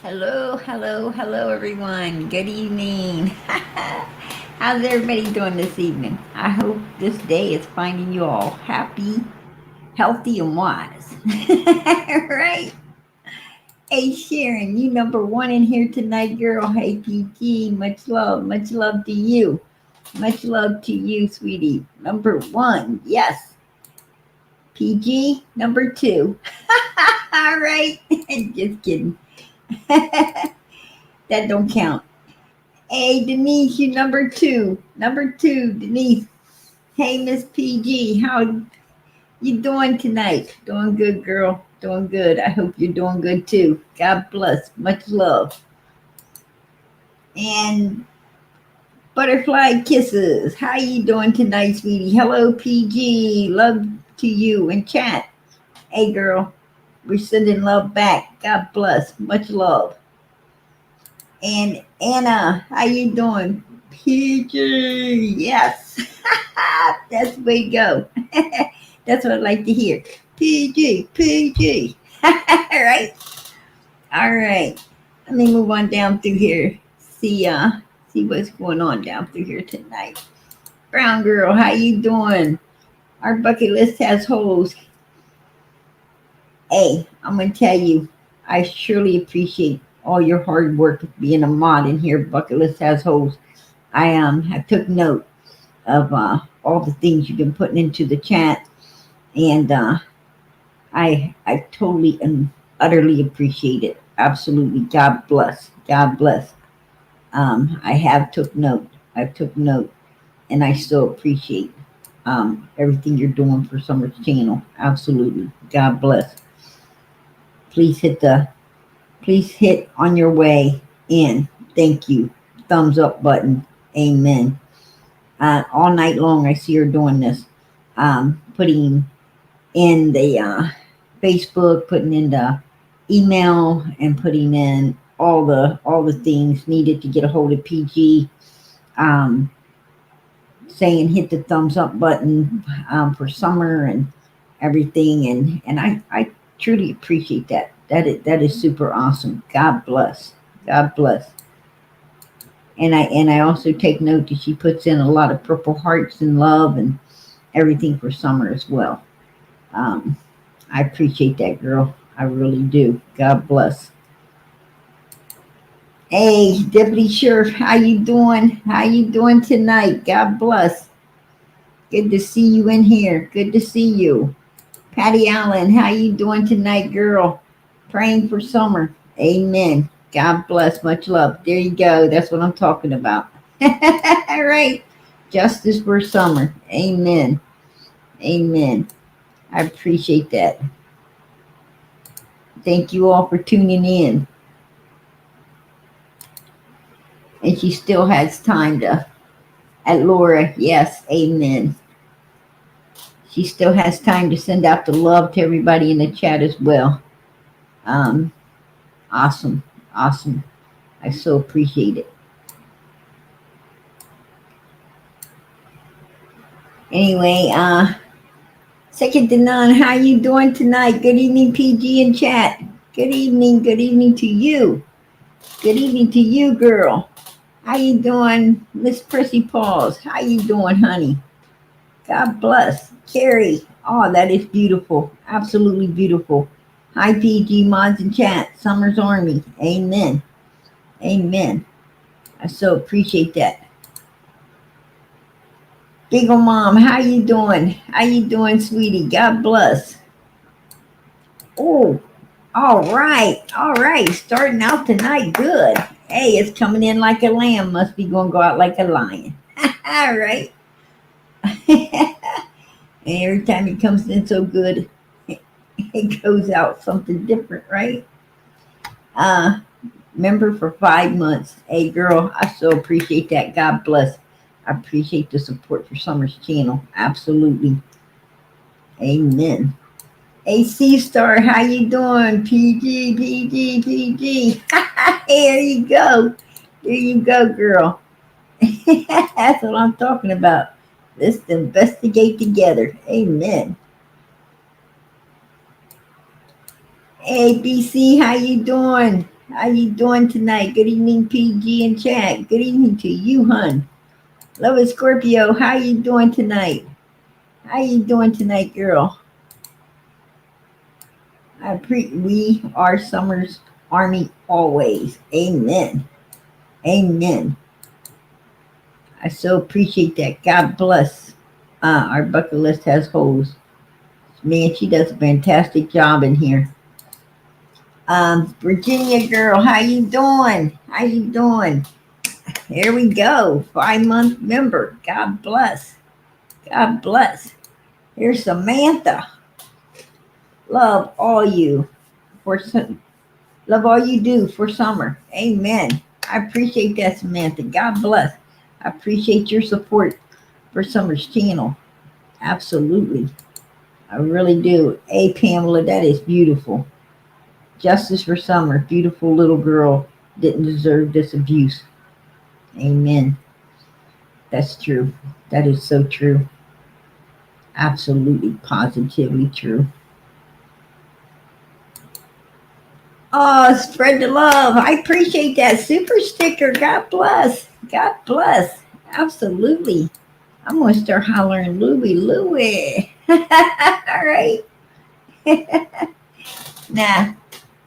Hello, hello, hello, everyone. Good evening. How's everybody doing this evening? I hope this day is finding you all happy, healthy, and wise. Right? Hey, Sharon, you number one in here tonight, girl. Hey, PG, much love to you. Much love to you, sweetie. Number one, yes. PG, number two. All right. Just kidding. That don't count. Hey, Denise, you number two. Number two, Denise. Hey, Miss PG, how you doing tonight? Doing good, girl. Doing good. I hope you're doing good too. God bless. Much love. And butterfly kisses. How you doing tonight, sweetie? Hello, PG. Love to you in chat. Hey, girl. We're sending love back. God bless. Much love. And Anna, how you doing? PG, yes. That's the way to go. That's what I like to hear. PG, PG. Right? All right. Let me move on down through here. See what's going on down through here tonight. Brown girl, how you doing? Our bucket list has holes. Hey, I'm gonna tell you, I surely appreciate all your hard work being a mod in here. Bucket list has holes. I took note of all the things you've been putting into the chat, and I totally and utterly appreciate it. Absolutely, God bless. God bless. I have took note. I took note, and I still appreciate everything you're doing for Summer's channel. Absolutely, God bless. Please please hit on your way in. Thank you. Thumbs up button. Amen. All night long, I see her doing this, putting in the Facebook, putting in the email, and putting in all the things needed to get a hold of PG. Um, Saying hit the thumbs up button for Summer and everything, and I truly appreciate that. That is super awesome. God bless. God bless. And I also take note that she puts in a lot of purple hearts and love and everything for Summer as well. Um, I appreciate that, girl. I really do. God bless. Hey, Deputy Sheriff, how you doing? How you doing tonight? God bless. Good to see you in here. Good to see you. Patty Allen, how you doing tonight, girl? Praying for Summer. Amen. God bless. Much love. There you go. That's what I'm talking about. All right. Justice for Summer. Amen. Amen. I appreciate that. Thank you all for tuning in. And she still has time to, at Laura, yes, amen. She still has time to send out the love to everybody in the chat as well. Um, awesome. Awesome. I so appreciate it. Anyway, second to none, how you doing tonight? Good evening, PG in chat. Good evening to you. Good evening to you, girl. How you doing, Miss Prissy Pauls? How you doing, honey? God bless. Carrie, oh, that is beautiful. Absolutely beautiful. Hi, PG mods in chat. Summer's Army. Amen. Amen. I so appreciate that. Big ol' mom, how you doing? How you doing, sweetie? God bless. Oh, all right. All right. Starting out tonight good. Hey, it's coming in like a lamb. Must be going to go out like a lion. All right. And every time it comes in so good, it goes out something different, right? Uh, Member for 5 months. Hey, girl, I so appreciate that. God bless. I appreciate the support for Summer's channel. Absolutely. Amen. Hey, C Star, how you doing? PG, PG, PG. There you go. There you go, girl. That's what I'm talking about. Let's investigate together. Amen. Hey, BC, how you doing? How you doing tonight? Good evening, PG and chat. Good evening to you, hun. Love it, Scorpio. How you doing tonight? How you doing tonight, girl? We are Summer's Army always. Amen. Amen. I so appreciate that. God bless. Our bucket list has holes. Man, she does a fantastic job in here. Virginia girl, how you doing? How you doing? Here we go. 5-month member. God bless. God bless. Here's Samantha. Love all you for love all you do for summer. Amen. I appreciate that, Samantha. God bless. I appreciate your support for Summer's channel. Absolutely. I really do. Hey, Pamela, that is beautiful. Justice for Summer. Beautiful little girl didn't deserve this abuse. Amen. That's true. That is so true. Absolutely, positively true. Oh, spread the love. I appreciate that super sticker. God bless. God bless. Absolutely. I'm going to start hollering Louie, Louie. All right. Nah.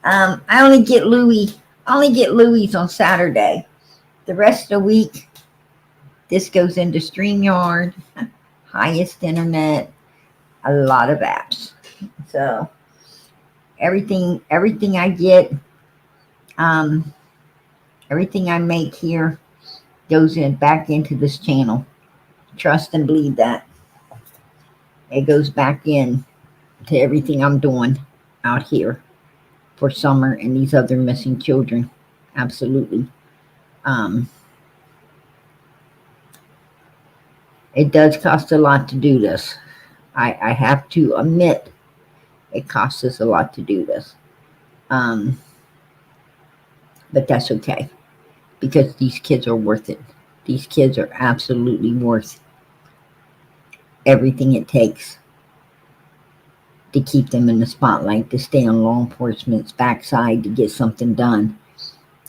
I only get Louie. I only get Louie's on Saturday. The rest of the week, this goes into StreamYard, highest internet, a lot of apps. So everything I get, um, everything I make here goes in back into this channel. Trust and believe that. It goes back in to everything I'm doing out here for Summer and these other missing children. Absolutely. Um, it does cost a lot to do this. I have to admit it costs us a lot to do this. Um, but that's okay because these kids are worth it. These kids are absolutely worth everything it takes to keep them in the spotlight, to stay on law enforcement's backside, to get something done,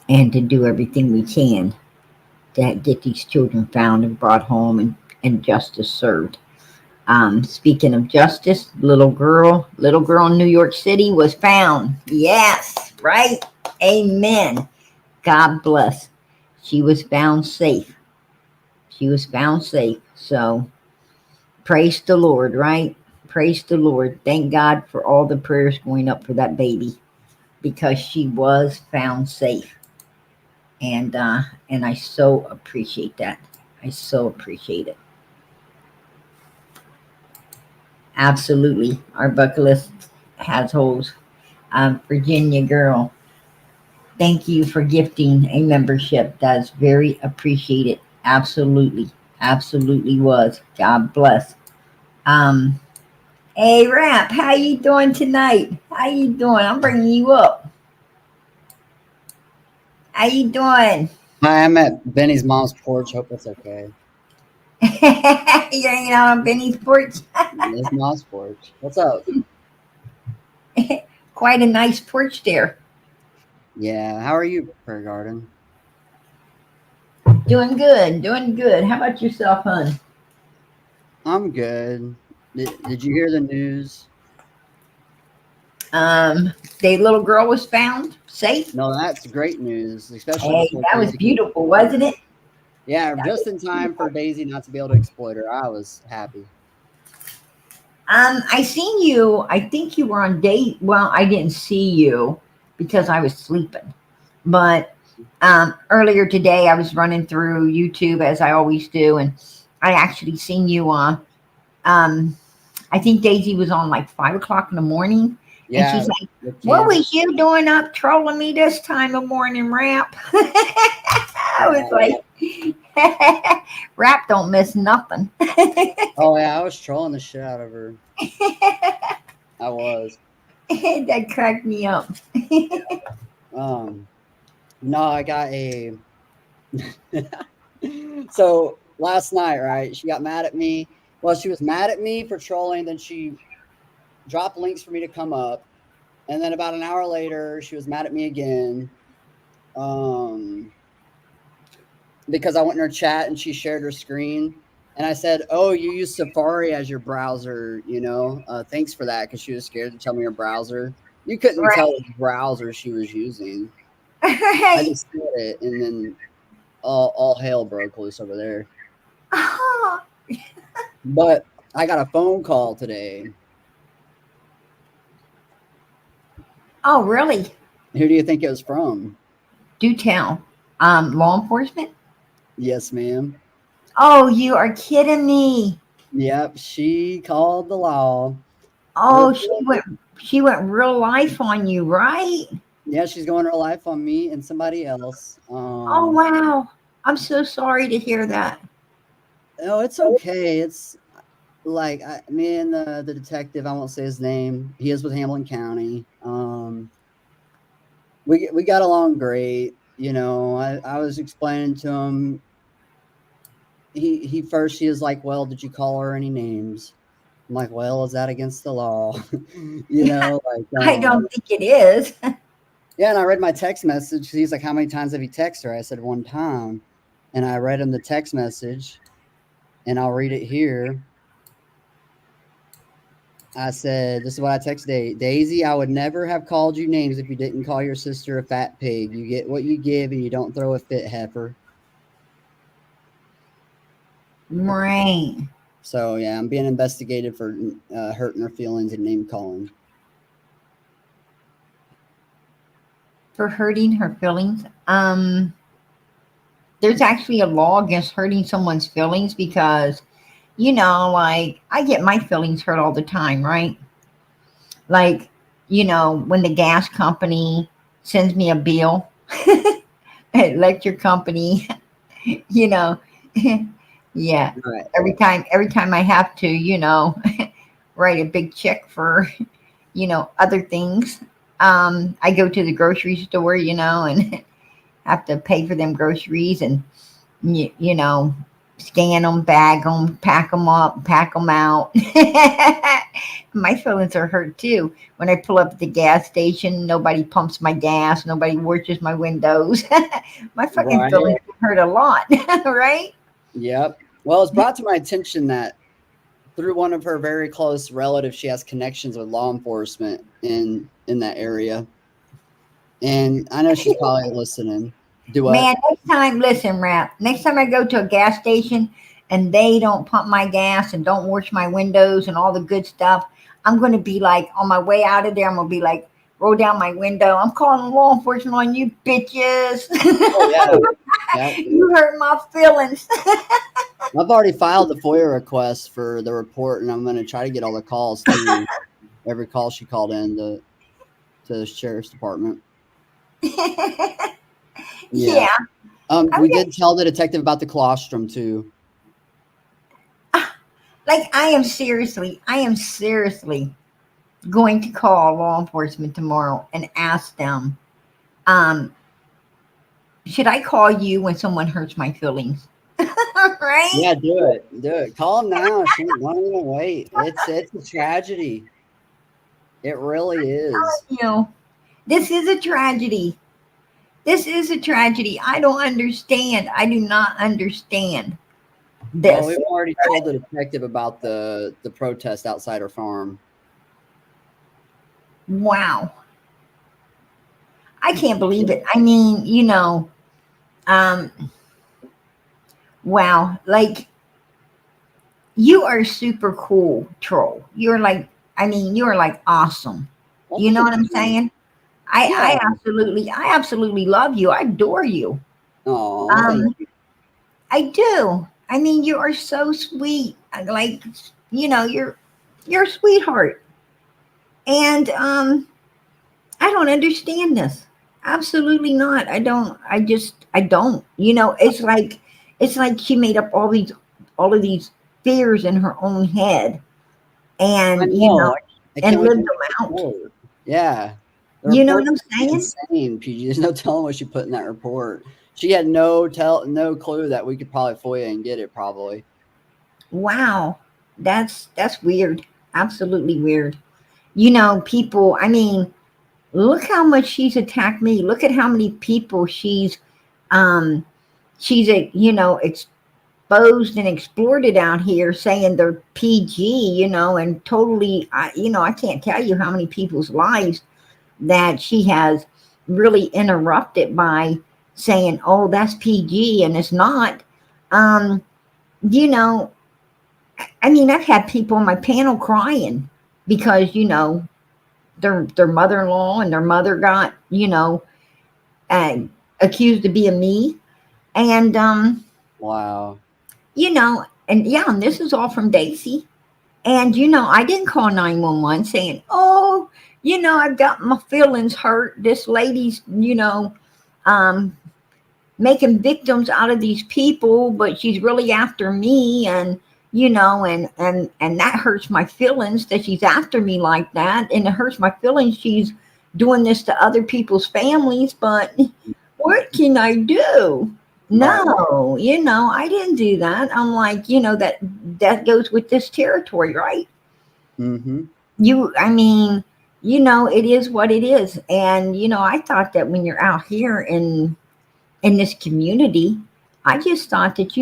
and to do everything we can to get these children found and brought home and justice served. Speaking of justice, little girl in New York City was found. Yes, right? Amen. God bless. She was found safe. She was found safe. So praise the Lord, right? Praise the Lord. Thank God for all the prayers going up for that baby because she was found safe. And I so appreciate that. I so appreciate it. Absolutely. Our bucket list has holes. Virginia girl, thank you for gifting a membership. That's very appreciated. Absolutely. Absolutely was. God bless. Um, hey Rap, how you doing tonight? How you doing? I'm bringing you up. How you doing? Hi, I'm at Benny's mom's porch. Hope that's okay. You're hanging out on Benny's porch. Benny's mom's porch. What's up? Quite a nice porch there. Yeah, how are you, Prayer Garden? Doing good, doing good. How about yourself, hun? I'm good. Did you hear the news? Um, the little girl was found safe. No, that's great news, especially Hey, before that was Daisy gets beautiful, wasn't exploited. it? Yeah, That just was in time for beautiful. Daisy not to be able to exploit her. I was happy. I seen you. I think you were on date. Well, I didn't see you because I was sleeping. But earlier today, I was running through YouTube as I always do, and I actually seen you on. Um, I think Daisy was on like 5 o'clock in the morning, and Yeah, she's like, the "What kids. was you doing up trolling me this time of morning, Rap?" I was Yeah. like, "Rap don't miss nothing." Oh yeah, I was trolling the shit out of her. I was. That cracked me up. Um, no, I got a so last night, right? She got mad at me. Well, she was mad at me for trolling. Then she dropped links for me to come up. And then about an hour later, she was mad at me again. um, because I went in her chat and she shared her screen. And I said, "Oh, you use Safari as your browser, you know? Thanks for that," because she was scared to tell me her browser. You couldn't tell Right. what browser she was using. I Right. just said it, and then all hell broke loose over there. Oh, But I got a phone call today. oh, really? Who do you think it was from? Do tell. Law enforcement? Yes, ma'am. Oh, you are kidding me. Yep, she called the law. Oh, Report. she went real life on you, right? Yeah, she's going her life on me and somebody else. Oh, wow. I'm so sorry to hear that. No, it's okay. It's like me and the detective. I won't say his name. He is with Hamilton County. We got along great. You know, I was explaining to him. He was like, "Well, did you call her any names?" I'm like, "Well, is that against the law?" You know, like I don't think it is. yeah. And I read my text message. He's like, "How many times have you texted her?" I said, "One time." And I read him the text message, and I'll read it here. I said, "This is what I texted Daisy. I would never have called you names if you didn't call your sister a fat pig. You get what you give, and you don't throw a fit, heifer." Right. So yeah, I'm being investigated for hurting her feelings and name calling. For hurting her feelings. There's actually a law against hurting someone's feelings because, like I get my feelings hurt all the time, right? Like, when the gas company sends me a bill, electric company, you know, yeah. Right. Every time I have to, write a big check for, other things. I go to the grocery store, and have to pay for them groceries and you know, scan them, bag them, pack them up, pack them out. My feelings are hurt too. When I pull up at the gas station, nobody pumps my gas, nobody washes my windows. My fucking Right. feelings hurt a lot, right? Yep. Well, it's brought to my attention that through one of her very close relatives, she has connections with law enforcement in that area, and I know she's probably listening. Do what? Man, listen, Rap, next time I go to a gas station and they don't pump my gas and don't wash my windows and all the good stuff, I'm going to be like, on my way out of there, I'm going to be like, roll down my window. I'm calling law enforcement on you bitches. Oh yeah. Yeah. You hurt my feelings. I've already filed the FOIA request for the report, and I'm going to try to get all the calls too. Every call she called in to the sheriff's department. Yeah. Yeah. I We mean, did tell the detective about the colostrum too. like, I am seriously going to call law enforcement tomorrow and ask them, um, should I call you when someone hurts my feelings? Right? Yeah, do it. Do it. Call him now. She don't even wait. It's a tragedy. It really is. You know, this is a tragedy. This is a tragedy. I don't understand. I do not understand Well, this. we've already told the detective about the protest outside her farm. Wow. I can't believe it. I mean, um, wow. Like, you are super cool, troll. You are like awesome. Well, You know what thank I'm you. saying? Yeah. I absolutely love you. I adore you. Oh, thank Um, you. I do. I mean, you are so sweet. Like, you're a sweetheart. And I don't understand this. Absolutely not. I don't. It's like she made up all of these fears in her own head I and know. I can't and wait to lived read them the out. report. Yeah. The You know what report's I'm gonna be saying? insane, PG. There's no telling what she put in that report. She had no clue that we could probably FOIA and get it probably. Wow. That's weird. Absolutely weird. People, I mean, Look how much she's attacked me. Look at how many people um, exposed and exploited out here, saying they're PG, and totally, I can't tell you how many people's lives that she has really interrupted by saying, "Oh, that's PG," and it's not. Um, you know, I mean, I've had people on my panel crying because their mother-in-law and their mother got uh, accused of being me, and Wow. and yeah, and this is all from Daisy. And I didn't call 911 saying, "Oh, I've got my feelings hurt. This lady's, um, making victims out of these people, but she's really after me, and and that hurts my feelings that she's after me like that, and it hurts my feelings she's doing this to other people's families, but what can I do?" Right. No, I didn't do that. I'm like, that goes with this territory, right? Mm-hmm. I mean, it is what it is. And, I thought that when you're out here in this community, I just thought that,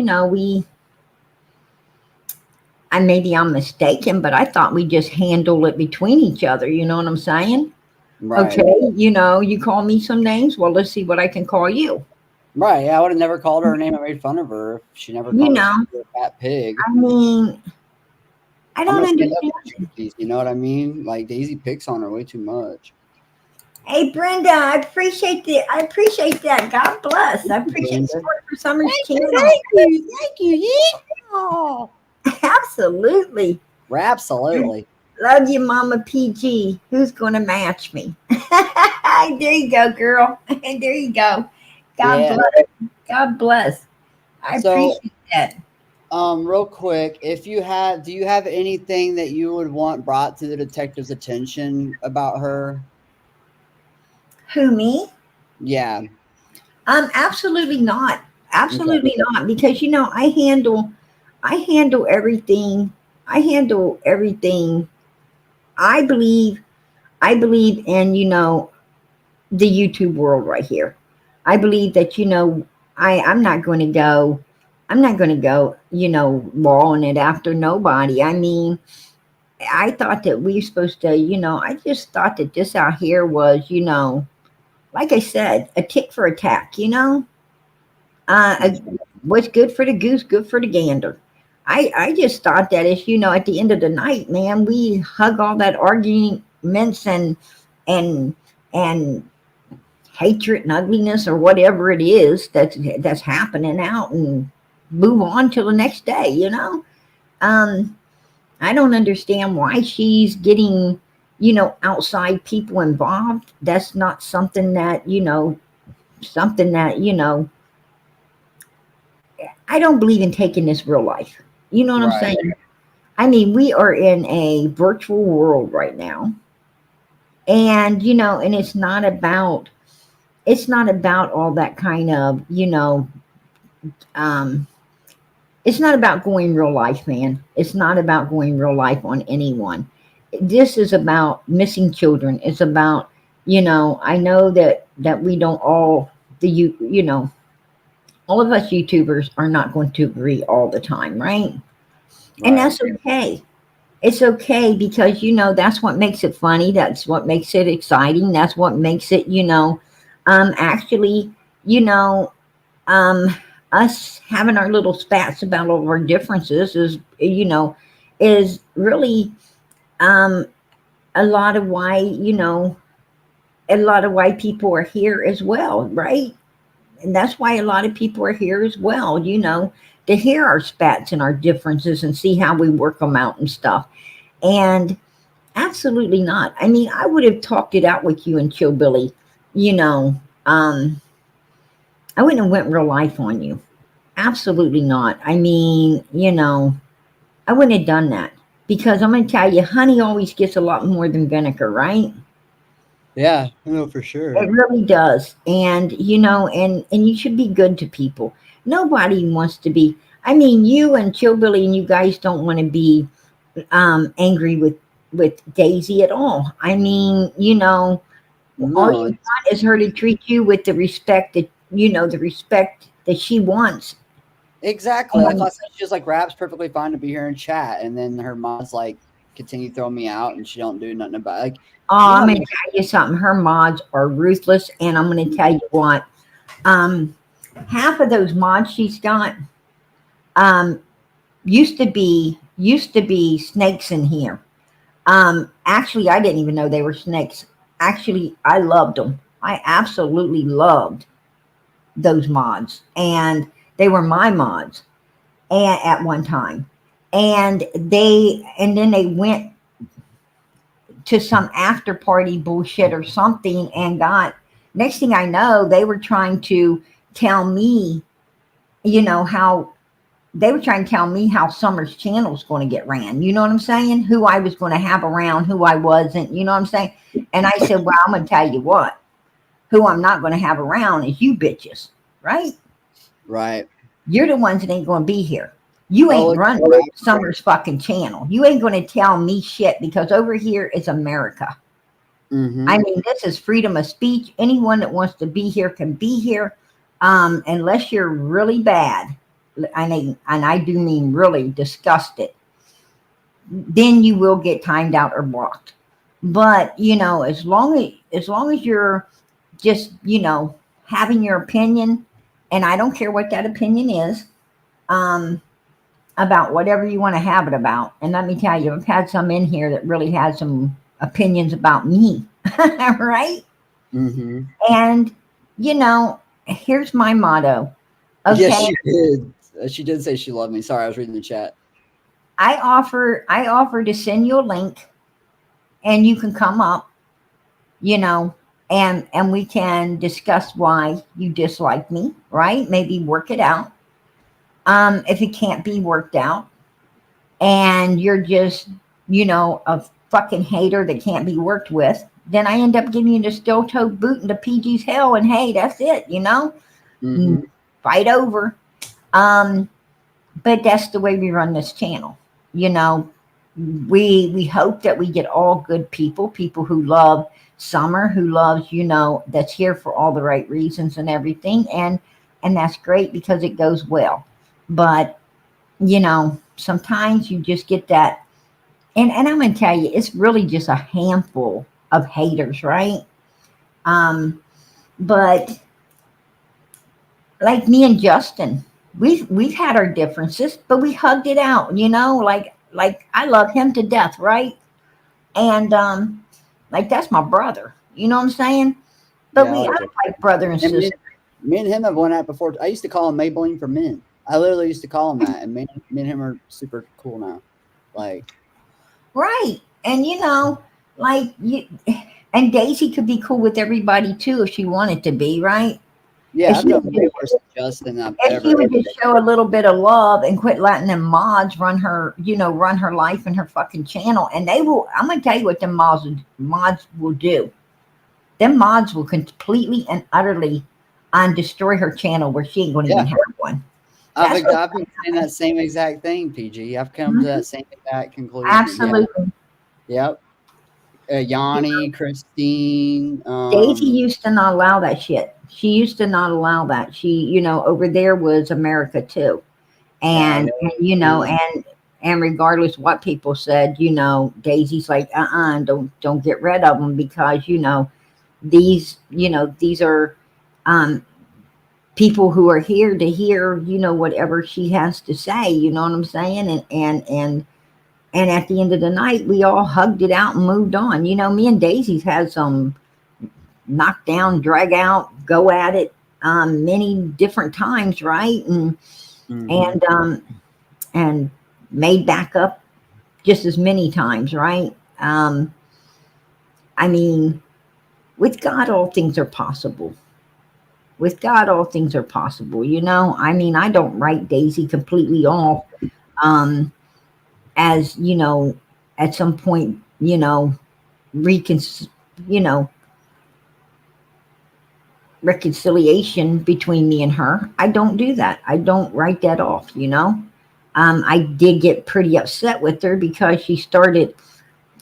maybe I'm mistaken, but I thought we just handle it between each other. You know what I'm saying? Right. Okay. You call me some names. Well, let's see what I can call you. Right. Yeah, I would have never called her a name. I made fun of her if she never You called her know, a fat pig. I mean, I I'm don't gonna stand up understand. for Sharpies, you know what I mean? Like Daisy picks on her way too much. Hey, Brenda, I appreciate that. God bless. I appreciate Brenda. support for Summer's Thank you, channel. thank you, thank you. Yeah. Absolutely. Absolutely. Love you, Mama PG. Who's going to match me? There you go, girl. There you go. God Yeah. bless. God bless. I So, appreciate that. real quick, if you had, do you have anything that you would want brought to the detective's attention about her? Who, me? Yeah. Absolutely not. Okay. Absolutely not. Because I handle everything. I handle everything. I believe. I believe in the YouTube world right here. I believe that I'm not going to go. I'm not going to go, lawing it after nobody. I mean, I thought that we were supposed to, I just thought that this out here was, like I said, a tick for a tack, uh, a, what's good for the goose, good for the gander. I just thought that if, at the end of the night, man, we hug all that arguments and, and hatred and ugliness or whatever it is that's happening out and move on till the next day, um I don't understand why she's getting outside people involved. That's not something that something that I don't believe in taking this real life. You know what I'm Right. saying? I mean, we are in a virtual world right now, and and it's not about all that kind of um it's not about going real life, man. It's not about going real life on anyone. This is about missing children. It's about, I know that we don't all the all of us YouTubers are not going to agree all the time, right? And Right. that's okay. It's okay because that's what makes it funny. That's what makes it exciting. That's what makes it, actually, you know, um, us having our little spats about all of our differences is really um, a lot of why people are here as well, right? And that's why a lot of people are here as well, to hear our spats and our differences and see how we work them out and stuff. And absolutely not. I mean, I would have talked it out with you and Chill Billy, you know. I wouldn't have went real life on you. Absolutely not. I mean, I wouldn't have done that because I'm going to tell you, honey always gets a lot more than vinegar, right? Yeah, I know for It sure. really does. And, and you should be good to people. Nobody wants to be. I mean, you and Chillbilly and you guys don't want to be angry with Daisy at all. I mean, All No, you want is her to treat you with the respect that, the respect that she wants. exactly. Like And last night, she was like, "Rap's perfectly fine to be here and chat," and then her mom's like, continue throwing me out, and she don't do nothing about it. Like, oh, you I'm know going me. to tell you something. Her mods are ruthless, and I'm going to tell you what. Um, Half of those mods she's got um, used to be snakes in here. Actually, I didn't even know they were snakes. Actually, I loved them. I absolutely loved those mods, and they were my mods at one time. And then they went to some after party bullshit or something and got. Next thing I know, they were trying to tell me, how they were trying to tell me how Summer's channel was going to get ran. You know what I'm saying? Who I was going to have around, who I wasn't. You know what I'm saying? And I said, well, I'm going to tell you what. Who I'm not going to have around is you bitches, right? Right. You're the ones that ain't going to be here. You Oh, ain't look, running Rap. Summer's fucking channel. You ain't going to tell me shit because over here is America. I Mm-hmm. mean, this is freedom of speech. Anyone that wants to be here can be here, unless you're really bad. I mean, and I do mean really disgusted. Then you will get timed out or blocked. But as long as you're just having your opinion, and I don't care what that opinion is, um, about whatever you want to have it about. And let me tell you, I've had some in here that really had some opinions about me, right? Mm-hmm. And here's my motto. Yes, Okay, she did. She did say she loved me. Sorry, I was reading the chat. I offer to send you a link, and you can come up, you know, and we can discuss why you dislike me, right? Maybe work it out. If it can't be worked out, and you're just, a fucking hater that can't be worked with, then I end up giving you the steel toe boot into PG's hell, and hey, that's it. Mm-hmm. Fight over. Um, but that's the way we run this channel. You know, we hope that we get all good people who love Summer, who loves, that's here for all the right reasons and everything, and that's great because it goes well. But sometimes you just get that, and I'm gonna tell you, it's really just a handful of haters, right? Um, but like me and Justin, we've had our differences, but we hugged it out. Like I love him to death, right? And like that's my brother. You know what I'm saying? But Yeah, I we like act it. like brother and And sister, me and him have went out before. I used to call him Maybelline for men. I literally used to call him that, and me and him are super cool now. Like, right? And like you, and Daisy could be cool with everybody too if she wanted to be, right? If yeah, I've she done would way just, worse than Justin than I've if she ever. would just show a little bit of love and quit letting them mods run her life and her fucking channel, and they will. I'm gonna tell you what them mods will do. Them mods will completely and utterly destroy her channel where she ain't gonna even Yeah, have one. I've That's what's I've been saying that same exact thing, PG. I've come to Mhm. that same exact conclusion. Yeah. Absolutely. Yep. Yanni, Christine. Daisy used to not allow that shit. She used to not allow that. Over there was America too. Yeah. And regardless what people said, Daisy's like, don't get rid of them because these are um people who are here to hear whatever she has to say. You know what I'm saying? And at the end of the night, we all hugged it out and moved on. Me and Daisy's had some knock down, drag out, go at it many different times, right? Mm-hmm. And made back up just as many times, right? I mean, with God, all things are possible. With God, all things are possible. I mean, I don't write Daisy completely off. Um, as at some point, recon, you know, reconciliation between me and her. I don't do that. I don't write that off. I did get pretty upset with her because she started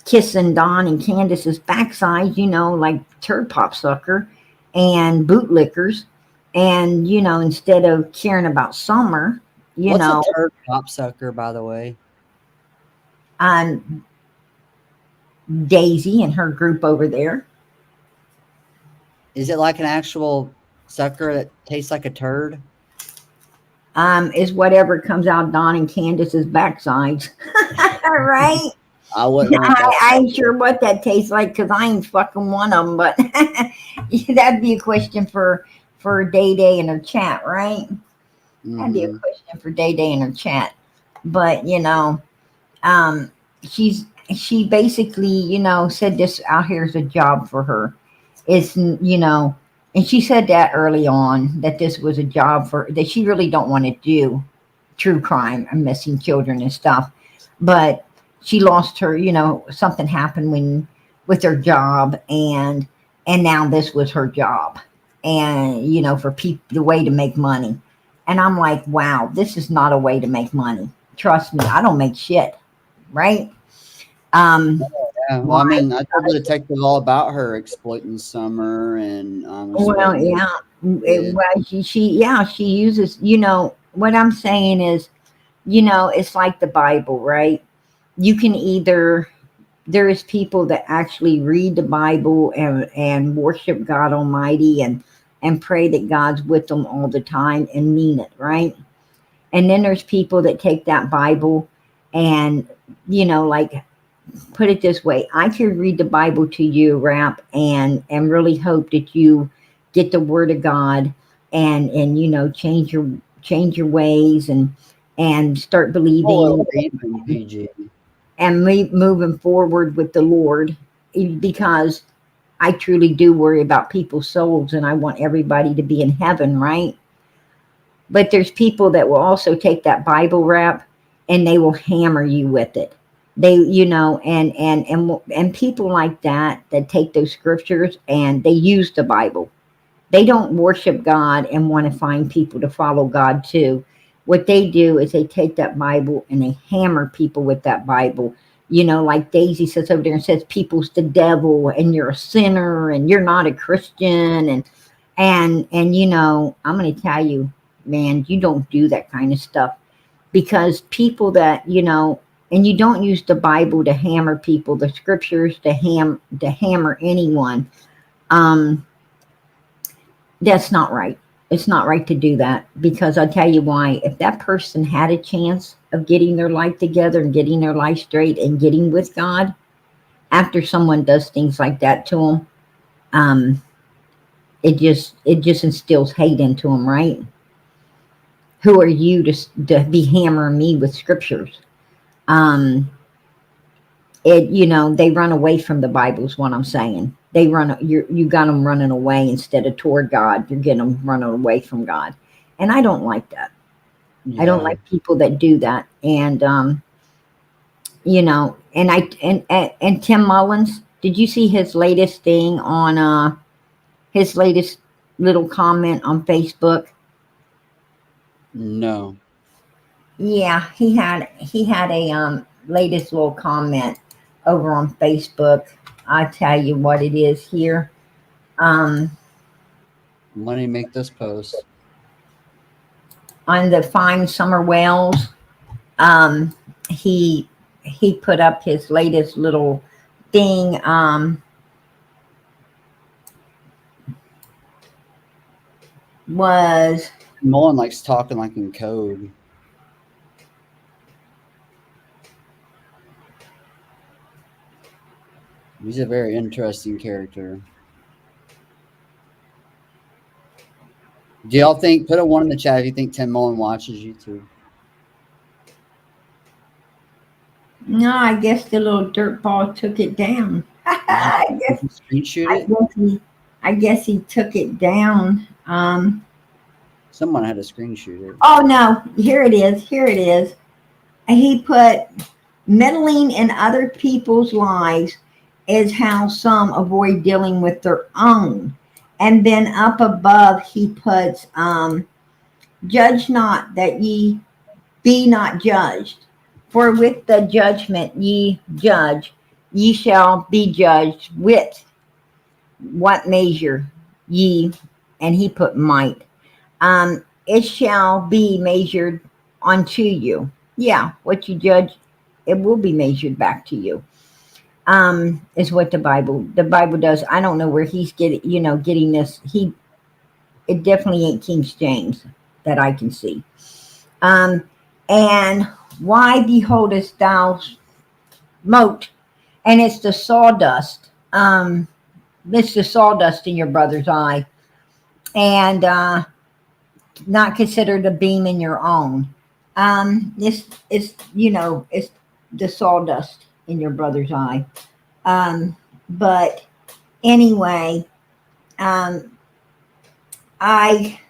kissing Don and Candace's backside, like turd pop sucker and bootlickers. And, instead of caring about Summer, What's a turd pop sucker, by the way? on Daisy and her group over there. Is it like an actual sucker that tastes like a turd? Is whatever comes out Don and Candace's backsides. Right? I wouldn't want that. I ain't sure what that tastes like because I ain't fucking one of them, but that'd be a question for Day Day in her chat, right? That'd be a question for Day Day in her chat. But um, she basically said this out here is a job for her. It's and she said that early on that this was a job for that she really don't want to do true crime and missing children and stuff, but she lost her, something happened with her job, and now this was her job, and for people the way to make money. And I'm like, wow, this is not a way to make money. Trust me, I don't make shit, right? Yeah, well, I mean, I told the detective all about her exploiting Summer and Well, yeah. Well, she uses, what I'm saying is, it's like the Bible, right? You can either, there is people that actually read the Bible and worship God Almighty and pray that God's with them all the time and mean it, right? And then there's people that take that Bible and, like, put it this way, I could read the Bible to you, Rap, and really hope that you get the Word of God and change your ways and start believing and moving forward with the Lord, because I truly do worry about people's souls and I want everybody to be in heaven, right? But there's people that will also take that Bible, Rap, and they will hammer you with it. They, and people like that take those scriptures and they use the Bible. They don't worship God and want to find people to follow God too. What they do is they take that Bible and they hammer people with that Bible. Like Daisy says over there and says people's the devil and you're a sinner and you're not a Christian, and I'm going to tell you, man, you don't do that kind of stuff, because people that and you don't use the Bible to hammer people, the scriptures to hammer anyone. That's not right. It's not right to do that, because I'll tell you why. If that person had a chance of getting their life together and getting their life straight and getting with God, after someone does things like that to them, it just instills hate into them, right? Who are you to be hammering me with scriptures? They run away from the Bible is what I'm saying. They you got them running away instead of toward God. You're getting them running away from God, and I don't like that. Yeah. I don't like people that do that. And and Tim Mullins, did you see his latest thing on his latest little comment on Facebook? No. Yeah, he had a latest little comment over on Facebook. I'll tell you what it is here. Let me make this post. On the Find Summer Whales, he put up his latest little thing. Was Mullen likes talking like in code. He's a very interesting character. Do y'all think, put a 1 in the chat if you think Tim Mullen watches YouTube? No, I guess the little dirtball took it down. I guess he took it down. Someone had to screenshot it. Oh no, here it is. Here it is. He put meddling in other people's lives is how some avoid dealing with their own. And then up above he puts judge not that ye be not judged. For with the judgment ye judge, ye shall be judged with what measure ye, and he put might, it shall be measured unto you. Yeah, what you judge, it will be measured back to you. Is what the Bible does. I don't know where he's getting this. It definitely ain't King James that I can see. Um, and why beholdest thou mote? And it's the sawdust. It's the sawdust in your brother's eye, and not considered a beam in your own. It's the sawdust in your brother's eye. But anyway, um, I,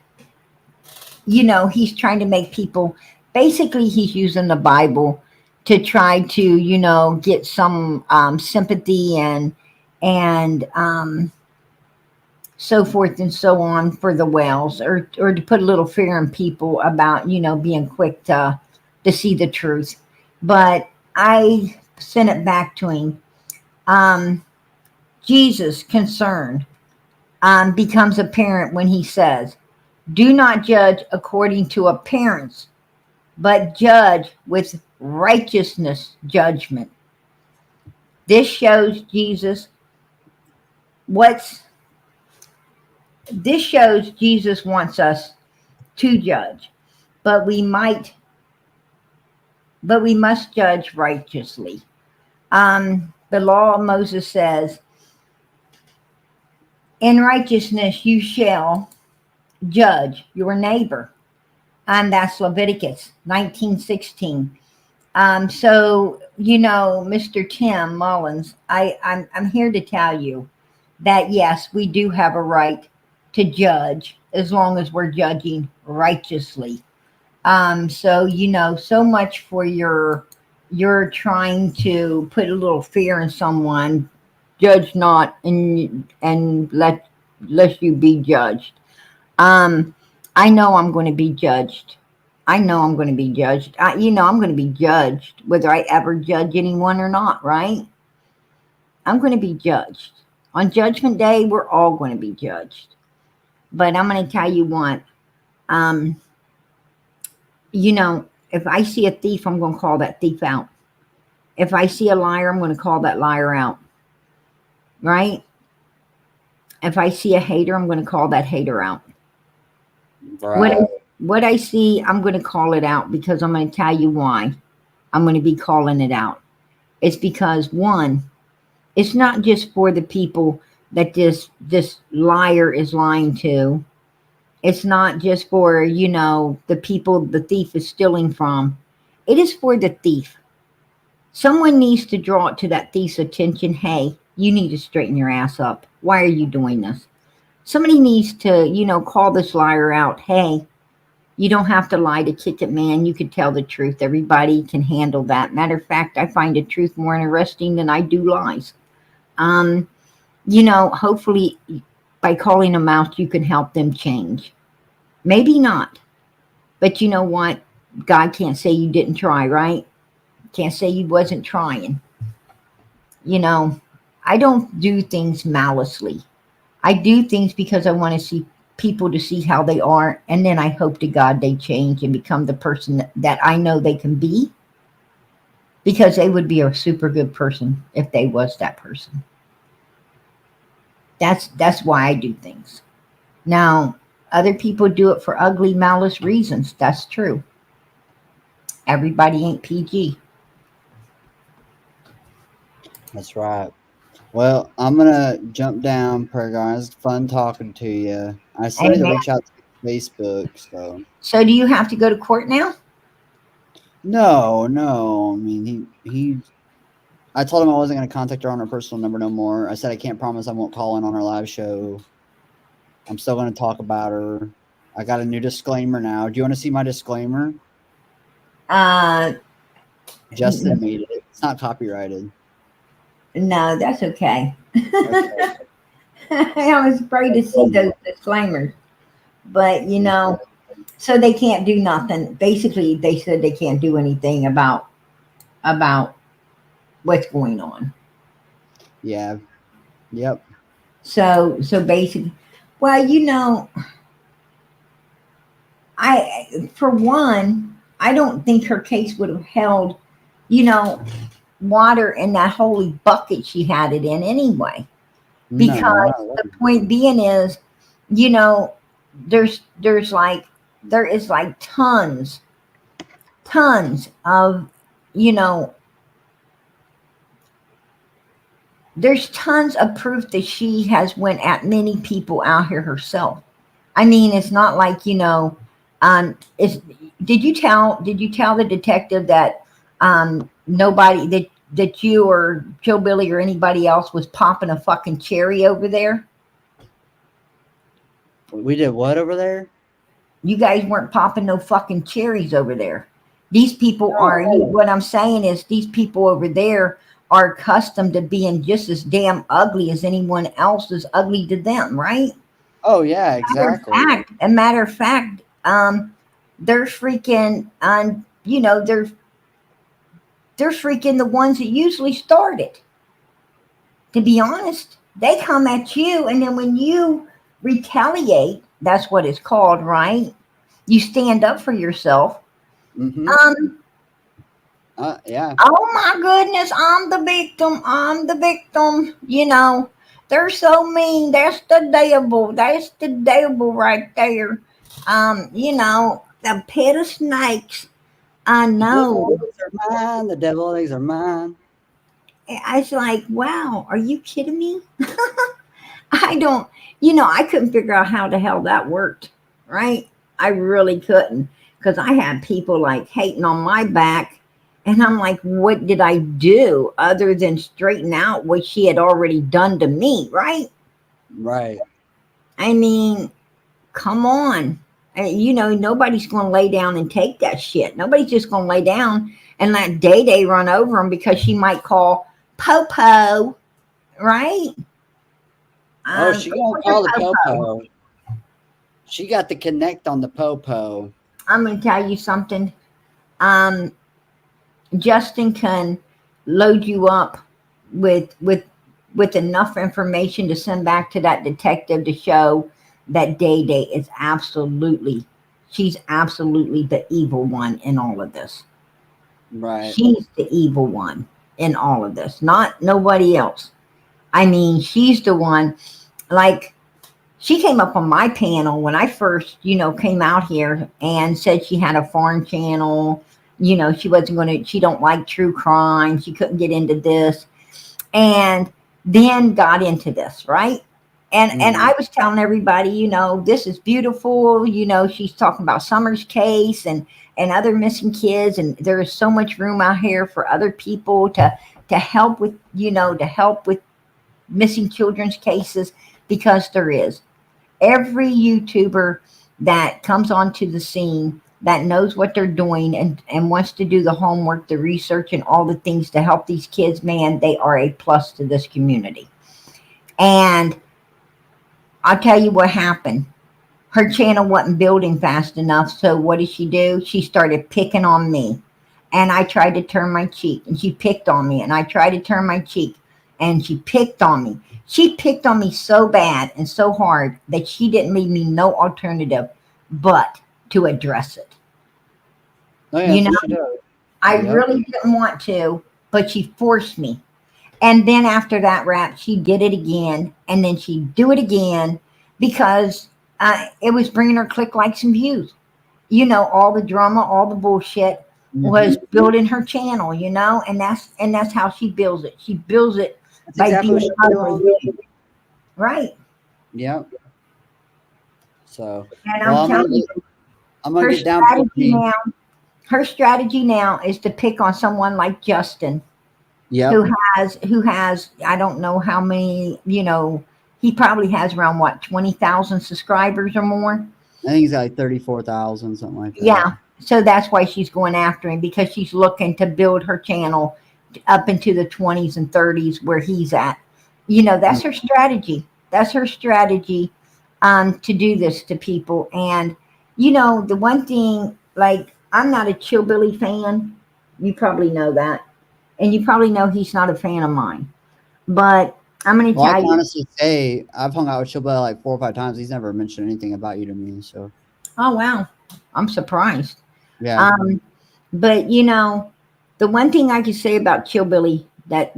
he's trying to make people. Basically, he's using the Bible to try to, get some sympathy and so forth and so on for the whales, or to put a little fear in people about being quick to see the truth. But I sent it back to him. um Jesus concern becomes apparent when he says, do not judge according to appearance, but judge with righteousness judgment. This shows Jesus what's this shows Jesus wants us to judge, but we must judge righteously. The law of Moses says, in righteousness you shall judge your neighbor. And that's Leviticus 19:16. So, Mr. Tim Mullins, I'm here to tell you that yes, we do have a right to judge as long as we're judging righteously. So so much for you're trying to put a little fear in someone. Judge not, and let you be judged. Um, I know I'm going to be judged. I know I'm going to be judged. I'm going to be judged whether I ever judge anyone or not, right? I'm going to be judged. On Judgment Day, we're all going to be judged. But I'm going to tell you what, um, if I see a thief, I'm going to call that thief out. If I see a liar, I'm going to call that liar out, right? If I see a hater, I'm going to call that hater out. What Right. I, what I see, I'm going to call it out because I'm going to tell you why I'm going to be calling it out. It's because, one, it's not just for the people that this liar is lying to. It's not just for, the people the thief is stealing from. It is for the thief. Someone needs to draw it to that thief's attention. Hey, you need to straighten your ass up. Why are you doing this? Somebody needs to, call this liar out. Hey, you don't have to lie to kick it, man. You can tell the truth. Everybody can handle that. Matter of fact, I find the truth more interesting than I do lies. Um, hopefully by calling them out, you can help them change. Maybe not. But you know what? God can't say you didn't try, right? Can't say you wasn't trying. You know, I don't do things maliciously. I do things because I want to see people to see how they are, and then I hope to God they change and become the person that I know they can be, because they would be a super good person if they was that person. That's why I do things. Now, other people do it for ugly, malice reasons. That's true. Everybody ain't PG. That's right. Well, I'm gonna jump down, per guys. Fun talking to you. I still need to Amen. reach out to Facebook. So So, do you have to go to court now? no, no. I mean, he. I told him I wasn't gonna contact her on her personal number no more. I said I can't promise I won't call in on her live show. I'm still gonna talk about her. I got a new disclaimer now. Do you want to see my disclaimer? Uh, Justin made it. It's not copyrighted. no, that's okay. Okay. I was afraid to see those disclaimers, but so they can't do nothing. Basically, they said they can't do anything about what's going on. Yeah. Yep. So basically, well, for one, I don't think her case would have held, you know, water in that holy bucket she had it in anyway. No, Because not the really. point being is, you know, there's like there is like tons of, you know, there's tons of proof that she has went at many people out here herself. I mean, it's not like, it's did you tell the detective that nobody that you or Joe Billy or anybody else was popping a fucking cherry over there? We did what over there? You guys weren't popping no fucking cherries over there. These people are, No. what I'm saying is, these people over there are accustomed to being just as damn ugly as anyone else is ugly to them, right? Oh yeah, exactly. A matter of fact, they're freaking, they're freaking the ones that usually start it. To be honest, they come at you, and then when you retaliate, that's what it's called, right? You stand up for yourself. Mm-hmm. Um, Yeah. oh my goodness, I'm the victim. I'm the victim. They're so mean. That's the devil. That's the devil right there. The pit of snakes. I The devil know. eggs are mine. The devil eggs are mine. I was like, wow, are you kidding me? I don't, I couldn't figure out how the hell that worked, right? I really couldn't, because I had people like hating on my back. And I'm like, what did I do other than straighten out what she had already done to me, right? Right. I mean, come on. Nobody's going to lay down and take that shit. Nobody's just going to lay down and let Day Day run over them because she might call Popo, right? Oh, she gonna Where's call the Popo? popo. She got the connect on the popo. I'm going to tell you something. Um, Justin can load you up with enough information to send back to that detective to show that Day Day is she's absolutely the evil one in all of this. Right. She's the evil one in all of this, not nobody else. I mean, she's the one, like, she came up on my panel when I first, came out here and said she had a foreign channel. She wasn't going to, she don't like true crime. She couldn't get into this. And then got into this, right? And Mm-hmm. I was telling everybody, this is beautiful. She's talking about Summer's case and other missing kids, and there is so much room out here for other people to help with, missing children's cases, because there is. Every YouTuber that comes onto the scene that knows what they're doing and wants to do the homework, the research, and all the things to help these kids, man, they are a plus to this community. And I'll tell you what happened. Her channel wasn't building fast enough. So what did she do? She started picking on me. And I tried to turn my cheek. And she picked on me. And I tried to turn my cheek. And she picked on me. She picked on me so bad and so hard that she didn't leave me no alternative but to address it. Oh yeah, You that's know, what she does. I Yep. really didn't want to, but she forced me. And then after that rap, she did it again, and then she'd do it again because it was bringing her click likes and views. All the drama, all the bullshit was Mm-hmm. building her channel. And that's how she builds it. She builds it That's by exactly what being she's doing ugly, with me. right? Yep. So, And well, I'm telling you, I'm gonna her get down to it, strategy P. now, her strategy now is to pick on someone like Justin, Yep. who has I don't know how many, he probably has around what, 20,000 subscribers or more. I think it's like 34,000, something like that. Yeah. So that's why she's going after him, because she's looking to build her channel up into the 20s and 30s where he's at. That's her strategy. That's her strategy, to do this to people. And the one thing, like, I'm not a Chillbilly fan. You probably know that, and you probably know he's not a fan of mine. But I'm going to Well, I tell can you. honestly say I've hung out with Chillbelly like 4 or 5 times. He's never mentioned anything about you to me. So Oh wow, I'm surprised. yeah, Um, but the one thing I can say about Chillbilly that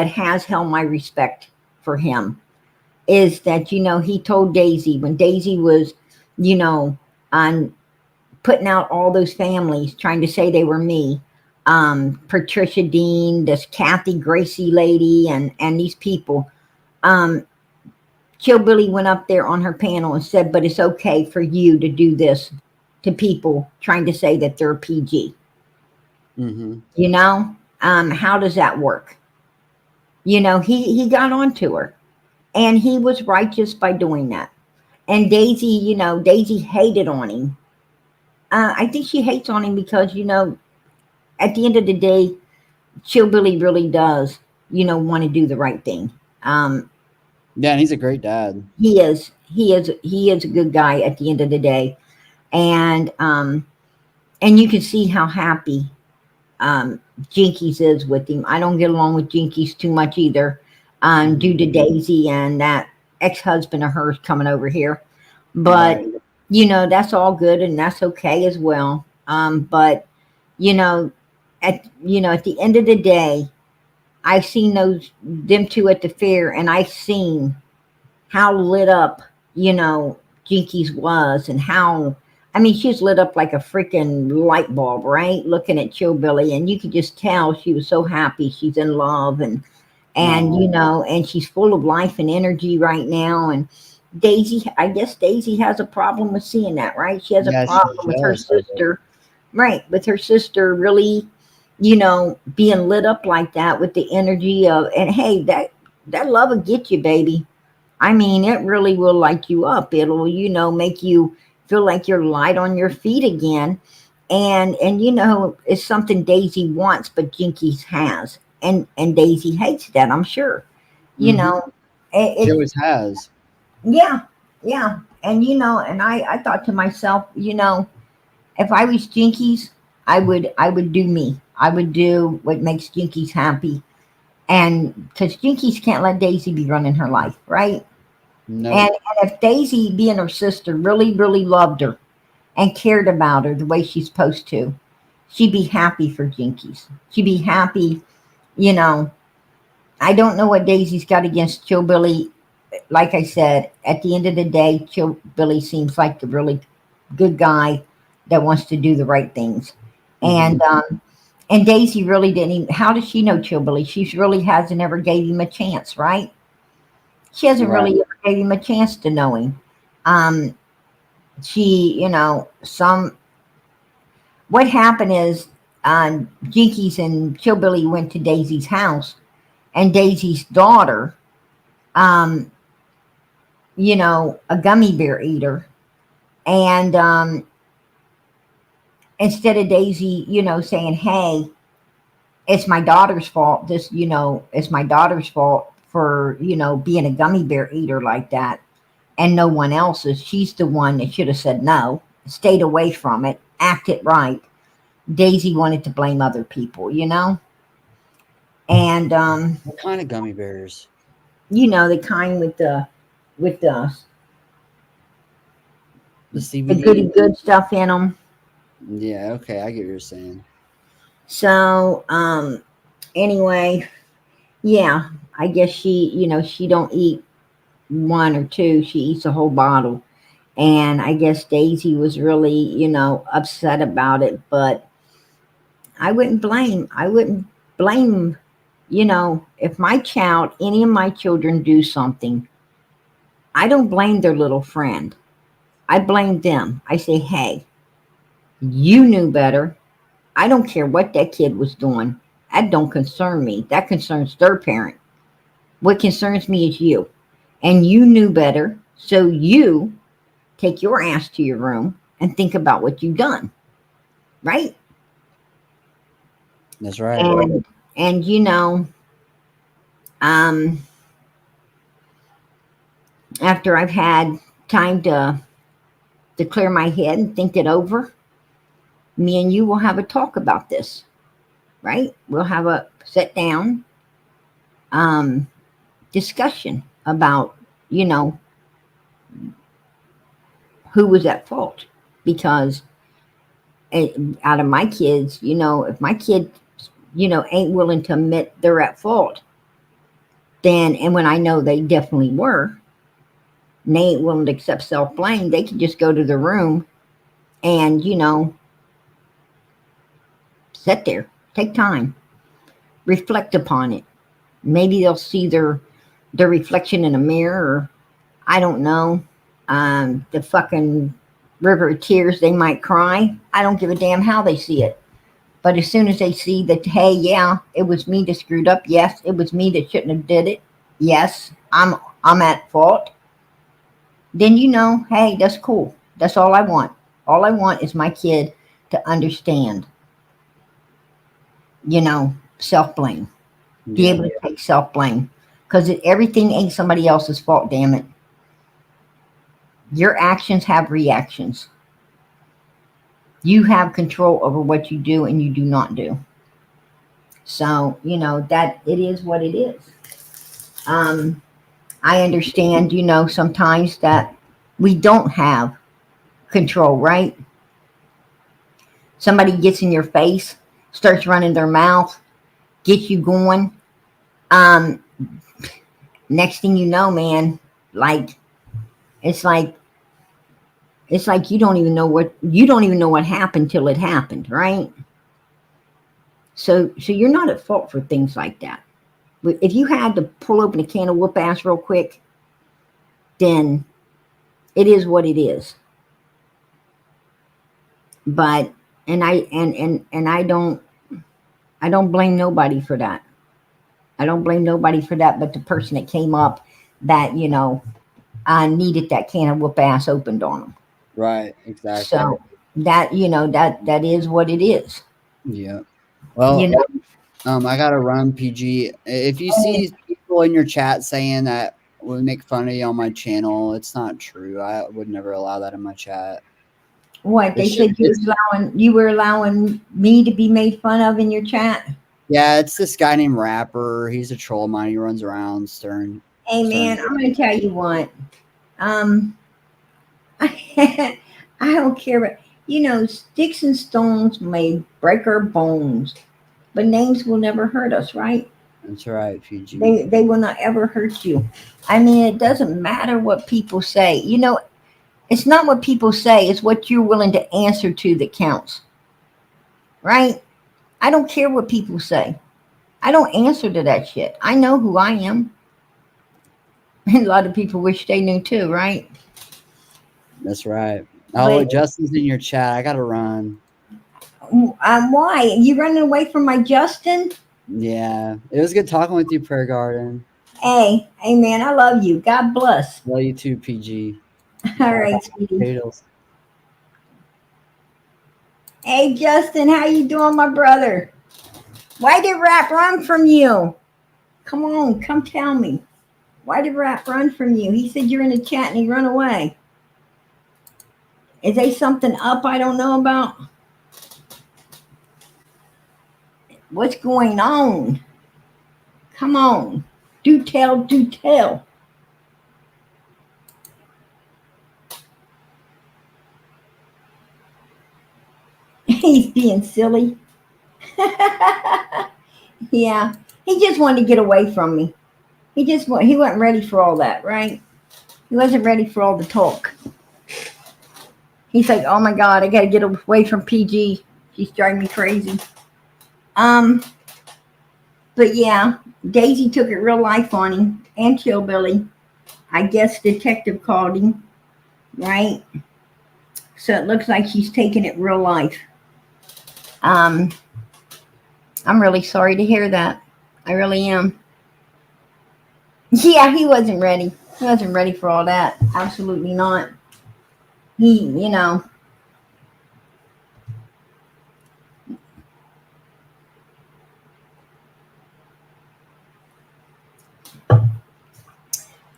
has held my respect for him is that he told Daisy when Daisy was you know on putting out all those families trying to say they were me. Patricia Dean, this Kathy Gracie lady, and these people. Um, Billy went up there on her panel and said, "But it's okay for you to do this to people trying to say that they're PG." hmm How does that work? He got onto her, and he was righteous by doing that. And Daisy, Daisy hated on him. I think she hates on him because at the end of the day, Chillbilly really does, want to do the right thing. yeah, and he's a great dad. He is a good guy at the end of the day, and you can see how happy Jinkies is with him. I don't get along with Jinkies too much either, due to Daisy and that ex-husband of hers coming over here. But Right. that's all good and that's okay as well. But you know, at the end of the day, I seen them two at the fair, and I seen how lit up, Jinkies was, and how, I mean, she's lit up like a freaking light bulb, right? Looking at Chillbilly, and you could just tell she was so happy. She's in love, and Oh, and she's full of life and energy right now. And Daisy, I guess Daisy has a problem with seeing that, right? She has a yeah, she's problem with her jealous of it. sister, right? With her sister really, being lit up like that with the energy of, and hey, that love will get you, baby. I mean, it really will light you up. It'll, make you feel like you're light on your feet again. And it's something Daisy wants, but Jinkies has. And Daisy hates that, I'm sure. You hmm know, She it always has. yeah, yeah. And and I thought to myself, if I was Jinkies, I would do me. I would do what makes Jinkies happy. And because Jinkies can't let Daisy be running her life, right? And, Nope. and if Daisy, being her sister, really, really loved her and cared about her the way she's supposed to, she'd be happy for Jinkies. She'd be happy, you know. I don't know what Daisy's got against Chillbilly. Like I said, at the end of the day, Chillbilly seems like a really good guy that wants to do the right things. hmm And Daisy really didn't even, how does she know Chillbilly? She really hasn't ever gave him a chance, right? She hasn't Right. really ever gave him a chance to know him. Um, she, what happened is Jinkies and Chillbilly went to Daisy's house, and Daisy's daughter, um, a gummy bear eater, and instead of Daisy, saying, "Hey, it's my daughter's fault. This, it's my daughter's fault for being a gummy bear eater like that," and no one else's. She's the one that should have said no, stayed away from it, acted right. Daisy wanted to blame other people, and What kind of gummy bears? the kind with The the goody CBD? good stuff in them. Yeah, okay, I get what you're saying. So anyway, yeah, I guess she don't eat one or two. She eats a whole bottle. And I guess Daisy was really, upset about it. But I wouldn't blame, if my child, any of my children do something, I don't blame their little friend. I blame them. I say, hey, you knew better. I don't care what that kid was doing. That don't concern me. That concerns their parent. What concerns me is you. And you knew better. So you take your ass to your room and think about what you've done. Right? That's right. And um, after I've had time to clear my head and think it over, me and you will have a talk about this, right? We'll have a sit down discussion about, you know, who was at fault. Because out of my kids, if my kid, ain't willing to admit they're at fault, then, and when I know they definitely were, and they ain't willing to accept self blame, they can just go to the room and, sit there, take time, reflect upon it. Maybe they'll see their reflection in a mirror, or I don't know, the fucking river of tears they might cry. I don't give a damn how they see it. But as soon as they see that, hey, yeah, it was me that screwed up. Yes, it was me that shouldn't have did it. Yes, I'm at fault. Then hey, that's cool. That's all I want. All I want is my kid to understand, self blame. Be Yeah. able to take self blame, because everything ain't somebody else's fault. Damn it, your actions have reactions. You have control over what you do and you do not do. So that it is what it is. Um, I understand, sometimes that we don't have control, right? Somebody gets in your face, starts running their mouth, gets you going. Um, Next thing you know, man, like it's like you don't even know what happened till it happened, right? So you're not at fault for things like that. But if you had to pull open a can of whoop ass real quick, then it is what it is. But and I don't blame nobody for that. I don't blame nobody for that, but the person that came up that I needed that can of whoop ass opened on them. Right. Exactly. So that that is what it is. Yeah. You Well, know, I gotta run, PG. If you see people in your chat saying that would make fun of you on my channel, it's not true. I would never allow that in my chat. what they It's just, said you were allowing me to be made fun of in your chat. yeah, it's this guy named Rapper. He's a troll of mine. He runs around Hey stirring. man, I'm gonna tell you what. Um, I don't care, but sticks and stones may break our bones, but names will never hurt us, right? That's right, PG. They will not ever hurt you. I mean, it doesn't matter what people say. It's not what people say, it's what you're willing to answer to that counts, right? I don't care what people say. I don't answer to that shit. I know who I am. And a lot of people wish they knew too, right? That's right. Oh, But Justin's in your chat. I gotta run. why? You running away from my Justin? Yeah, it was good talking with you, Prayer Garden. Hey man, I love you. God bless. Love you too, PG. All Bye bye, right, sweetie. potatoes. Hey Justin, how you doing, my brother? Why did Rap run from you? Come on, come tell me. Why did Rap run from you? He said you're in the chat and he run away. Is there something up I don't know about? What's going on? Come on. Do tell, do tell. He's being silly. Yeah. He just wanted to get away from me. He wasn't ready for all that, right? He wasn't ready for all the talk. He's like, oh my God, I gotta get away from PG. She's driving me crazy. Um, but yeah, Daisy took it real life on him and Killbilly. I guess Detective called him, right? So it looks like she's taking it real life. Um, I'm really sorry to hear that. I really am. Yeah, he wasn't ready. He wasn't ready for all that. Absolutely not. He.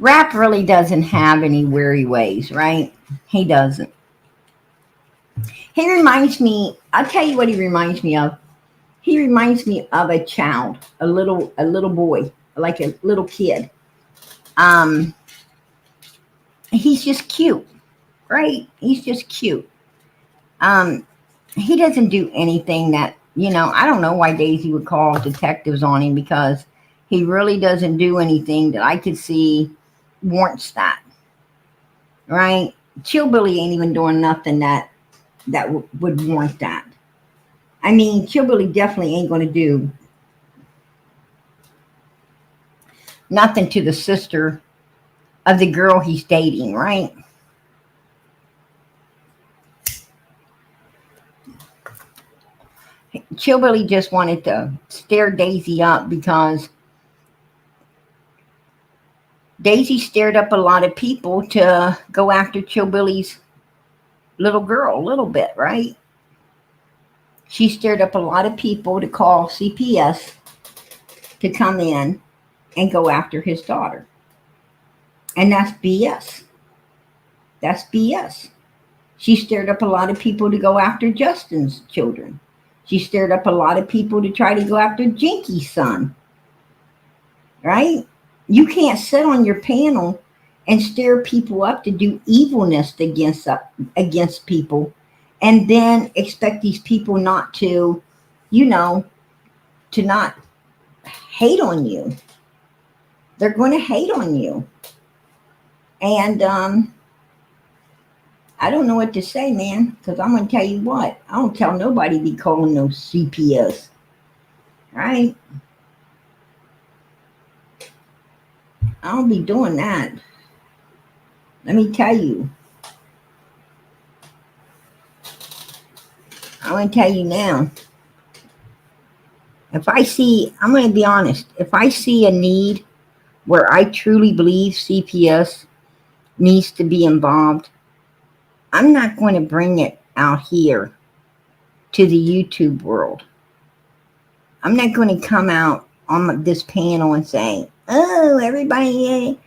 Rap really doesn't have any weary ways, right? He doesn't. He reminds me, I'll tell you what he reminds me of. He reminds me of a child, a little boy. like a little kid. Um, he's just cute, right? He's just cute. Um, he doesn't do anything that, I don't know why Daisy would call detectives on him, because he really doesn't do anything that I could see warrants that, right? Chillbilly ain't even doing nothing that would warrant that. I mean, Chillbilly definitely ain't going to do nothing to the sister of the girl he's dating, right? Chillbilly just wanted to stare Daisy up because Daisy stared up a lot of people to go after Chillbilly's little girl a little bit, right? She stirred up a lot of people to call CPS to come in and go after his daughter. And that's BS. That's BS. She stirred up a lot of people to go after Justin's children. She stirred up a lot of people to try to go after Jinky's son, right? You can't sit on your panel and stir people up to do evilness against people, and then expect these people not to, you know, to not hate on you. They're going to hate on you, and I don't know what to say, man. Because I'm going to tell you what, I don't tell nobody to be calling no CPS, right? I don't be doing that. Let me tell you. I'm going to tell you now. I'm going to be honest. If I see a need where I truly believe CPS needs to be involved, I'm not going to bring it out here to the YouTube world. I'm not going to come out on this panel and say, oh, everybody,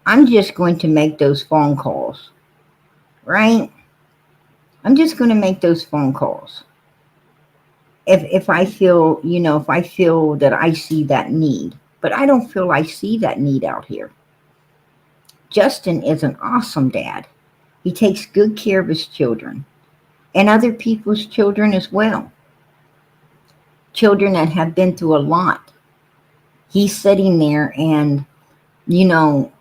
I'm just going to make those phone calls, right? I'm just going to make those phone calls. If I feel, if I feel that I see that need, but I don't feel I see that need out here. Justin is an awesome dad. He takes good care of his children and other people's children as well. Children that have been through a lot. He's sitting there and, you know,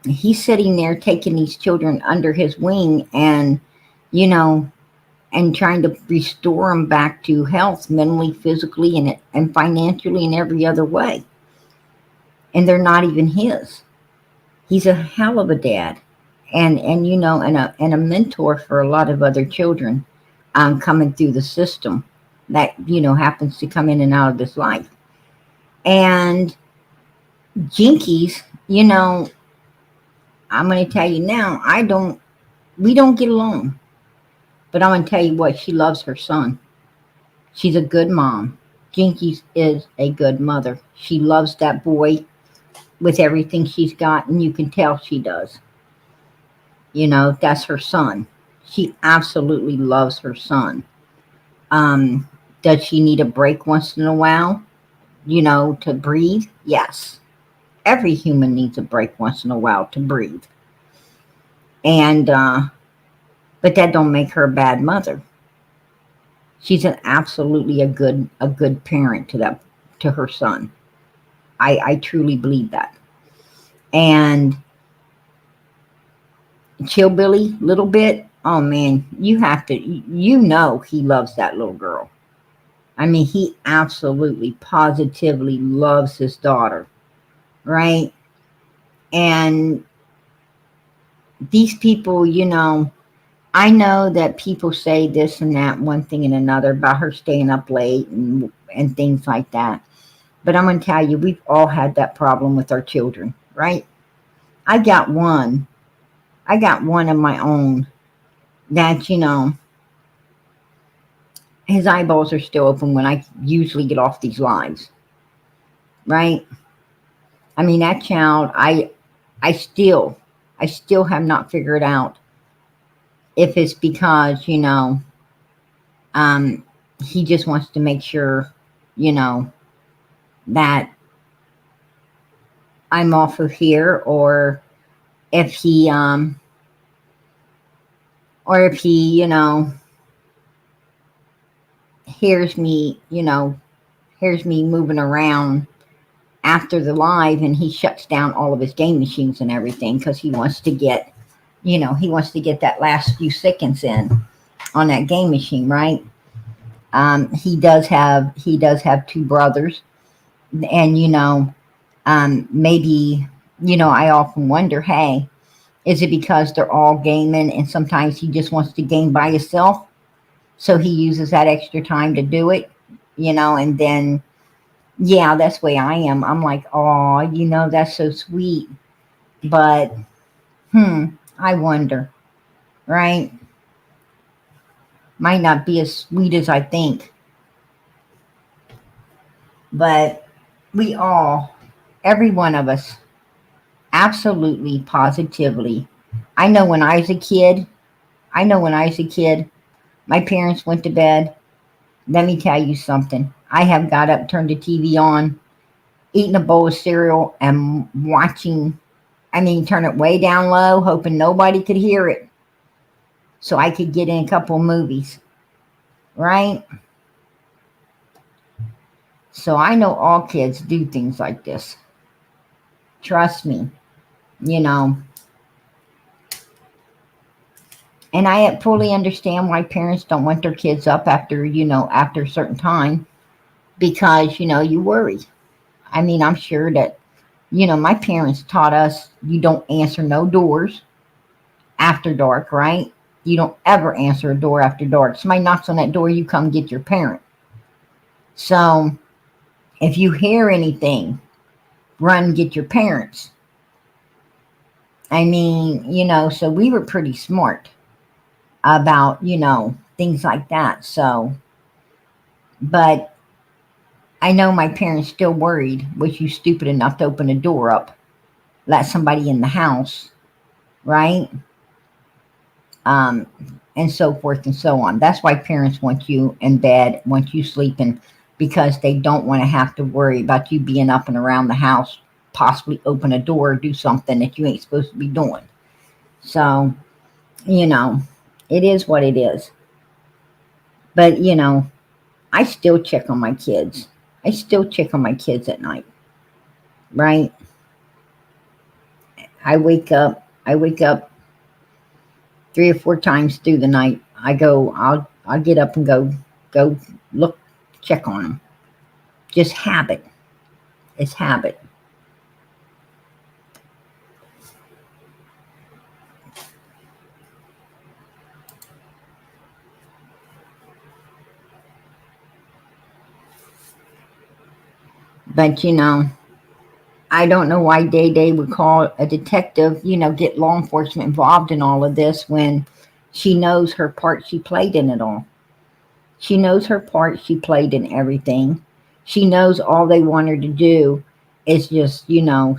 he's sitting there taking these children under his wing and, you know, and trying to restore them back to health, mentally, physically, and financially, and every other way. And they're not even his. He's a hell of a dad, and a mentor for a lot of other children, coming through the system that happens to come in and out of this life. And Jinkies, I'm going to tell you now, we don't get along. But I'm going to tell you what, she loves her son. She's a good mom. Jinkies is a good mother. She loves that boy with everything she's got, and you can tell she does. That's her son. She absolutely loves her son. Um, does she need a break once in a while, to breathe? Yes. Every human needs a break once in a while to breathe. And, but that don't make her a bad mother. She's absolutely a good parent to her son. I truly believe that. And Chillbilly, little bit, oh man, he loves that little girl. I mean, he absolutely positively loves his daughter, right? And these people, I know that people say this and that, one thing and another about her staying up late and things like that. But I'm going to tell you, we've all had that problem with our children, right? I got one of my own that, his eyeballs are still open when I usually get off these lives, right? I mean, that child, I still, I still have not figured out if it's because, um, he just wants to make sure, that I'm off of here, if he um or if he, hears me, hears me moving around after the live, and he shuts down all of his game machines and everything because he wants to get that last few seconds in on that game machine, right? He does have two brothers, and maybe, I often wonder, hey, is it because they're all gaming and sometimes he just wants to game by himself, so he uses that extra time to do it, and then, yeah, that's the way I am. I'm like, oh, that's so sweet, but I wonder, right? Might not be as sweet as I think, but we all, every one of us, absolutely, positively. I know when I was a kid, I know when I was a kid, my parents went to bed. Let me tell you something. I have got up, turned the TV on, eaten a bowl of cereal, and watching, I mean, turn it way down low, hoping nobody could hear it so I could get in a couple of movies, right? So I know all kids do things like this. Trust me, you know. And I fully understand why parents don't want their kids up after, after a certain time because, you worry. I mean, I'm sure that, my parents taught us you don't answer no doors after dark, right? You don't ever answer a door after dark. Somebody knocks on that door, you come get your parent. So if you hear anything, run get your parents. I mean, so we were pretty smart about, things like that. So, but I know my parents still worried, was you stupid enough to open a door up, let somebody in the house, right? Um, and so forth and so on. That's why parents want you in bed, want you sleeping, because they don't want to have to worry about you being up and around the house, possibly open a door or do something that you ain't supposed to be doing. So, you know, it is what it is. But, I still check on my kids. I still check on my kids at night, right? I wake up 3 or 4 times through the night. I'll get up and go look, check on them. Just habit. It's habit. But I don't know why Day Day would call a detective, get law enforcement involved in all of this when she knows her part she played in it all. She knows her part she played in everything. She knows all they want her to do is just,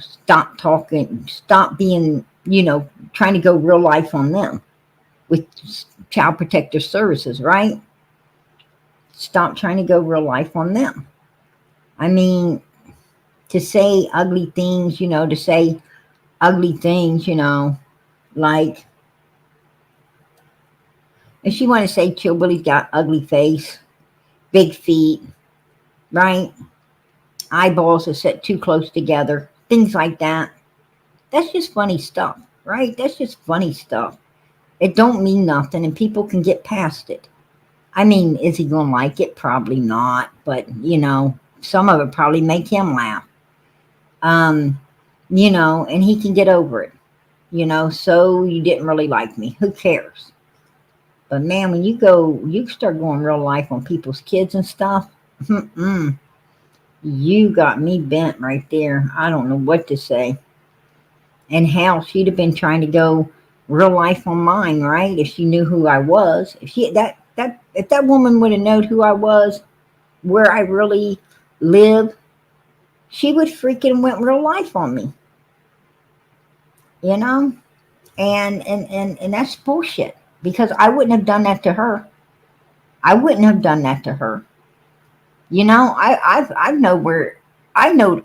stop talking, stop being, trying to go real life on them with child protective services, right? Stop trying to go real life on them. I mean, to say ugly things, to say ugly things, like if she want to say Chillbilly's got ugly face, big feet, right? Eyeballs are set too close together, things like that. That's just funny stuff, right? That's just funny stuff. It don't mean nothing, and people can get past it. I mean, is he gonna like it? Probably not, but some of it probably make him laugh. Um, and he can get over it. So you didn't really like me. Who cares? But man, when you start going real life on people's kids and stuff, you got me bent right there. I don't know what to say. And hell, she'd have been trying to go real life on mine, right? If she knew who I was. If that woman would have known who I was, where I really live, she would freaking went real life on me. You know? And that's bullshit. Because I wouldn't have done that to her. I wouldn't have done that to her. I know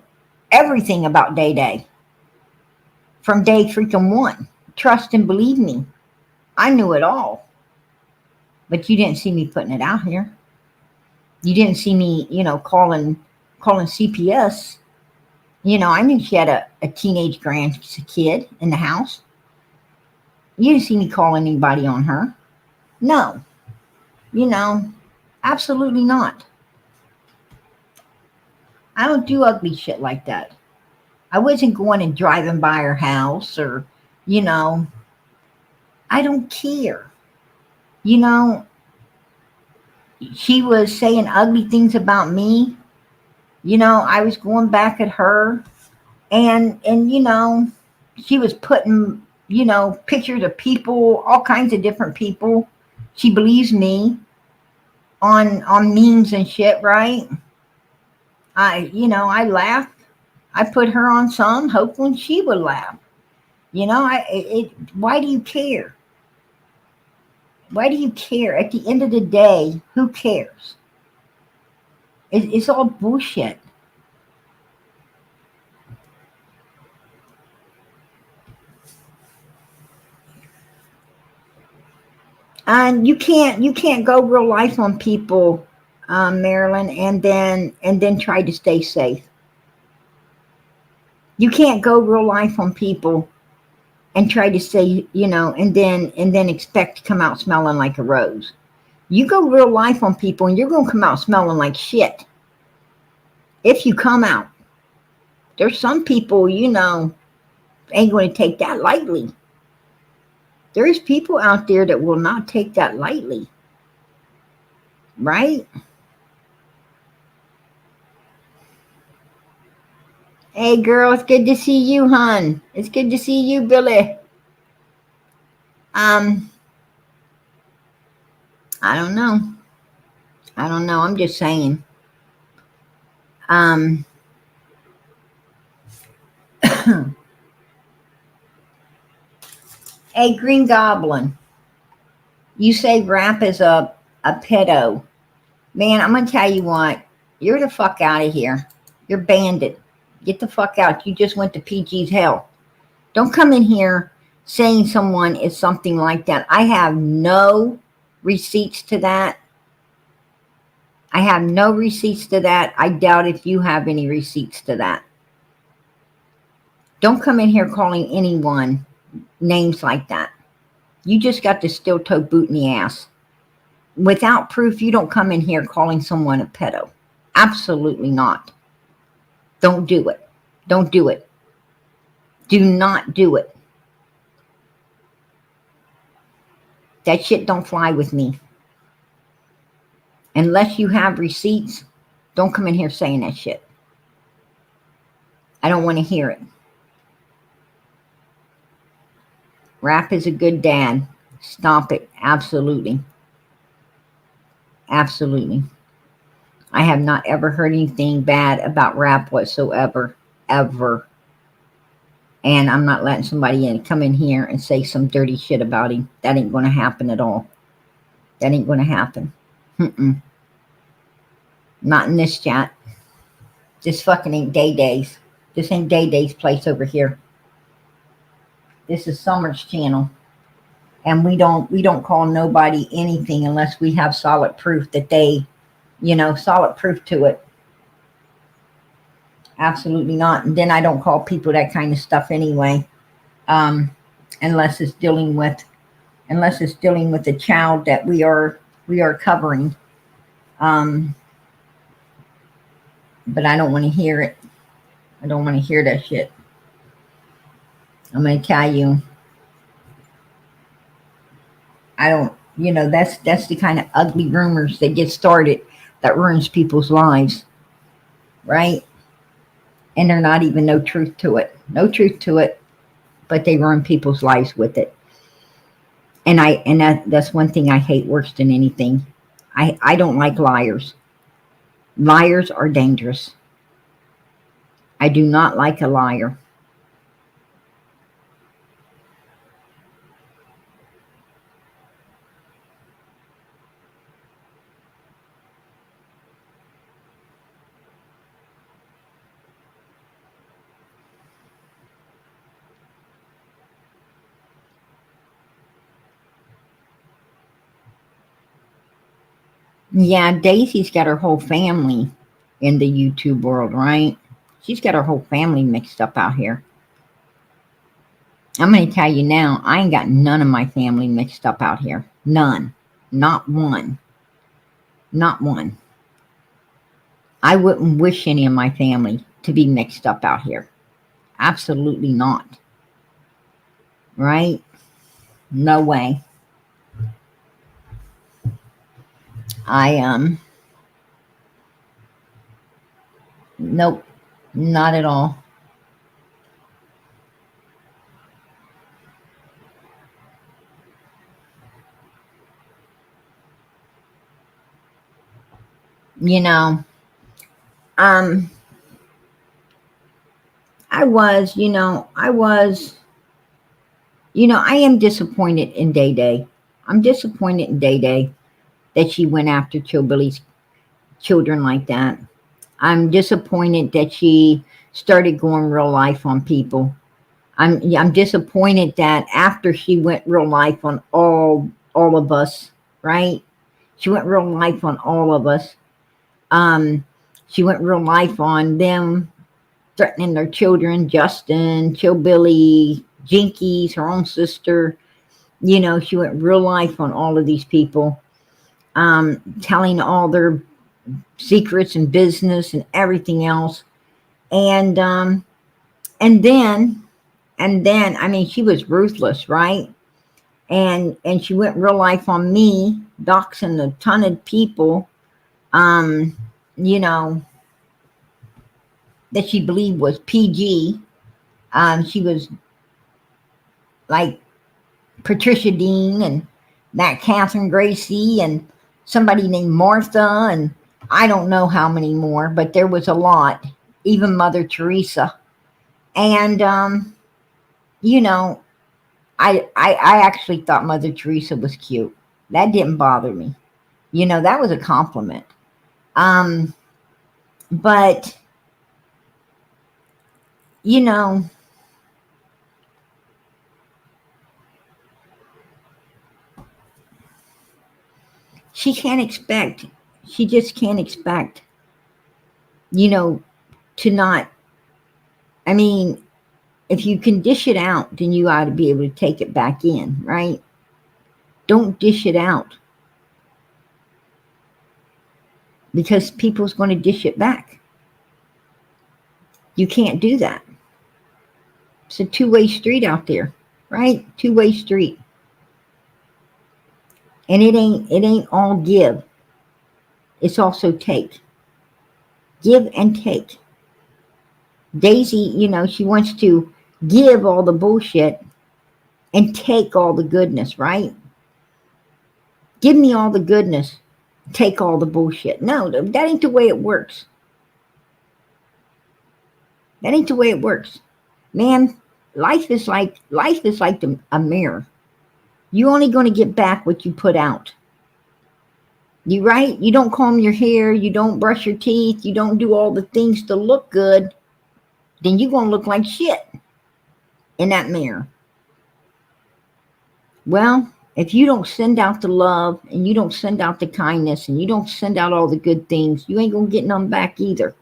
everything about Day Day. from day freaking one. Trust and believe me. I knew it all. But you didn't see me putting it out here. You didn't see me, calling CPS. I knew she had a teenage grandkid in the house. You didn't see me calling anybody on her. No. You know, absolutely not. I don't do ugly shit like that. I wasn't going and driving by her house or, you know, I don't care. You know, she was saying ugly things about me. I was going back at her and she was putting, pictures of people, all kinds of different people. She believes me on memes and shit, right? I laughed. I put her on some, hoping she would laugh. Why do you care? Why do you care? At the end of the day, who cares? It's all bullshit. And you can't go real life on people, Marilyn, and then try to stay safe. You can't go real life on people and try to say, and then expect to come out smelling like a rose. You go real life on people and you're gonna come out smelling like shit. If you come out. There's some people, ain't gonna take that lightly. There's people out there that will not take that lightly, right? Hey girl, it's good to see you, hon. It's good to see you, Billy. Um, I don't know. I don't know. I'm just saying. Um, hey, Green Goblin, you say rap is a pedo. Man, I'm gonna tell you what. You're the fuck out of here. You're bandit. Get the fuck out. You just went to PG's hell. Don't come in here saying someone is something like that. I have no receipts to that. I have no receipts to that. I doubt if you have any receipts to that. Don't come in here calling anyone names like that. You just got the steel toe boot in the ass. Without proof, you don't come in here calling someone a pedo. Absolutely not. Don't do it. Don't do it. Do not do it. That shit don't fly with me. Unless you have receipts, don't come in here saying that shit. I don't want to hear it. Rap is a good dad. Stop it. Absolutely. Absolutely. I have not ever heard anything bad about rap whatsoever. Ever. And I'm not letting somebody come in here and say some dirty shit about him. That ain't going to happen at all. That ain't going to happen. Mm-mm. Not in this chat. This fucking ain't Day Days. This ain't Day Day's place over here. This is Summer's channel. And we don't call nobody anything unless we have solid proof that they, solid proof to it. Absolutely not. And then I don't call people that kind of stuff anyway, um, unless it's dealing with a child that we are covering. Um, but I don't want to hear it. I don't want to hear that shit. I'm gonna tell you. I don't. That's the kind of ugly rumors that get started that ruins people's lives, right? And there's not even no truth to it. No truth to it, but they ruin people's lives with it. And that's one thing I hate worse than anything. I don't like liars. Liars are dangerous. I do not like a liar. Yeah, Daisy's got her whole family in the YouTube world, right? She's got her whole family mixed up out here. I'm going to tell you now, I ain't got none of my family mixed up out here. None. Not one. Not one. I wouldn't wish any of my family to be mixed up out here. Absolutely not. Right? No way. I nope, not at all. You know, um I am disappointed in Day Day. I'm disappointed in Day Day that she went after Chillbilly's children like that. I'm disappointed that she started going real life on people. I'm disappointed that after she went real life on all of us, right? She went real life on all of us. Um, she went real life on them threatening their children, Justin, Chillbilly, Jinkies, her own sister. She went real life on all of these people, telling all their secrets and business and everything else. And and then I mean, she was ruthless, right? And she went real life on me, doxing a ton of people, um, you know, that she believed was PG. She was like Patricia Dean and that Catherine Gracie and somebody named Martha and I don't know how many more, but there was a lot. Even Mother Teresa. And you know, I actually thought Mother Teresa was cute. That didn't bother me. That was a compliment. Um, but you know, she can't expect. She just can't expect. You know, to not. I mean, if you can dish it out, then you ought to be able to take it back in, right? Don't dish it out because people's going to dish it back. You can't do that. It's a two-way street out there, right? Two-way street. And it ain't all give. It's also take. Give and take. Daisy, she wants to give all the bullshit and take all the goodness, right? Give me all the goodness, take all the bullshit. No, that ain't the way it works. That ain't the way it works. Man, life is like a mirror. You're only going to get back what you put out. You right? You don't comb your hair, you don't brush your teeth, you don't do all the things to look good, then you're going to look like shit in that mirror. Well, if you don't send out the love and you don't send out the kindness and you don't send out all the good things, you ain't going to get none back either.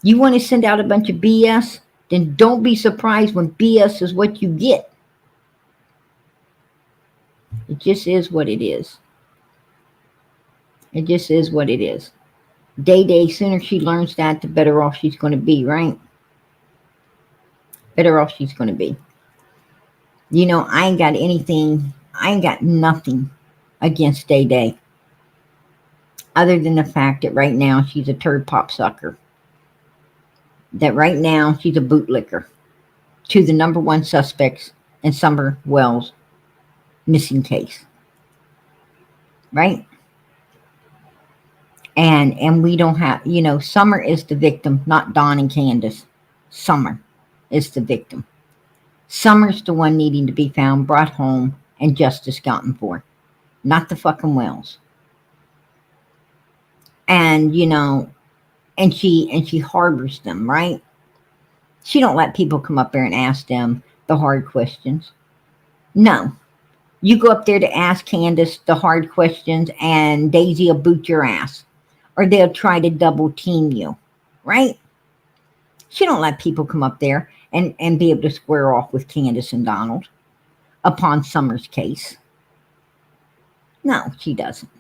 You want to send out a bunch of BS? Then don't be surprised when BS is what you get. It just is what it is. It just is what it is. Day, sooner she learns that, the better off she's going to be, right? Better off she's going to be. I ain't got anything, I ain't got nothing against Day, other than the fact that right now she's a turd pop sucker. That right now she's a bootlicker to the number one suspects in Summer Wells' missing case. Right? And we don't have, Summer is the victim, not Dawn and Candace. Summer is the victim. Summer's the one needing to be found, brought home, and justice gotten for, not the fucking Wells. And and she harbors them, right? She don't let people come up there and ask them the hard questions. No, You go up there to ask Candace the hard questions, and Daisy will boot your ass, or they'll try to double team you, right? She don't let people come up there and be able to square off with Candace and Donald upon Summer's case. No, she doesn't.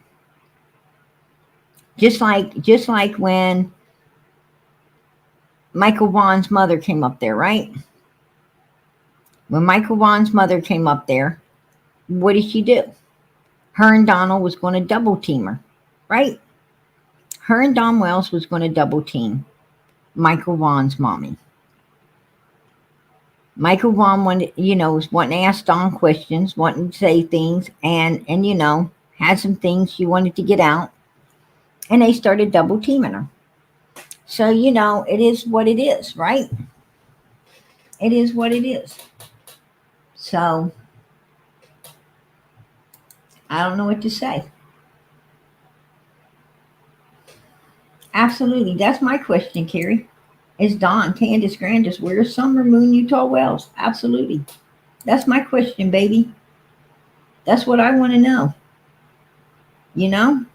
Just like when Michael Vaughn's mother came up there, right? When Michael Vaughn's mother came up there, what did she do? Her and Donald was going to double team her, right? Her and Don Wells was going to double team Michael Vaughn's mommy. Michael Vaughn wanted, was wanting to ask Don questions, wanting to say things, and had some things she wanted to get out, and they started double teaming her. So it is what it is, right? It is what it is. So I don't know what to say. Absolutely, that's my question, Carrie. Is Don, Candace, Grandis, where's Summer, Moon, Utah, Wells? Absolutely, that's my question, baby. That's what I want to know.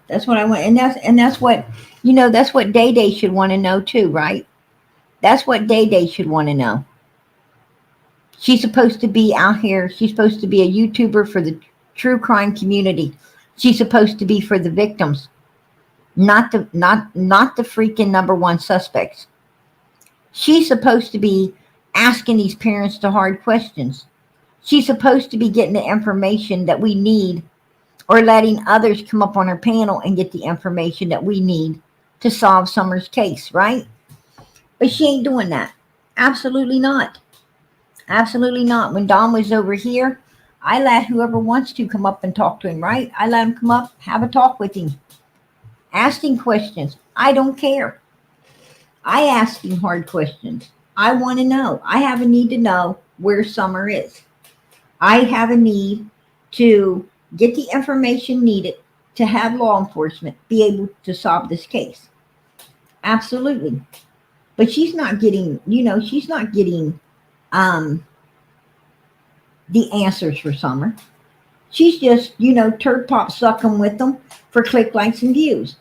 That's what I want, and that's what that's what Day Day should want to know too, right? That's what Day Day should want to know. She's supposed to be out here. She's supposed to be a YouTuber for the true crime community. She's supposed to be for the victims, not the freaking number one suspects. She's supposed to be asking these parents the hard questions. She's supposed to be getting the information that we need, or letting others come up on her panel and get the information that we need to solve Summer's case, right? But she ain't doing that. Absolutely not. Absolutely not. When Don was over here, I let whoever wants to come up and talk to him, right? I let him come up, have a talk with him, ask him questions. I don't care. I ask him hard questions. I want to know. I have a need to know where Summer is. I have a need to get the information needed to have law enforcement be able to solve this case. Absolutely. But she's not getting, the answers for Summer. She's just, turd pop sucking with them for click, likes, and views.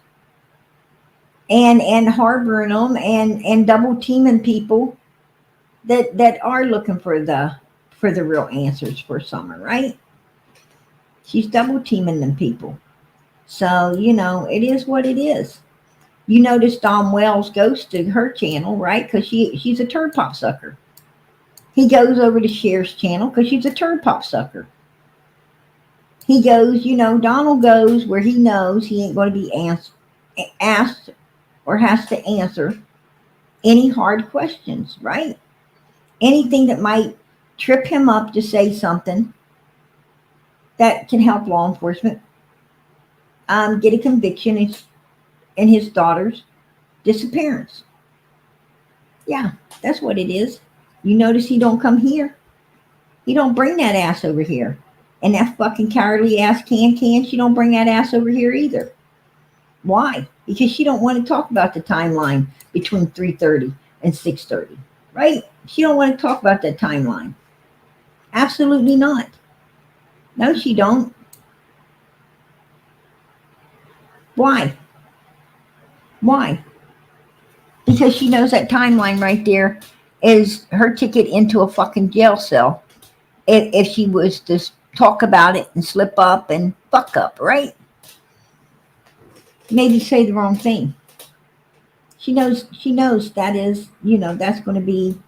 And harboring them and double teaming people that are looking for the real answers for Summer, right? She's double teaming them people. So, it is what it is. You notice Don Wells goes to her channel, right? Because she's a turd pop sucker. He goes over to Cher's channel because she's a turd pop sucker. He goes, Donald goes where he knows he ain't going to be asked or has to answer any hard questions, right? Anything that might trip him up to say something that can help law enforcement get a conviction in his daughter's disappearance. Yeah, that's what it is. You notice he don't come here. He don't bring that ass over here. And that fucking cowardly ass Can, she don't bring that ass over here either. Why? Because she don't want to talk about the timeline between 3:30 and 6:30, right? She don't want to talk about that timeline. Absolutely not. No, she don't. Why? Why? Because she knows that timeline right there is her ticket into a fucking jail cell if she was to talk about it and slip up and fuck up, right? Maybe say the wrong thing. She knows that is, that's going to be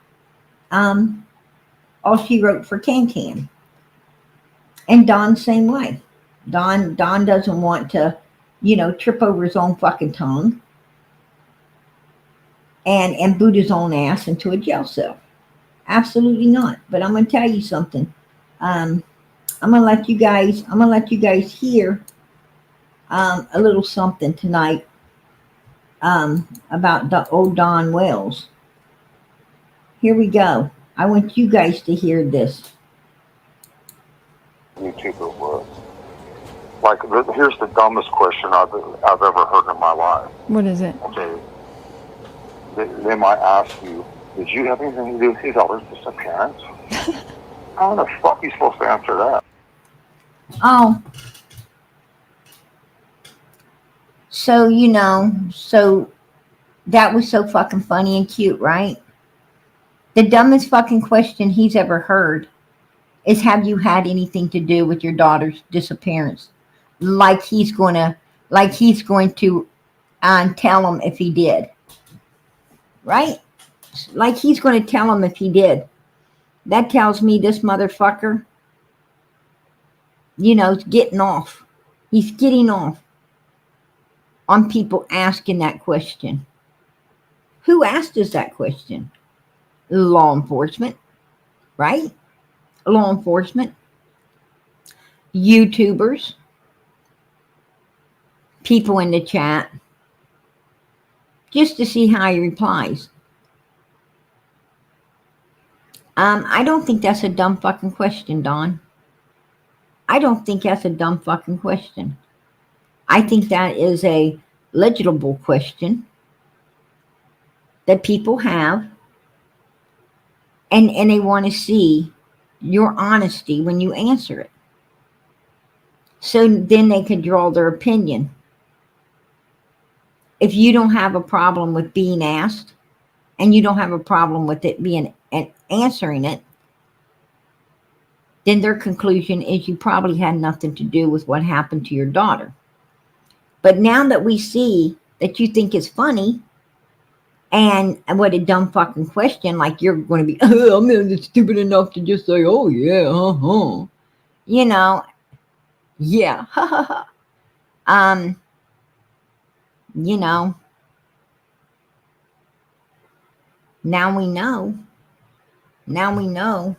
all she wrote for Can. And Don same way. Don doesn't want to, trip over his own fucking tongue and boot his own ass into a jail cell. Absolutely not. But I'm gonna tell you something. I'm gonna let you guys hear a little something tonight about the old Don Wells. Here we go. I want you guys to hear this. YouTuber was. Like, here's the dumbest question I've ever heard in my life. What is it? Okay. They might ask you, did you have anything to do with his daughter's disappearance? How the fuck are you supposed to answer that? Oh, so so that was so fucking funny and cute, right? The dumbest fucking question he's ever heard is, have you had anything to do with your daughter's disappearance? Like he's gonna, tell him if he did, right? Like he's gonna tell him if he did. That tells me this motherfucker, is getting off. He's getting off on people asking that question. Who asked us that question? Law enforcement, right? Law enforcement, YouTubers, people in the chat, just to see how he replies. I don't think that's a dumb fucking question, Don. I don't think that's a dumb fucking question. I think that is a legible question that people have, and they want to see your honesty when you answer it. So then they can draw their opinion. If you don't have a problem with being asked, and you don't have a problem with it being and answering it, then their conclusion is you probably had nothing to do with what happened to your daughter. But now that we see that you think it's funny, and what a dumb fucking question, like you're going to be, oh, I'm not stupid enough to just say, oh yeah, you know, yeah, um, you know, now we know, now we know,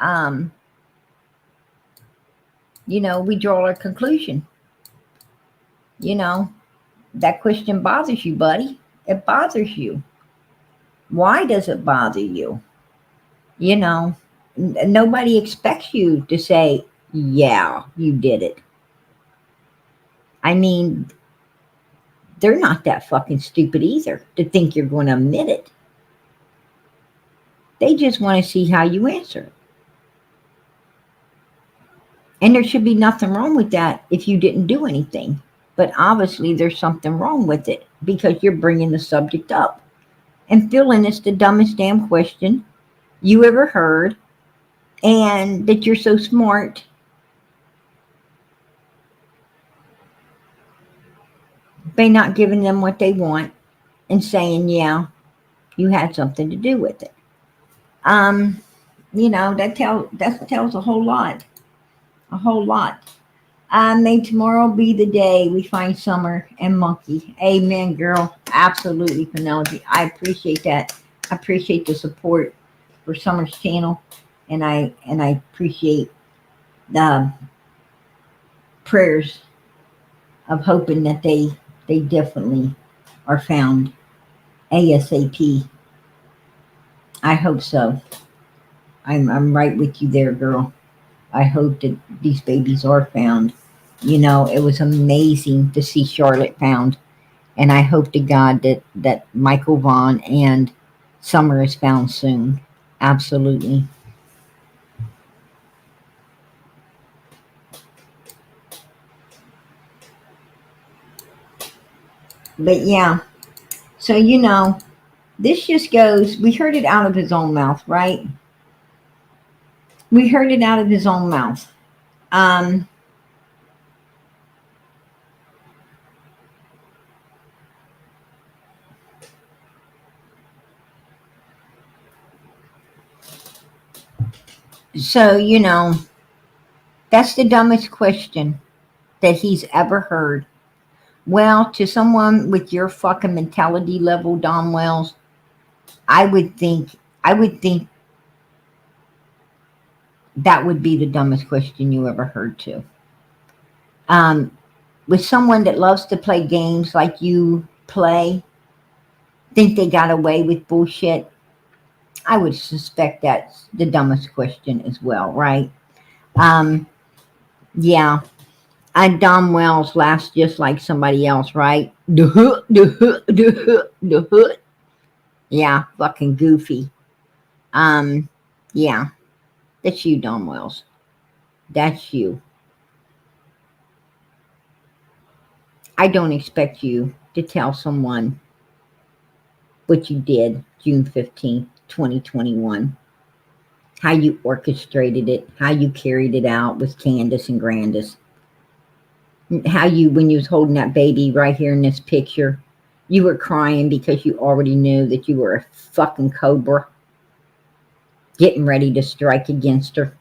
um, we draw a conclusion. That question bothers you, buddy. It bothers you. Why does it bother you? Nobody expects you to say, yeah, you did it. I mean, they're not that fucking stupid either to think you're going to admit it. They just want to see how you answer it. And there should be nothing wrong with that if you didn't do anything. But obviously, there's something wrong with it because you're bringing the subject up and feeling it's the dumbest damn question you ever heard, and that you're so smart by not giving them what they want and saying, yeah, you had something to do with it. That tells a whole lot. A whole lot. May tomorrow be the day we find Summer and Monkey. Amen, girl. Absolutely, Penelope. I appreciate that. I appreciate the support for Summer's channel, and I appreciate the prayers of hoping that they definitely are found ASAP. I hope so. I'm right with you there, girl. I hope that these babies are found. It was amazing to see Charlotte found, and I hope to God that Michael Vaughn and Summer is found soon. Absolutely. But yeah, so this just goes. We heard it out of his own mouth, right? We heard it out of his own mouth. So, that's the dumbest question that he's ever heard. Well, to someone with your fucking mentality level, Don Wells, I would think that would be the dumbest question you ever heard too. With someone that loves to play games like you play, think they got away with bullshit, I would suspect that's the dumbest question as well, right? Yeah. And Dom Wells laughs just like somebody else, right? Yeah, fucking goofy. Yeah, that's you, Dom Wells. That's you. I don't expect you to tell someone what you did June 15th, 2021, how you orchestrated it, how you carried it out with Candace and Grandis, how you, when you was holding that baby right here in this picture, you were crying because you already knew that you were a fucking cobra getting ready to strike against her.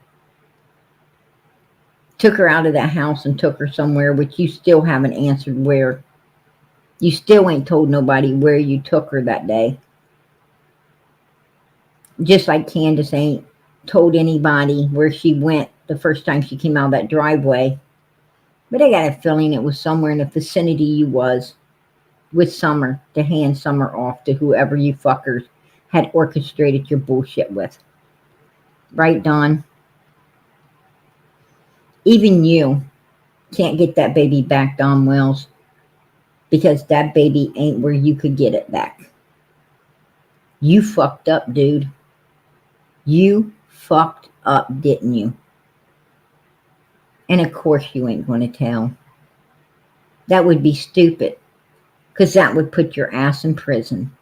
Took her out of that house and took her somewhere, which you still haven't answered where. You still ain't told nobody where you took her that day. Just like Candace ain't told anybody where she went the first time she came out of that driveway. But I got a feeling it was somewhere in the vicinity you was with Summer to hand Summer off to whoever you fuckers had orchestrated your bullshit with. Right, Dawn? Even you can't get that baby back, Don Wells, because that baby ain't where you could get it back. You fucked up, dude. You fucked up, didn't you? And of course you ain't going to tell. That would be stupid, because that would put your ass in prison.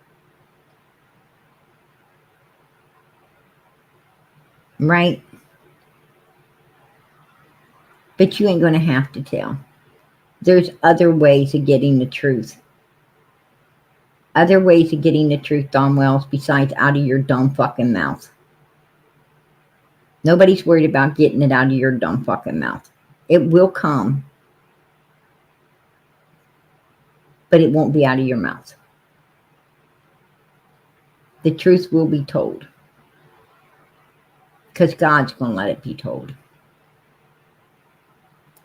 Right? But you ain't going to have to tell. There's other ways of getting the truth. Other ways of getting the truth, Don Wells, besides out of your dumb fucking mouth. Nobody's worried about getting it out of your dumb fucking mouth. It will come, but it won't be out of your mouth. The truth will be told, because God's going to let it be told.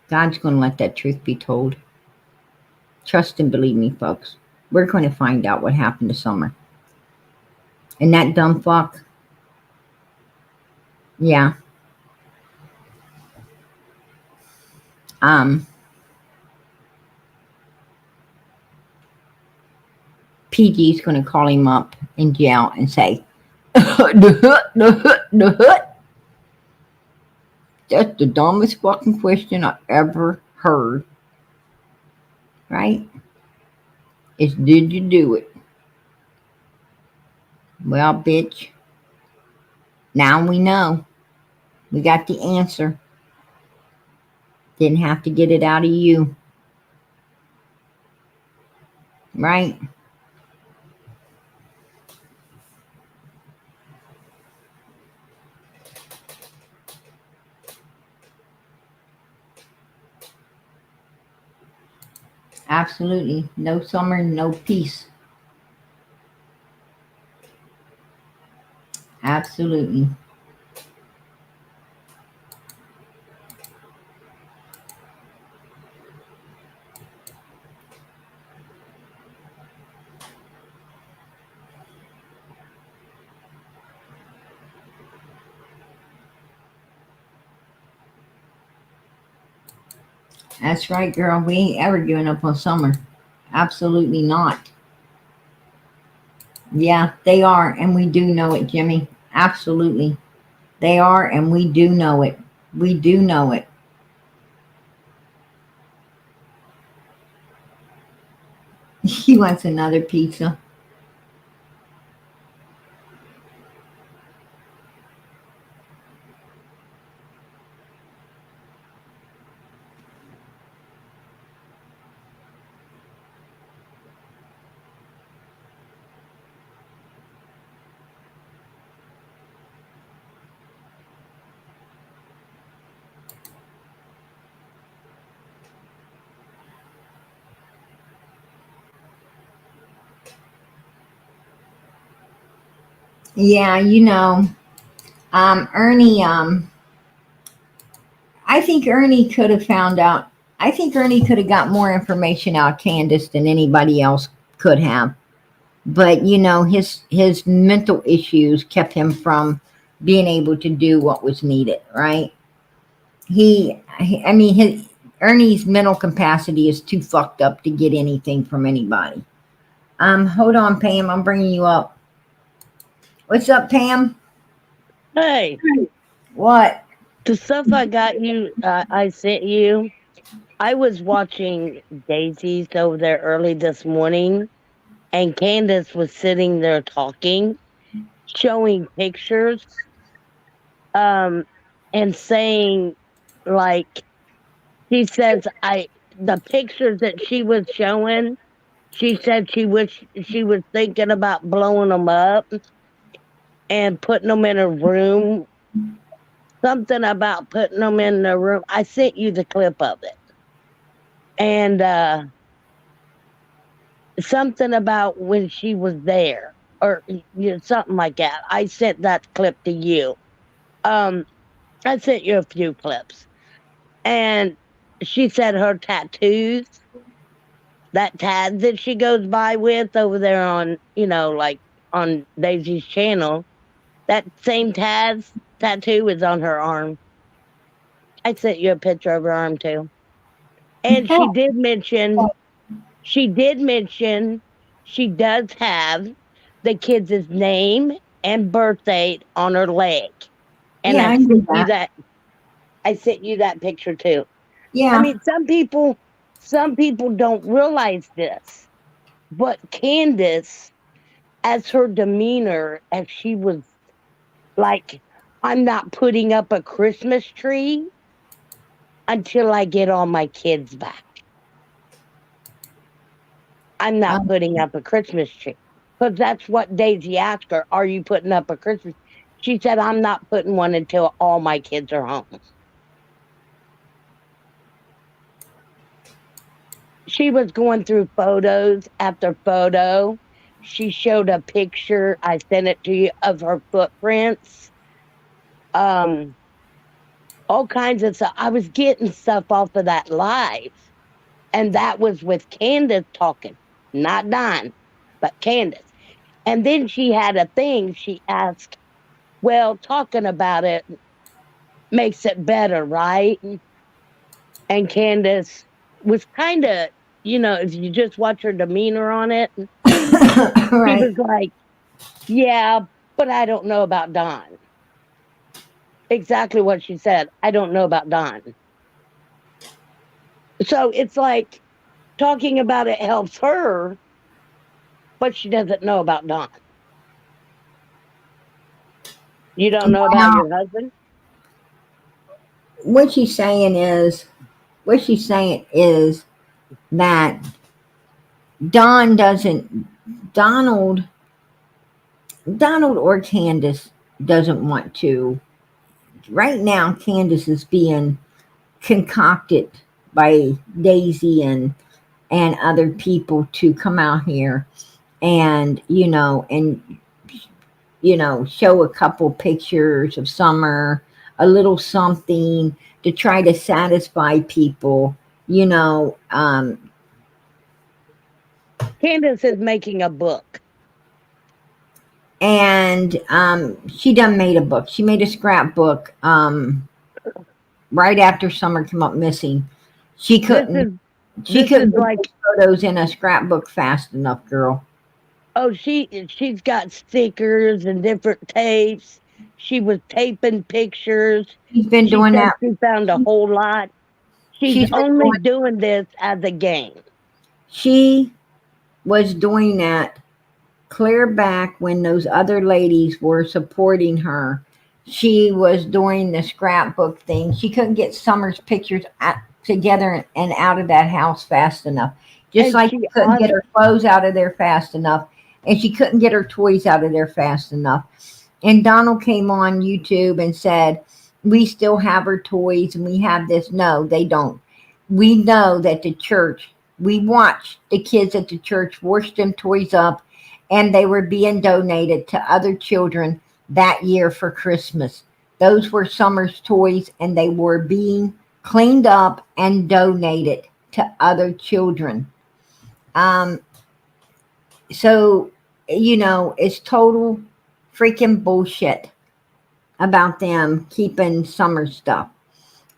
God's going to let that truth be told. Trust and believe me, folks. We're going to find out what happened to Summer. And that dumb fuck, yeah. PG's going to call him up in jail and say, the hut. That's the dumbest fucking question I've ever heard. Right? Is did you do it? Well, bitch. Now we know. We got the answer. Didn't have to get it out of you. Right? Absolutely. No Summer, no peace. Absolutely. That's right, girl. We ain't ever giving up on Summer. Absolutely not. Yeah, they are, and we do know it, Jimmy. Absolutely. They are, and we do know it. We do know it. He wants another pizza. Yeah, Ernie, I think Ernie could have found out. I think Ernie could have got more information out of Candace than anybody else could have. But his mental issues kept him from being able to do what was needed. Right? I mean, Ernie's mental capacity is too fucked up to get anything from anybody. Hold on, Pam. I'm bringing you up. What's up, Pam? Hey, What? the stuff I got you, I sent you. I was watching Daisy's over there early this morning, and Candace was sitting there talking, showing pictures, um, and saying, like, she says, the pictures that she was showing, she said she wished she was thinking about blowing them up and putting them in a room. Something about putting them in the room. I sent you the clip of it. And something about when she was there, or something like that. I sent that clip to you. Um, I sent you a few clips. And she said her tattoos, that tag that she goes by with over there on, like on Daisy's channel, that same tattoo is on her arm. I sent you a picture of her arm too. And she did mention she does have the kid's name and birth date on her leg. And Yeah, I I knew sent you that. that I sent you that picture too. I Yeah. mean, some people don't realize this, but Candace, as her demeanor, as she was like, I'm not putting up a Christmas tree until I get all my kids back. I'm not Um, putting up a Christmas tree. Because that's what Daisy asked her, are you putting up a Christmas? She said, I'm not putting one until all my kids are home. She was going through photos after photo. She showed a picture, I sent it to you, of her footprints. Um, all kinds of stuff. I was getting stuff off of that live. And that was with Candace talking, not Don, but Candace. And then she had a thing she asked, well, talking about it makes it better, right? And Candace was kind of, if you just watch her demeanor on it, she right. was like, yeah, but I don't know about Don. Exactly what she said. I don't know about Don. So it's like talking about it helps her, but she doesn't know about Don. You don't know about Now, your husband? what she's saying is, what she's saying is that Don doesn't, Donald, Donald or Candace doesn't want to. Right now, Candace is being concocted by Daisy and other people to come out here and show a couple pictures of Summer, a little something to try to satisfy people. You know, Candace is making a book. and she done made a book. She made a scrapbook right after Summer came up missing. She This couldn't. is She this is couldn't get like, those photos in a scrapbook fast enough, girl. oh, she's got stickers and different tapes. She was taping pictures. She's been She doing said that. she found a whole lot. She's She's been only doing. doing this as a game. She was doing that clear back when those other ladies were supporting her. She was doing the scrapbook thing. She couldn't get Summer's pictures together and out of that house fast enough. Just And like she she couldn't get also her clothes out of there fast enough, and she couldn't get her toys out of there fast enough. And Donald came on YouTube and said, we still have her toys and we have this. No, they don't. We know that the church, we watched the kids at the church wash them toys up, and they were being donated to other children that year for Christmas. Those were Summer's toys, and they were being cleaned up and donated to other children. Um, so, it's total freaking bullshit about them keeping Summer stuff.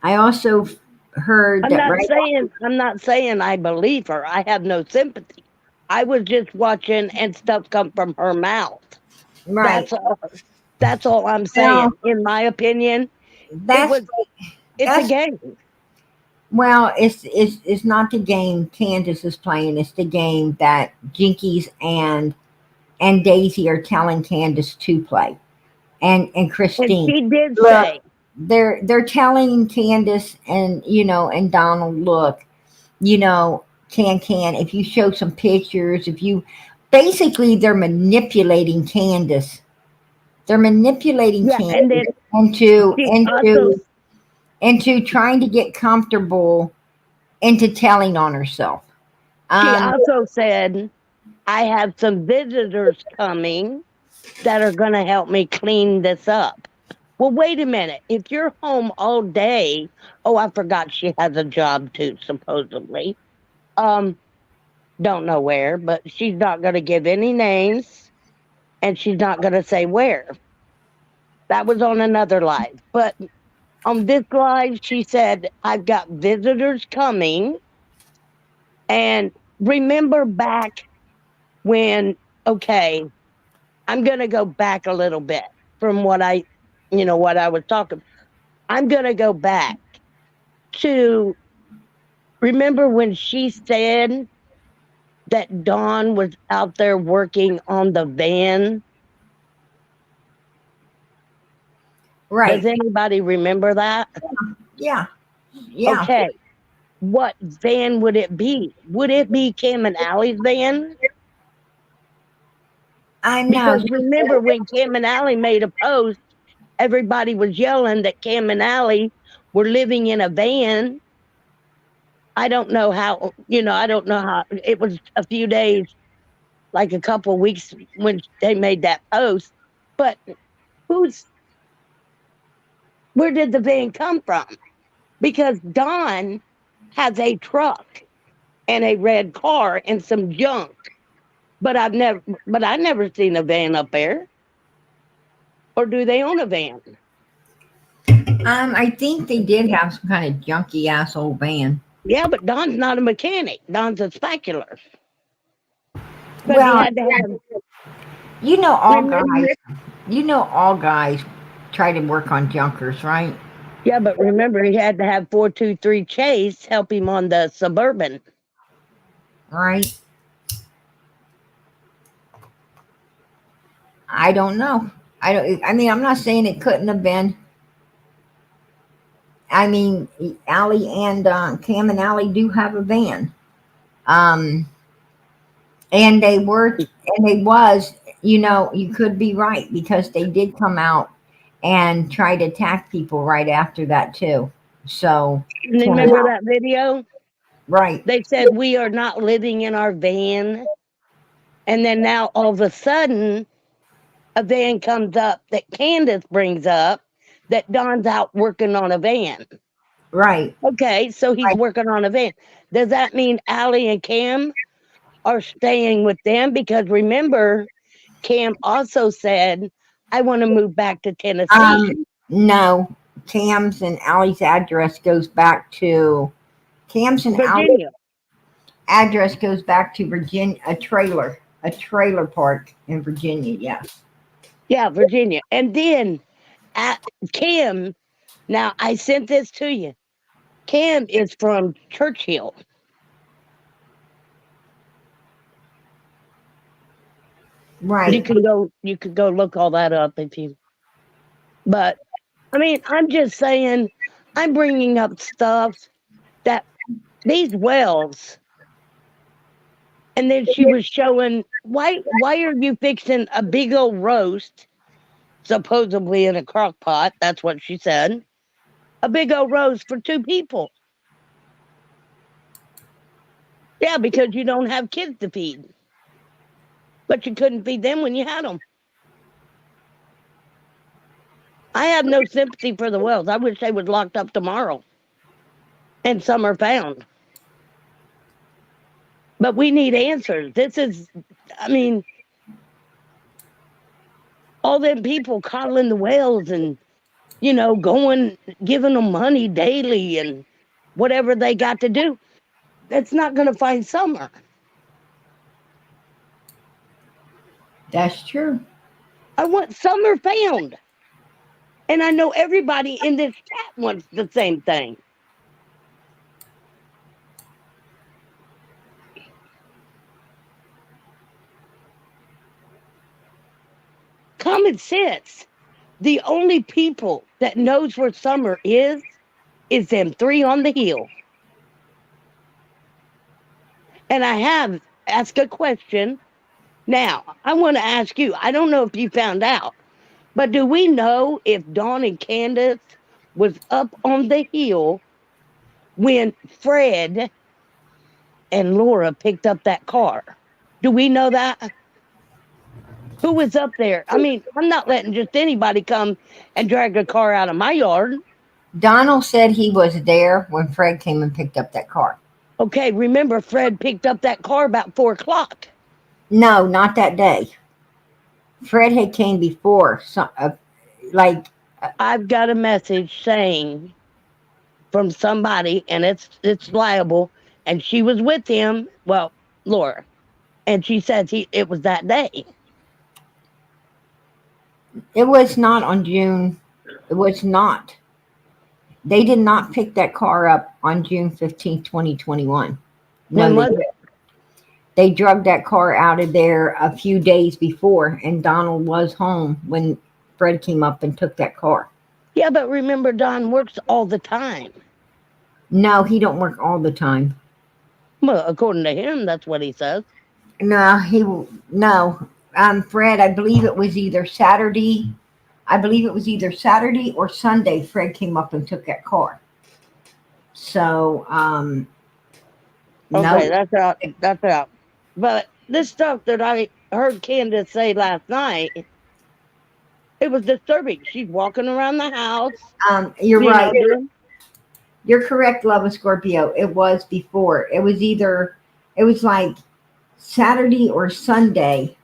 I also heard I'm that not right. saying I'm not saying I believe her. I have no sympathy. I was just watching and stuff come from her mouth. Right. That's all. That's all I'm Well, saying. In my opinion, it that's was it's a that's game. Well, it's not the game Candace is playing. It's the game that Jinkies and Daisy are telling Candace to play, and And Christine. she did Look, say, they're telling Candace and and Donald, look, can if you show some pictures, if you basically they're manipulating Candace. They're manipulating yeah, and Candace then into she also into into trying to get comfortable into telling on herself. she Um, also said, I have some visitors coming that are going to help me clean this up. Well, wait a minute. If you're home all day, oh, I forgot she has a job too, supposedly. Um, don't know where, but she's not going to give any names and she's not going to say where. That was on another live. But on this live, she said, I've got visitors coming. And remember back when, okay, I'm going to go back a little bit from what I was talking. I'm going to go back to remember when she said that Dawn was out there working on the van. right. Does anybody remember that? Yeah. Yeah. Okay. What van would it be? Would it be Cam and Allie's van? I know. Because remember when Cam and Allie made a post, everybody was yelling that Cam and Allie were living in a van. I don't know how, I don't know how it was a few days, like a couple of weeks when they made that post. But who's where did the van come from? Because Don has a truck and a red car and some junk. But I never seen a van up there. Or do they own a van? I think they did have some kind of junky ass old van. Yeah, but Don's not a mechanic. Don's a specular. Because he Well, had to have you know all remember, guys. You know all guys try to work on junkers, right? yeah, but remember he had to have 423 Chase help him on the Suburban. Right. I don't know. I don't. I mean, I'm not saying it couldn't have been. I mean, Allie and Cam and Allie do have a van. Um, and they were, and they was, you could be right because they did come out and try to attack people right after that too. So, Remember that video? right, They said we are not living in our van. And then now all of a sudden a van comes up that Candace brings up that Don's out working on a van. right. Okay, so he's working on a van. Does that mean Allie and Cam are staying with them? Because remember, Cam also said, I want to move back to Tennessee. No, Cam's and Allie's address goes back to Cam's and Allie's Virginia. address goes back to Virginia, a trailer park in Virginia. Yes. Yeah, Virginia. And then Cam, now I sent this to you. Cam is from Churchill. Right. You could go look all that up if you but I mean, I'm just saying I'm bringing up stuff that these wells and then she was showing why are you fixing a big old roast supposedly in a crock pot, that's what she said. A big old roast for two people. Yeah, because you don't have kids to feed. But you couldn't feed them when you had them. I have no sympathy for the wells. I wish they was locked up tomorrow. And some are found. But we need answers. I mean, all them people coddling the whales and, going, giving them money daily and whatever they got to do. That's not going to find Summer. That's true. I want Summer found. And I know everybody in this chat wants the same thing. common sense. The only people that knows where Summer is them three on the hill. And I have asked a question. Now, I want to ask you, I don't know if you found out, but do we know if Dawn and Candace was up on the hill when Fred and Laura picked up that car? Do we know that? Who was up there? I mean, I'm not letting just anybody come and drag a car out of my yard. Donald said he was there when Fred came and picked up that car. Okay, remember Fred picked up that car about 4 o'clock. No, not that day. Fred had came before. I've got a message saying from somebody, and it's liable, and she was with him. Well, Laura, and she says it was that day. It was not on June. It was not. They did not pick that car up on June 15th, 2021. When was it? They drug that car out of there a few days before, and Donald was home when Fred came up and took that car. Yeah, but remember, Don works all the time. No, he don't work all the time. Well, according to him, that's what he says. No. Fred, I believe it was either Saturday. I believe it was either Saturday or Sunday. Fred came up and took that car. So, okay, no. that's out. That's out. But this stuff that I heard Candace say last night, it was disturbing. She's walking around the house. You're right. You're correct, Love of Scorpio. It was before. It was like Saturday or Sunday.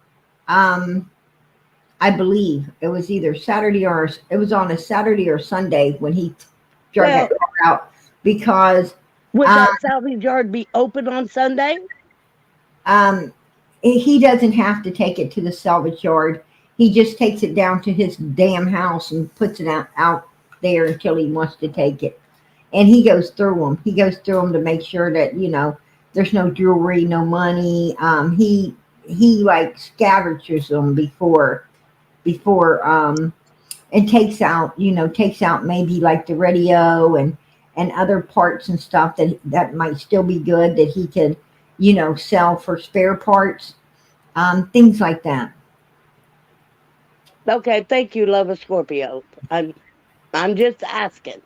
I believe it was either Saturday or it was on a Saturday or Sunday when he drug that car out, because would that salvage yard be open on Sunday? He doesn't have to take it to the salvage yard. He just takes it down to his damn house and puts it out there until he wants to take it. And he goes through them. He goes through them to make sure that, there's no jewelry, no money. He like scavenges them before and takes out maybe like the radio and other parts and stuff that might still be good that he could, sell for spare parts, things like that. Okay, thank you, Love of Scorpio. I'm just asking.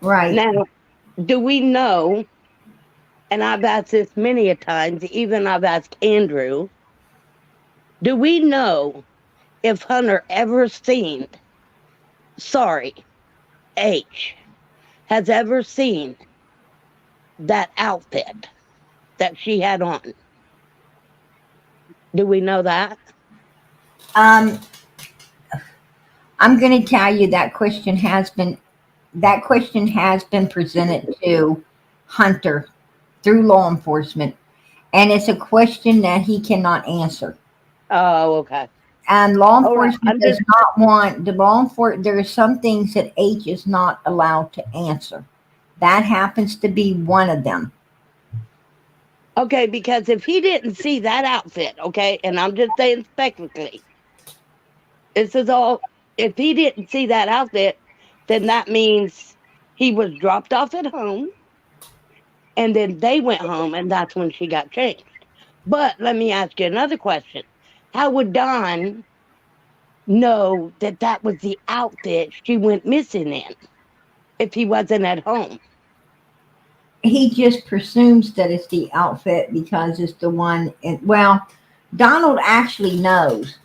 Right. Now, do we know, and I've asked this many a times, even I've asked Andrew, do we know if Hunter ever seen, H, has ever seen that outfit that she had on? Do we know that? I'm going to tell you that question has been presented to Hunter through law enforcement, and it's a question that he cannot answer. Oh, okay. And law enforcement does not want there are some things that H is not allowed to answer. That happens to be one of them. Okay, because if he didn't see that outfit, okay, and I'm just saying spectacularly, this is all, if he didn't see that outfit, then that means he was dropped off at home, and then they went home, and that's when she got changed. But let me ask you another question. How would Don know that that was the outfit she went missing in if he wasn't at home? He just presumes that it's the outfit because it's the one. Donald actually knows,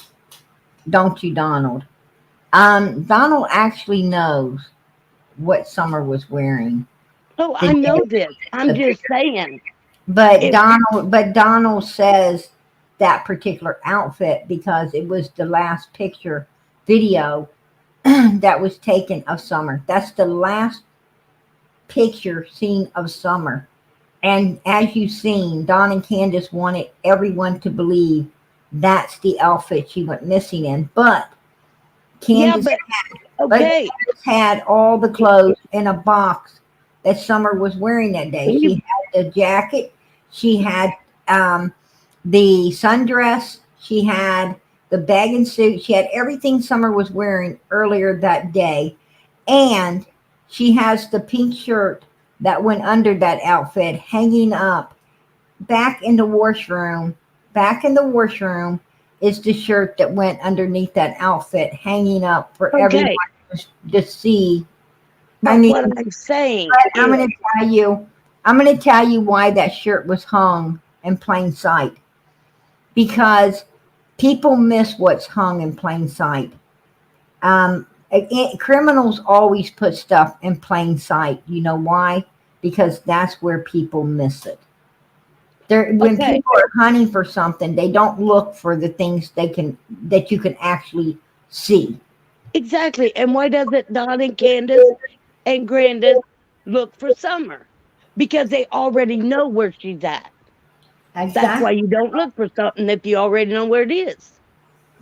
don't you, Donald? Donald actually knows what Summer was wearing. Oh, I know this. I'm just saying. But Donald says that particular outfit because it was the last video that was taken of Summer. That's the last picture seen of Summer. And as you've seen, Don and Candace wanted everyone to believe that's the outfit she went missing in. But Candace had all the clothes in a box that Summer was wearing that day. She had the jacket, she had the sundress, she had the bathing suit. She had everything Summer was wearing earlier that day. And she has the pink shirt that went under that outfit hanging up back in the washroom. Back in the washroom is the shirt that went underneath that outfit hanging up for everyone Okay, to see. I but mean, what I'm saying I'm is going to tell you, I'm going to tell you why that shirt was hung in plain sight. Because people miss what's hung in plain sight. Criminals always put stuff in plain sight. You know why? Because that's where people miss it. When okay, people are hunting for something, they don't look for the things that you can actually see. exactly. And why doesn't Don and Candace and Grandis look for Summer? Because they already know where she's at. That's why Exactly. you don't look for something if you already know where it is.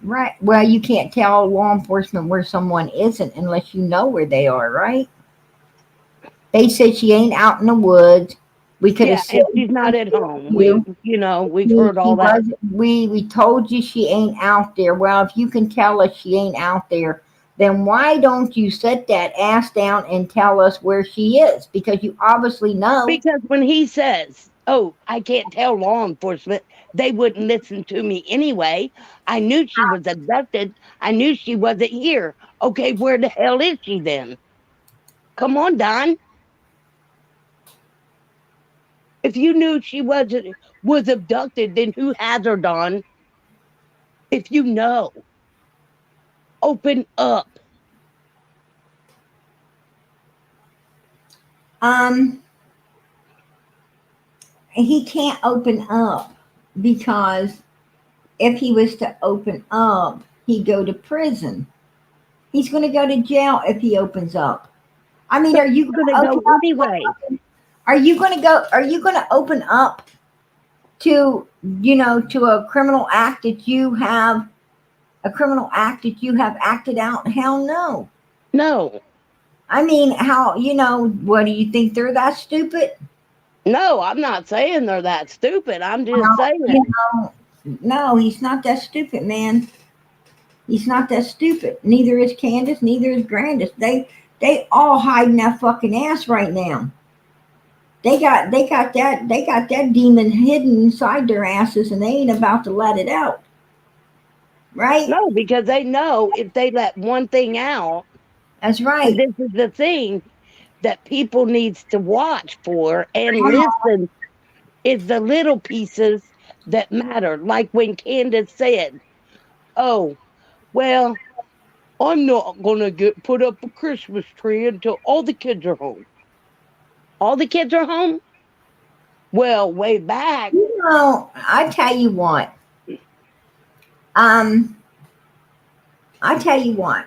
Right. Well, you can't tell law enforcement where someone isn't unless you know where they are, right? They said she ain't out in the woods. We could have Yeah, said and she's not at home. you. We've She, heard she all that. was. We told you she ain't out there. Well, if you can tell us she ain't out there, then why don't you sit that ass down and tell us where she is? Because you obviously know. Because when he says, "Oh, I can't tell law enforcement," they wouldn't listen to me anyway. I knew she was abducted. I knew she wasn't here. Okay, where the hell is she then? Come on, Don. If you knew she was abducted, then who has her, Don? If you know, open up. Um, he can't open up because if he was to open up, he'd go to prison. He's going to go to jail if he opens up. I mean, But are you he's going gonna to go open anyway. up? Are you going to go? Are you going to open up to to a criminal act that you have acted out? Hell no. No, I mean, how what do you think they're that stupid? no, I'm not saying they're that stupid. I'm just Well, saying. no, he's not that stupid, man. He's not that stupid. Neither is Candace, neither is Grandis. They all hiding that fucking ass right now. They got that demon hidden inside their asses and they ain't about to let it out. Right? No, because they know if they let one thing out, That's and right. this is the thing that people needs to watch for and listen, is the little pieces that matter. Like when Candace said, "Oh, well, I'm not gonna get put up a Christmas tree until all the kids are home." All the kids are home? Well, way back. I tell you what. Um, I tell you what.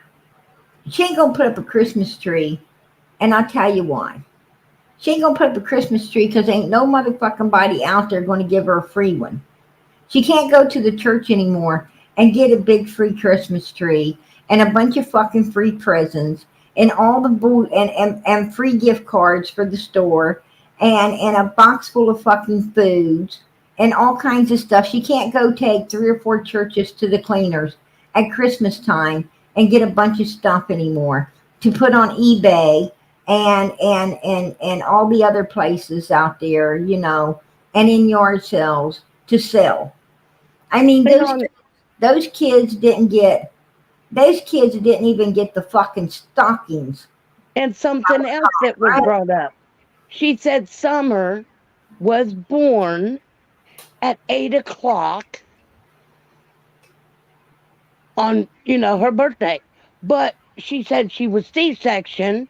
She ain't gonna put up a Christmas tree, and I'll tell you why. She ain't gonna put up a Christmas tree because ain't no motherfucking body out there gonna give her a free one. She can't go to the church anymore and get a big free Christmas tree and a bunch of fucking free presents and all the and free gift cards for the store and a box full of fucking foods and all kinds of stuff. She can't go take 3 or 4 churches to the cleaners at Christmas time and get a bunch of stuff anymore to put on eBay and all the other places out there, and in yard sales to sell. I mean, And on those kids didn't get those kids didn't even get the fucking stockings. and something else that was Right? brought up. She said Summer was born at 8 o'clock on, her birthday. But she said she was C-section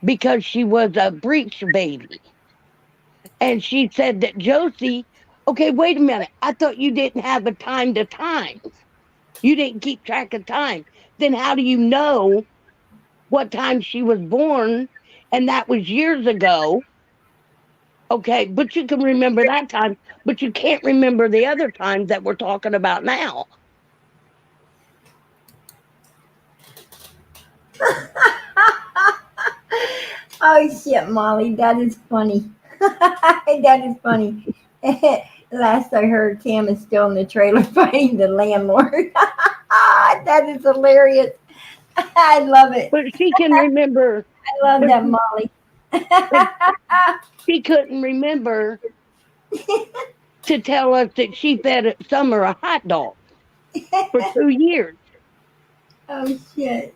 because she was a breech baby. And she said that Josie, okay, wait a minute. I thought you didn't have a time to time. You didn't keep track of time. Then how do you know what time she was born? And that was years ago. Okay, but you can remember that time, but you can't remember the other times that we're talking about now. Oh shit, Molly, that is funny. That is funny. Last I heard, Cam is still in the trailer fighting the landlord. That is hilarious. I love it. But she can remember. I love that, Molly. But she couldn't remember to tell us that she fed Summer a hot dog for 2 years. Oh shit.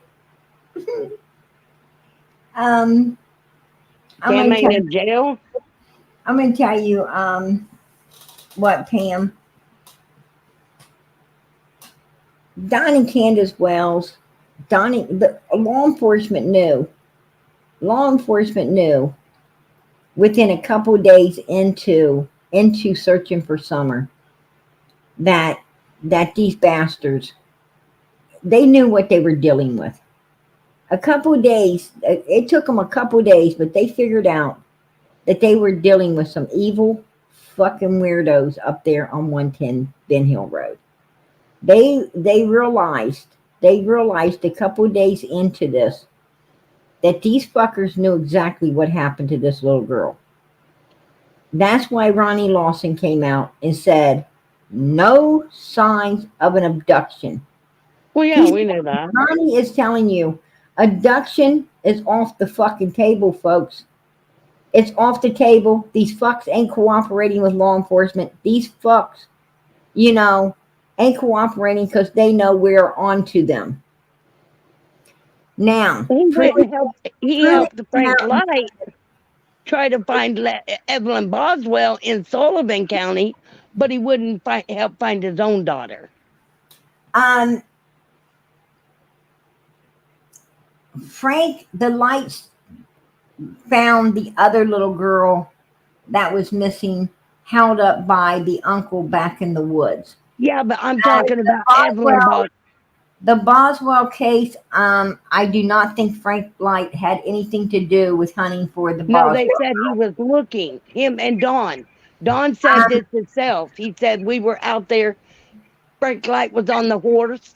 Um, I'm Cam gonna ain't tell. in jail. I'm gonna tell you. What, Pam? Don and Candace Wells. Donnie, the law enforcement knew. Law enforcement knew within a couple days into searching for Summer that these bastards, they knew what they were dealing with. A couple days, it took them a couple days, but they figured out that they were dealing with some evil fucking weirdos up there on 110 Ben Hill Road. They realized a couple days into this that these fuckers knew exactly what happened to this little girl. That's why Ronnie Lawson came out and said, no signs of an abduction. Well, yeah, we know that. Ronnie is telling you, abduction is off the fucking table, folks. It's off the table. These fucks ain't cooperating with law enforcement. These fucks, ain't cooperating because they know we're onto them. Now, He Trudy, didn't help. He Trudy helped came Frank out. Light try to find Evelyn Boswell in Sullivan County, but he wouldn't help find his own daughter. Frank, the lights found the other little girl that was missing, held up by the uncle back in the woods. Yeah, but I'm talking about Evelyn Boswell, Boswell. the Boswell case, I do not think Frank Light had anything to do with hunting for the No, Boswell. they said he was looking, him and Dawn. Dawn said this himself. He said we were out there. Frank Light was on the horse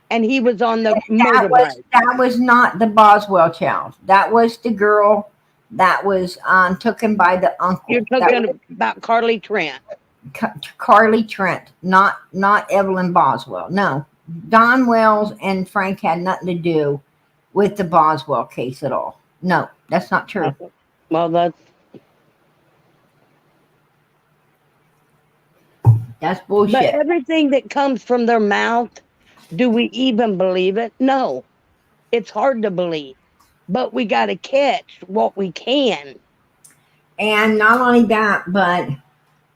and he was on the motorbike. That was not the Boswell child. That was the girl that was taken by the uncle. You're talking about Carly Trent. Carly Trent, not Evelyn Boswell. No, Don Wells and Frank had nothing to do with the Boswell case at all. No, that's not true. Well, That's but bullshit. everything that comes from their mouth, do we even believe it? No, it's hard to believe. But we got to catch what we can. And not only that, but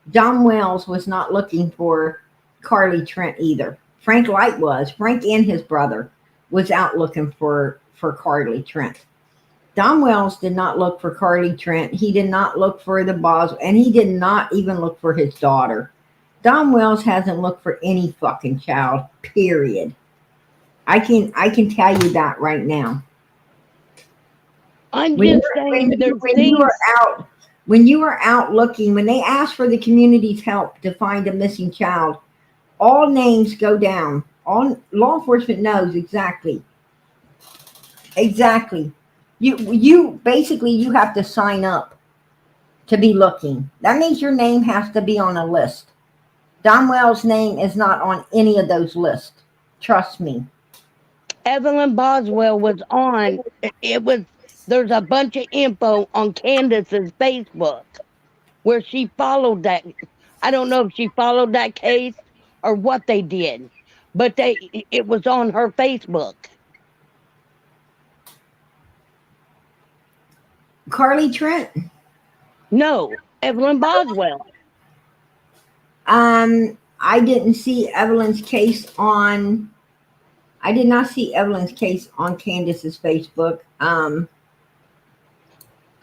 Don Wells was not looking for Carly Trent either. Frank Light was. Frank and his brother was out looking for Carly Trent. Don Wells did not look for Carly Trent. He did not look for the Boswell, and he did not even look for his daughter. Don Wells hasn't looked for any fucking child, period. I can tell you that right now. I'm just saying there's things. When you are out looking, when they ask for the community's help to find a missing child, all names go down. All law enforcement knows exactly. Exactly. You basically you have to sign up to be looking. That means your name has to be on a list. Don Wells' name is not on any of those lists. Trust me. Evelyn Boswell was on. There's a bunch of info on Candace's Facebook where she followed that. I don't know if she followed that case or what they did, but it was on her Facebook. Carly Trent? No, Evelyn Boswell. I didn't see Evelyn's case on. I did not see Evelyn's case on Candace's Facebook.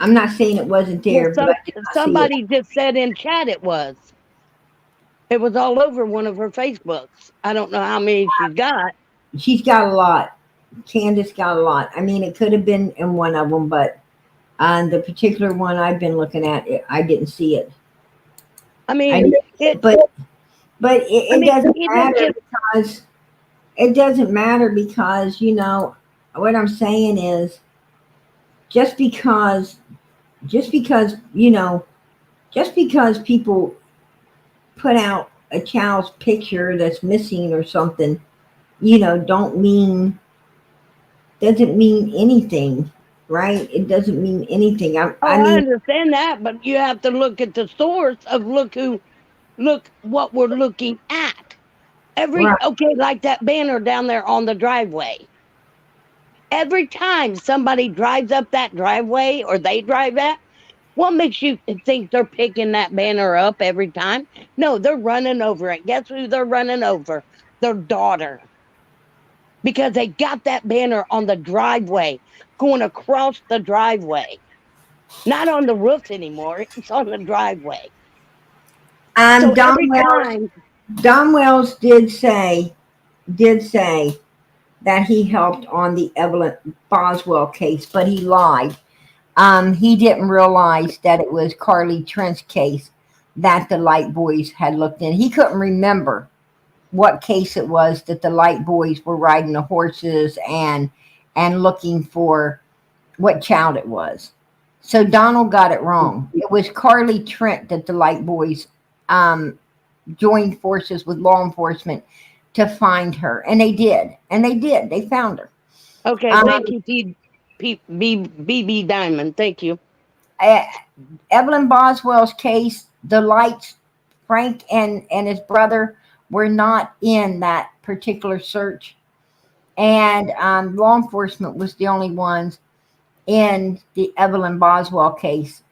I'm not saying it wasn't there, Well, but I did not somebody see it. just said in chat it was. It was all over one of her Facebooks. I don't know how many she's got. She's got a lot. Candace got a lot. I mean, it could have been in one of them, but the particular one I've been looking at, I didn't see it. I mean, it doesn't matter because it doesn't matter because what I'm saying is just because people put out a child's picture that's missing or something, don't mean doesn't mean anything, right? It doesn't mean anything. I Oh, I mean, understand that, but you have to look at the source of look what we're looking at. right. Okay, like that banner down there on the driveway. Every time somebody drives up that driveway or they drive that, what makes you think they're picking that banner up every time? No, they're running over it. Guess who they're running over? Their daughter. Because they got that banner on the driveway, going across the driveway. Not on the roof anymore, it's on the driveway. So Don every Wells, time, Don Wells did say that he helped on the Evelyn Boswell case, but he lied. He didn't realize that it was Carly Trent's case that the Light Boys had looked in. He couldn't remember what case it was that the Light Boys were riding the horses and looking for what child it was. So Donald got it wrong. It was Carly Trent that the Light Boys um, joined forces with law enforcement to find her, and they did. And they did. They found her. okay, Um, thank you, BB Diamond. Thank you. E- Evelyn Boswell's case, the Lights, Frank and his brother were not in that particular search, and law enforcement was the only ones in the Evelyn Boswell case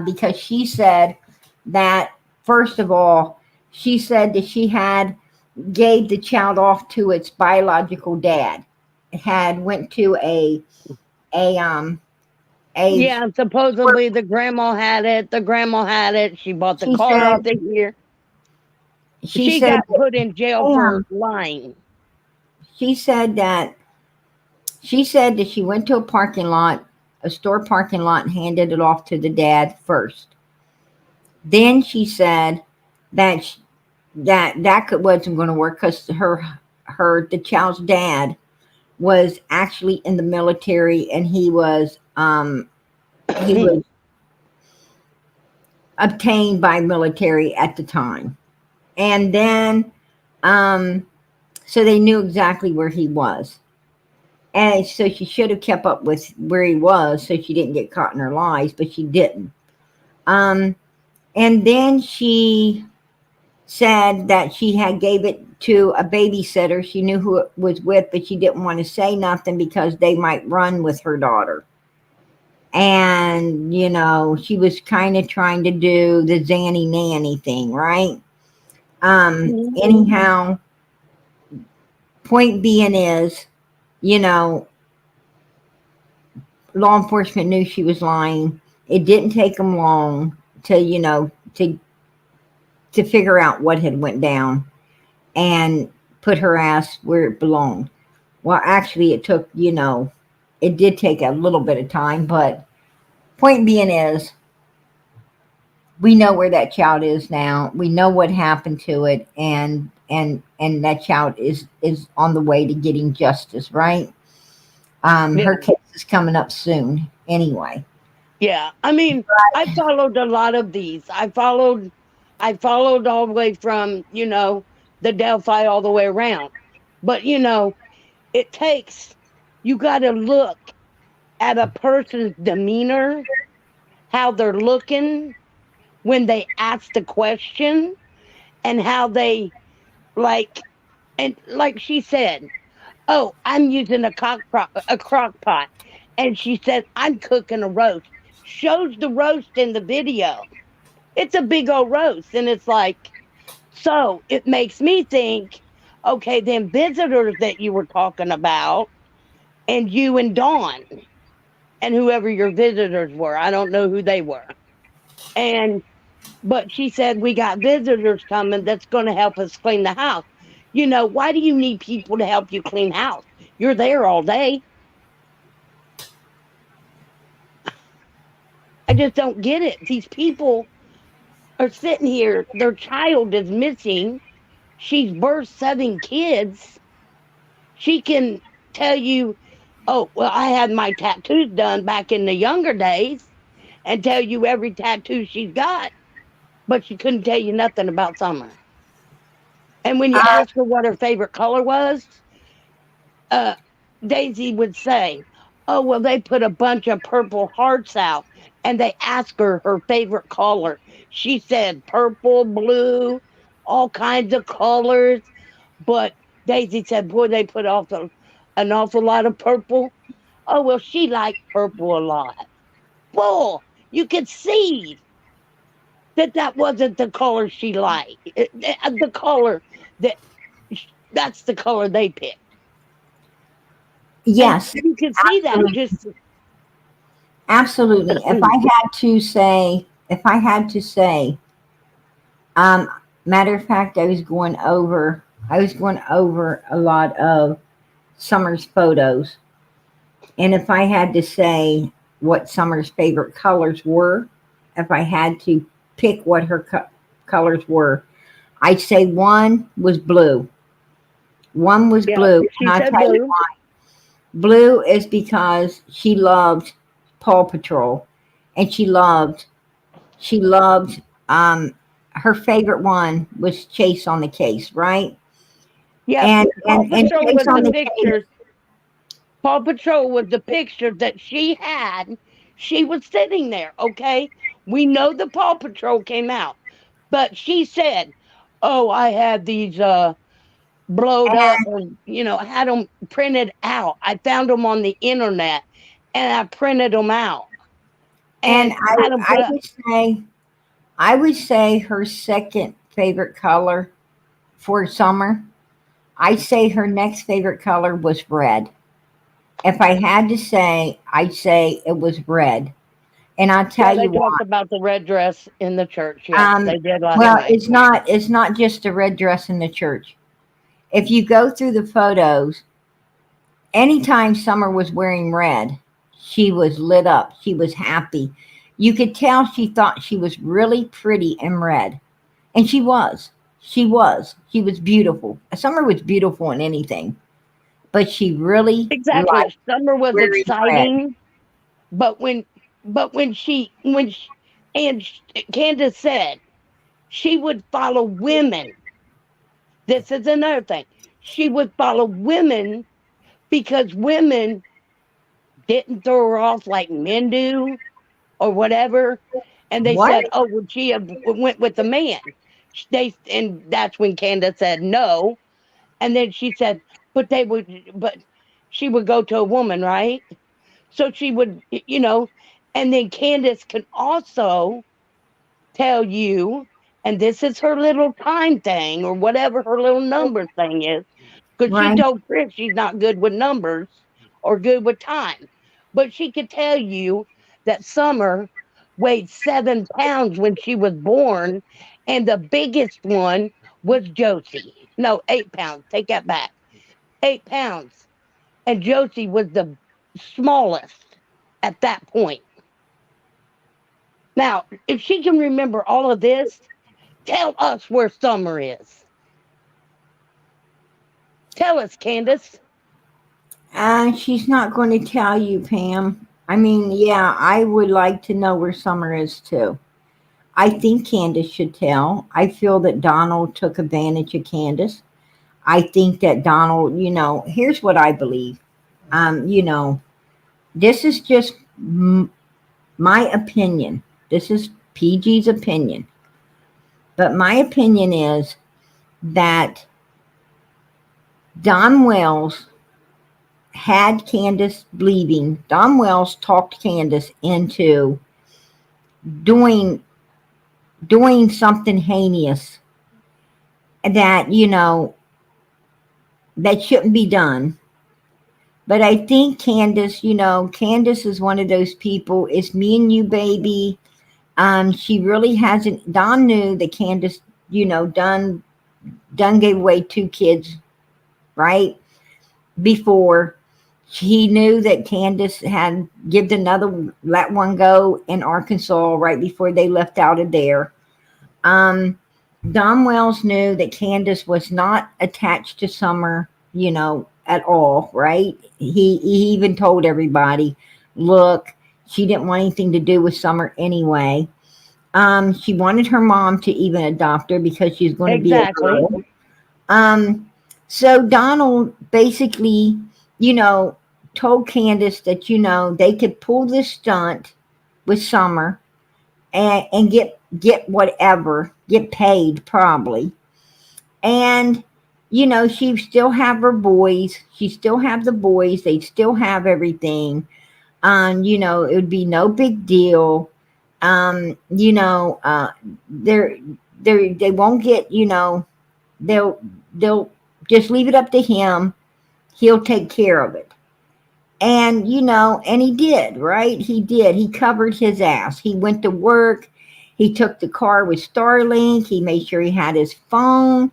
because she said that, first of all, she said that she had gave the child off to its biological dad. It had went to a a Yeah, supposedly the grandma had it. The grandma had it. She bought the she car said off the here. she She said got put in jail that, for lying. she said that she went to a parking lot, a store parking lot, and handed it off to the dad first. Then she said that wasn't going to work because the child's dad was actually in the military, and he was obtained by military at the time, and then um, so they knew exactly where he was. And so she should have kept up with where he was so she didn't get caught in her lies, but she didn't. Um, and then she said that she had gave it to a babysitter. She knew who it was with, but she didn't want to say nothing because they might run with her daughter. And, she was kind of trying to do the Zanny Nanny thing, right? Anyhow, point being is, you know, law enforcement knew she was lying. It didn't take them long to figure out what had went down and put her ass where it belonged. Well, actually, it did take a little bit of time, but point being is, we know where that child is now. We know what happened to it, and that child is on the way to getting justice. Right? Yeah. Her case is coming up soon. Anyway. Yeah. I mean, I followed a lot of these. I followed all the way from, the Delphi all the way around. But, it takes, you got to look at a person's demeanor, how they're looking when they ask the question, and how they like, and like she said, oh, I'm using a crock pot. And she said, I'm cooking a roast. Shows the roast in the video. It's a big old roast. And it's like, so it makes me think, okay, then visitors that you were talking about, and you and Dawn, and whoever your visitors were, I don't know who they were. And, but she said, we got visitors coming that's going to help us clean the house. Why do you need people to help you clean house? You're there all day. I just don't get it. These people are sitting here, their child is missing. She's birthed 7 kids. She can tell you, oh, well, I had my tattoos done back in the younger days, and tell you every tattoo she's got. but she couldn't tell you nothing about Summer. And when you Uh, asked her what her favorite color was, uh, Daisy would say, "Oh, well, they put a bunch of purple hearts out," and they asked her her favorite color. She said purple, blue, all kinds of colors. But Daisy said, "Boy, they put an awful lot of purple." Oh, well, she liked purple a lot. Bull, you could see that that wasn't the color she liked. The color that that's the color they picked. And yes, you can see that absolutely. just Absolutely. If I had to say, um, matter of fact, I was going over a lot of Summer's photos. And if I had to say what Summer's favorite colors were, if I had to pick what her colors were, I'd say one was blue. One was yeah, blue. And she I'll said tell you blue. why. Blue is because she loved Paw Patrol, and she loved her favorite one was Chase on the Case, right? Yep. And Paw Chase on the Case. Patrol was the picture that she had. She was sitting there, okay? We know the Paw Patrol came out, but she said, "Oh, I had these blowed up, or I had them printed out. I found them on the internet, and I printed them out And and had them put up." I would say her second favorite color for Summer. I'd say her next favorite color was red. If I had to say, I'd say it was red. And I'll Yeah, tell they you why. talked about the red dress in the church. Yep, Um, they did last well, night. it's not just a red dress in the church. If you go through the photos, anytime Summer was wearing red, she was lit up. She was happy. You could tell she thought she was really pretty in red. And she was. She was. She was beautiful. Summer was beautiful in anything, but she really Exactly. liked Summer was wearing red. exciting, but when she and Candace said she would follow women. This is another thing. She would follow women because women didn't throw her off like men do or whatever. And they What? said, "Oh, would she have went with a man?" And that's when Candace said no. And then she said, but she would go to a woman, right? So she would, and then Candace can also tell you, and this is her little time thing or whatever her little number thing is, because she Right. told Chris she's not good with numbers or good with time. But she could tell you that Summer weighed 7 pounds when she was born, and the biggest one was Josie. No, 8 pounds. Take that back. 8 pounds. And Josie was the smallest at that point. Now, if she can remember all of this, tell us where Summer is. Tell us, Candace. She's not going to tell you, Pam. I mean, yeah, I would like to know where Summer is too. I think Candace should tell. I feel that Donald took advantage of Candace. I think that Donald, here's what I believe. This is just my opinion. This is PG's opinion. But my opinion is that Don Wells had Candace leaving. Don Wells talked Candace into doing something heinous that that shouldn't be done. But I think Candace, Candace is one of those people. It's me and you, baby. She really hasn't. Don knew that Candace, done gave away 2 kids, right? Before he knew that Candace had let one go in Arkansas right before they left out of there. Um, Don Wells knew that Candace was not attached to Summer, at all, right? He even told everybody, look, she didn't want anything to do with Summer anyway. She wanted her mom to even adopt her because she's going to be a Exactly. girl. Um, so Donald basically, you know, told Candace that, they could pull this stunt with Summer and get whatever, get paid probably. And, she still have her boys. She still have the boys. They still have everything. It would be no big deal. Um, you know, uh, they're, they won't get, they'll, they'll just leave it up to him. He'll take care of it. And, and he did, right? He did. He covered his ass. He went to work. He took the car with Starlink. He made sure he had his phone.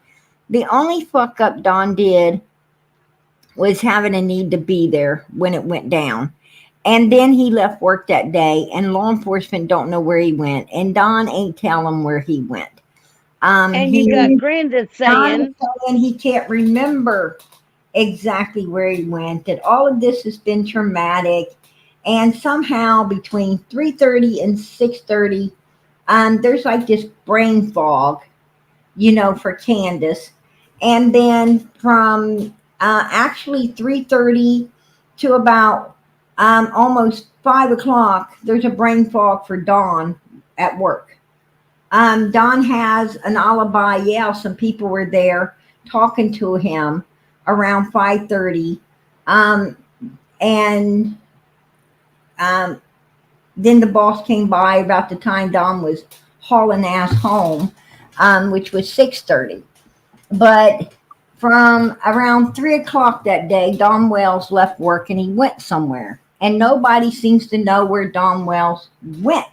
The only fuck up Don did was having a need to be there when it went down. And then he left work that day, and law enforcement don't know where he went, and Don ain't tell him where he went. And you got Granda Don is saying, saying he can't remember exactly where he went. That all of this has been traumatic, and somehow between 3:30 and 6:30, there's like this brain fog, for Candace. And then from actually 3:30 to about almost 5 o'clock, there's a brain fog for Dawn at work. Don has an alibi. Yeah, some people were there talking to him around 5:30, um, and um, then the boss came by about the time Don was hauling ass home, which was 6:30. But from around 3 o'clock that day, Don Wells left work and he went somewhere, and nobody seems to know where Don Wells went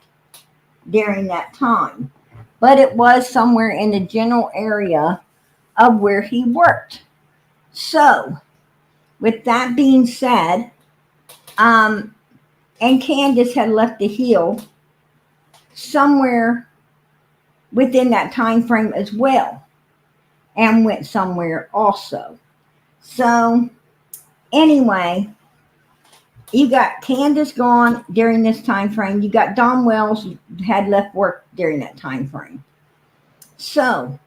during that time. But it was somewhere in the general area of where he worked. So, with that being said, um, and Candace had left the hill somewhere within that time frame as well, and went somewhere also. So, anyway, you got Candace gone during this time frame. You got Don Wells had left work during that time frame. So,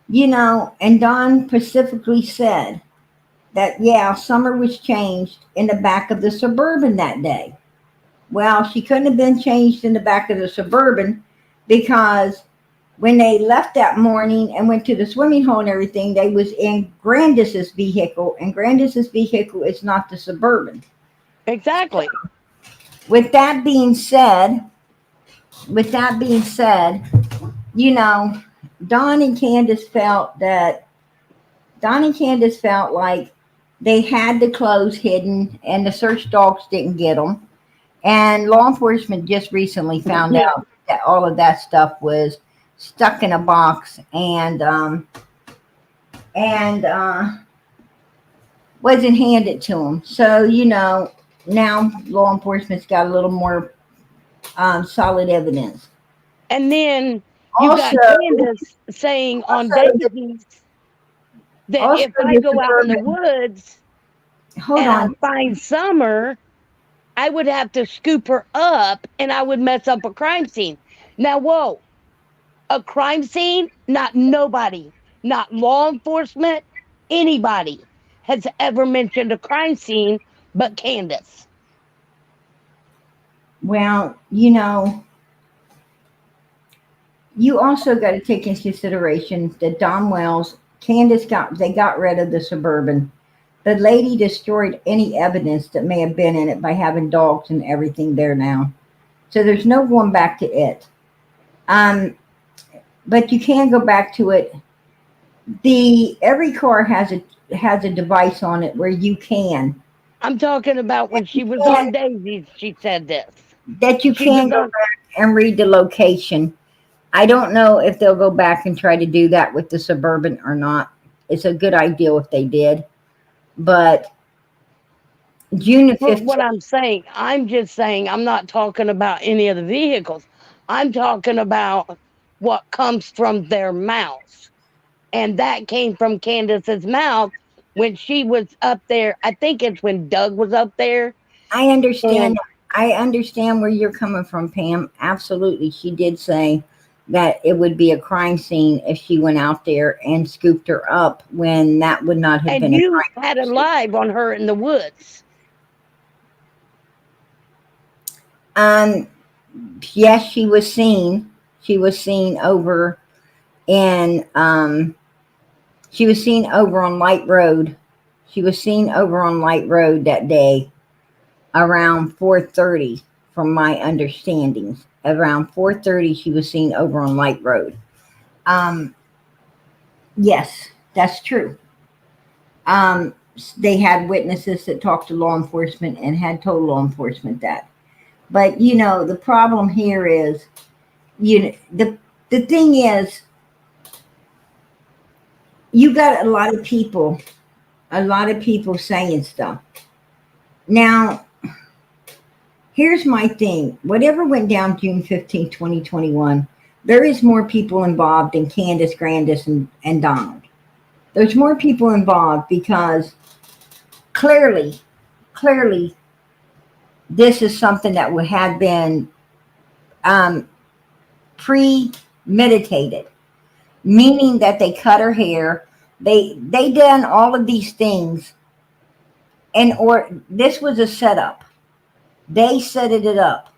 and Don specifically said that, yeah, Summer was changed in the back of the Suburban that day. Well, she couldn't have been changed in the back of the Suburban because when they left that morning and went to the swimming hole and everything, they was in Grandis's vehicle, and Grandis's vehicle is not the Suburban. exactly. With that being said, with that being said, you know, Don and Candace felt that Don and Candace felt like they had the clothes hidden and the search dogs didn't get them. And law enforcement just recently found Yeah. out that all of that stuff was stuck in a box and wasn't handed to them. So, now law enforcement's got a little more solid evidence. And then you Also, got Candace saying on also, Daisy's that also if I the go out in the Suburban. woods Hold and I on. find Summer, I would have to scoop her up and I would mess up a crime scene. Now, whoa, a crime scene? Not nobody, not law enforcement, anybody has ever mentioned a crime scene but Candace. Well, you also got to take into consideration that Don Wells, Candace they got rid of the Suburban. The lady destroyed any evidence that may have been in it by having dogs and everything there now. So there's no going back to it. Um, but you can go back to it. Every car has a device on it where you can I'm talking about when she was on Daisy's, she said this. that you She was can go on, back and read the location. I don't know if they'll go back and try to do that with the Suburban or not. It's a good idea if they did. But June the but what 15th, I'm saying, I'm just saying, I'm not talking about any of the vehicles. I'm talking about what comes from their mouths. And that came from Candace's mouth when she was up there. I think it's when Doug was up there. I understand. And I understand where you're coming from, Pam. Absolutely. She did say that it would be a crime scene if she went out there and scooped her up when that would not have And been a you crime had a scene. live on her in the woods. Um, yes, she was seen. She was seen over in she was seen over on Light Road. She was seen over on Light Road that day around 4:30 from my understandings. Around 4:30 she was seen over on Light Road. Um yes, that's true. They had witnesses that talked to law enforcement and had told law enforcement that. But you know, the problem here is, you know, the thing is, you got a lot of people saying stuff. Now, here's my thing. Whatever went down June 15th, 2021, there is more people involved than Candace, Grandis, and Donald. There's more people involved because clearly, clearly, this is something that would have been um, premeditated, meaning that they cut her hair. They done all of these things, and or this was a setup. They set it up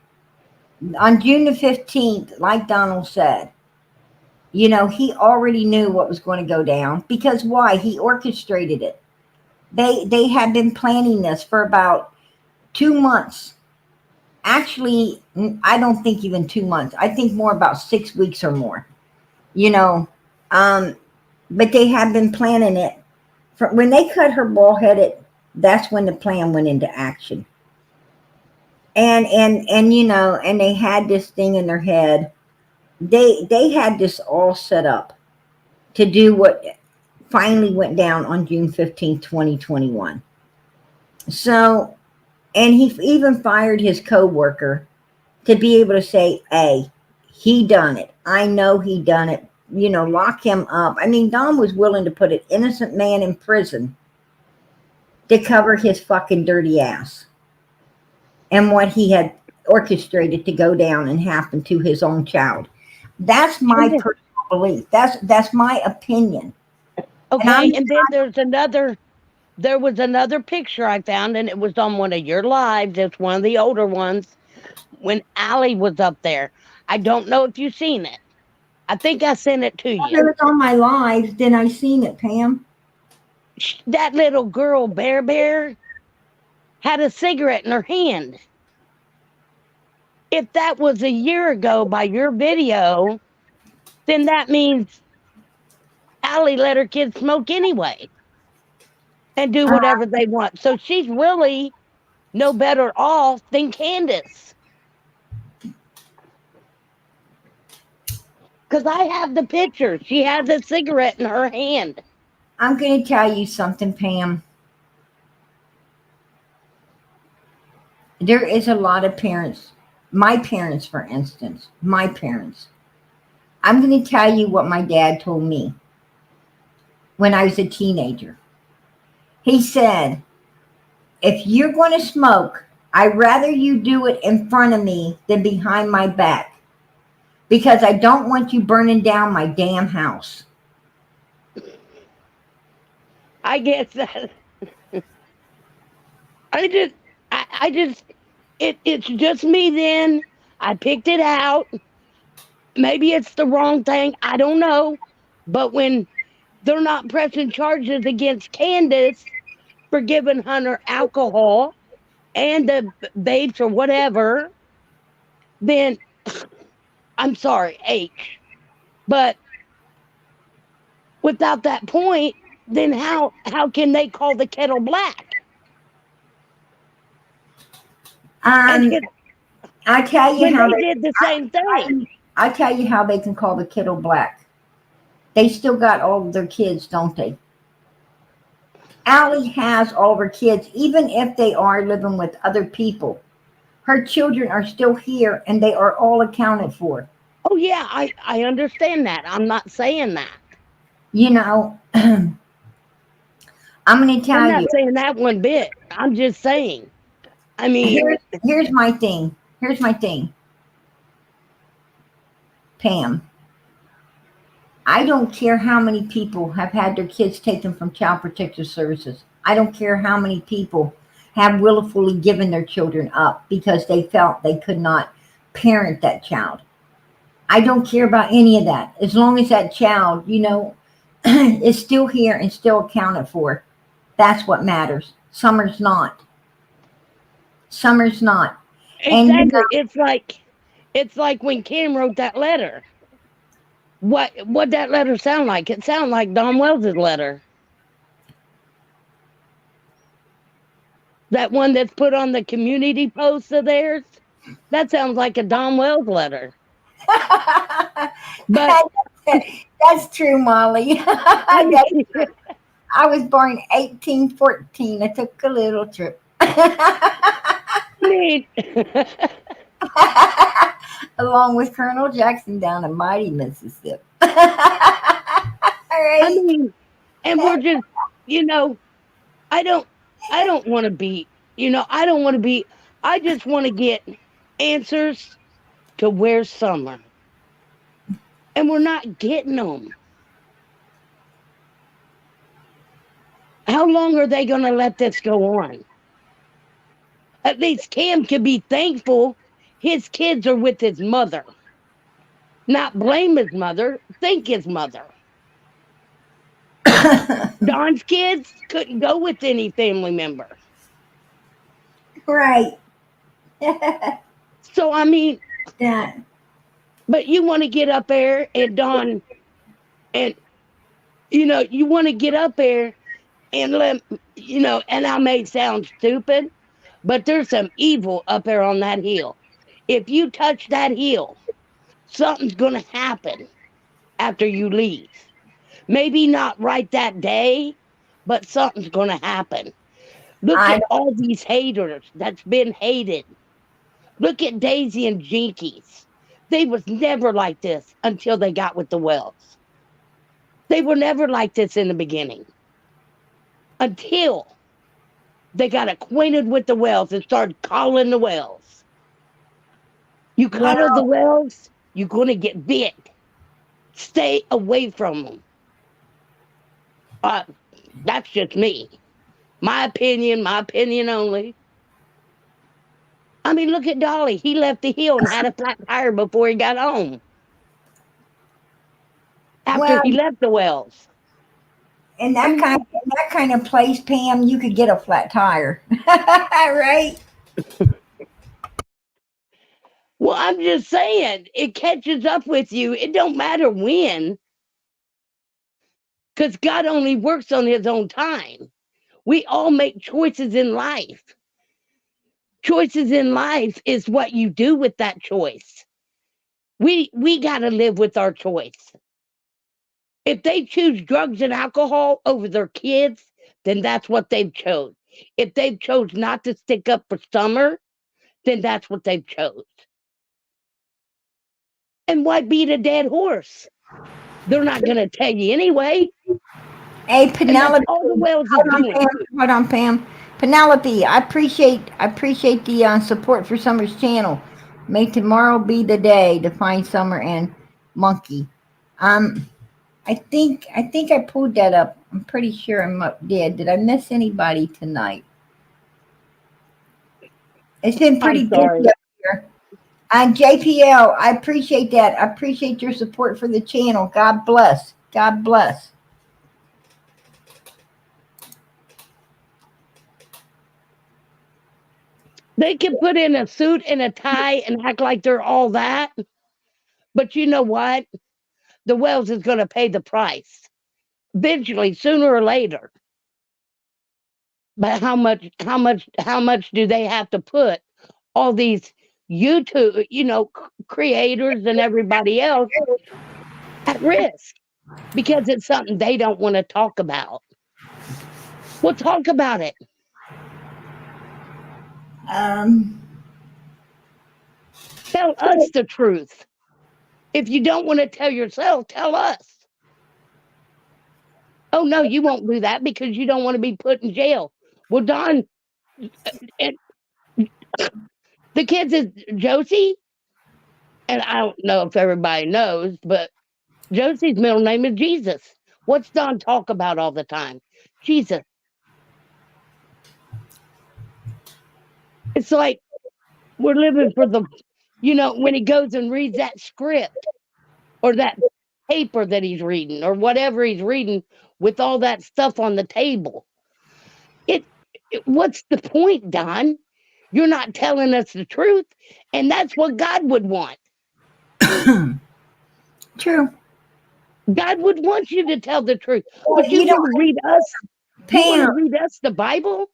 on June the 15th, like Donald said. You know, he already knew what was going to go down because why? He orchestrated it. They had been planning this for about 2 months. Actually, I don't think even 2 months. I think more about 6 weeks or more. You know, um, but they had been planning it. When they cut her bald headed, that's when the plan went into action. And you know, and they had this thing in their head. They had this all set up to do what finally went down on June 15th, 2021. So, and he even fired his co-worker to be able to say, hey, he done it. I know he done it. You know, lock him up. I mean, Don was willing to put an innocent man in prison to cover his fucking dirty ass and what he had orchestrated to go down and happen to his own child. That's my personal belief. That's my opinion. Okay, and then there was another picture I found, and it was on one of your lives. It's one of the older ones when Allie was up there. I don't know if you've seen it. I think I sent it to If you. it was on my live, then I seen it, Pam. That little girl, Bear, had a cigarette in her hand. If that was a year ago by your video, then that means Allie let her kids smoke anyway and do Uh, whatever they want. So she's really no better off than Candace. Because I have the picture. She has a cigarette in her hand. I'm going to tell you something, Pam. There is a lot of parents, my parents, for instance, my parents. I'm going to tell you what my dad told me when I was a teenager. He said, if you're going to smoke, I'd rather you do it in front of me than behind my back because I don't want you burning down my damn house. I guess that I just it's just me then. I picked it out. Maybe it's the wrong thing. I don't know. But when they're not pressing charges against Candace for giving Hunter alcohol and the babes or whatever, then I'm sorry, H. But without that point, then how can they call the kettle black? And Um, I tell you when how they they, did the same thing. I tell you how they can call the kettle black. They still got all of their kids, don't they? Allie has all of her kids, even if they are living with other people. Her children are still here and they are all accounted for. Oh yeah, I understand that. I'm not saying that. You know, I'm going to I'm tell not you, saying that one bit. I'm just saying. I mean, Here's my thing. Here's my thing, Pam. I don't care how many people have had their kids taken from Child Protective Services. I don't care how many people have willfully given their children up because they felt they could not parent that child. I don't care about any of that. As long as that child, is still here and still accounted for, that's what matters. Summer's not. Summer's not. And exactly. It's like when Kim wrote that letter. What that letter sound like? It sounded like Don Wells's letter. That one that's put on the community post of theirs. That sounds like a Don Wells letter. But that's true, Molly. I That's mean, true. I was born 1814. I took a little trip. I mean, Along with Colonel Jackson down in mighty Mississippi. All I right. mean, and we're just, you know, I don't, I don't want to be, I don't want to be. I just want to get answers to where's Summer, and we're not getting them. How long are they going to let this go on? At least Cam can be thankful his kids are with his mother. Not blame his mother, thank his mother. Don's kids couldn't go with any family member. Right. So, I mean, That. but you want to get up there and Don, and, you want to get up there and let, and I may sound stupid, but there's some evil up there on that hill. If you touch that hill, something's going to happen after you leave. Maybe not right that day, but something's going to happen. Look I at all these haters that's been hated. Look at Daisy and Jinkies. They was never like this until they got with the Wells. They were never like this in the beginning until they got acquainted with the Wells and started calling the Wells. You cuddle the well, Wells, you're going to get bit. Stay away from them. Uh, that's just me. My opinion only. I mean, look at Dolly. He left the hill and had a flat tire before he got home. After well, he left the Wells. in I that mean, kind of place, Pam, you could get a flat tire. Right? well, I'm just saying, it catches up with you. It don't matter when, because God only works on his own time. We all make choices in life. Choices in life is what you do with that choice. We got to live with our choice. If they choose drugs and alcohol over their kids, then that's what they've chose. If they've chose not to stick up for Summer, then that's what they've chose. And why beat a dead horse? They're not going to tell you anyway. Hey, And that's Penelope. all the Wells is Hold on, doing. Pam. Hold on, Pam. Penelope, I appreciate the support for Summer's channel. May tomorrow be the day to find Summer and Monkey. Um, I think I pulled that up. I'm pretty sure did. Did I miss anybody tonight? It's been I'm pretty busy sorry. up here. And JPL, I appreciate that. I appreciate your support for the channel. God bless. God bless. They can put in a suit and a tie and act like they're all that. But you know what? The Wells is going to pay the price eventually, sooner or later. But how much do they have to put all these YouTube, creators and everybody else at risk because it's something they don't want to talk about? We'll talk about it. Um, Tell us the truth. If you don't want to tell yourself, tell us. Oh no, you won't do that because you don't want to be put in jail. Well, Don, and The kids is Josie, and I don't know if everybody knows, but Josie's middle name is Jesus. What's Don talk about all the time? Jesus. It's like we're living for the, when he goes and reads that script or that paper that he's reading or whatever he's reading with all that stuff on the table. What's the point, Don? You're not telling us the truth, and that's what God would want. True. God would want you to tell the truth, Well, but you want to read us. You want to Pam, read us the Bible?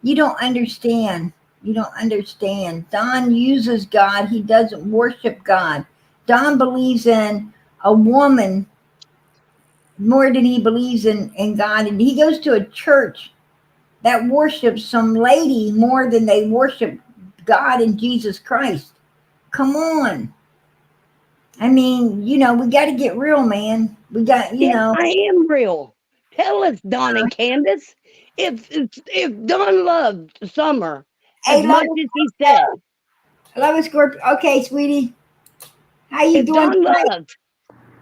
you don't understand. You don't understand. Don uses God. He doesn't worship God. Don believes in a woman more than he believes in God. And he goes to a church that worships some lady more than they worship God and Jesus Christ. Come on. I mean, we got to get real, man. We got, Yeah, I am real. Tell us, Don and Candace, if Don loved Summer as Hey, much as he said, love is Scorpio. Okay, sweetie. How you if doing Don tonight? loved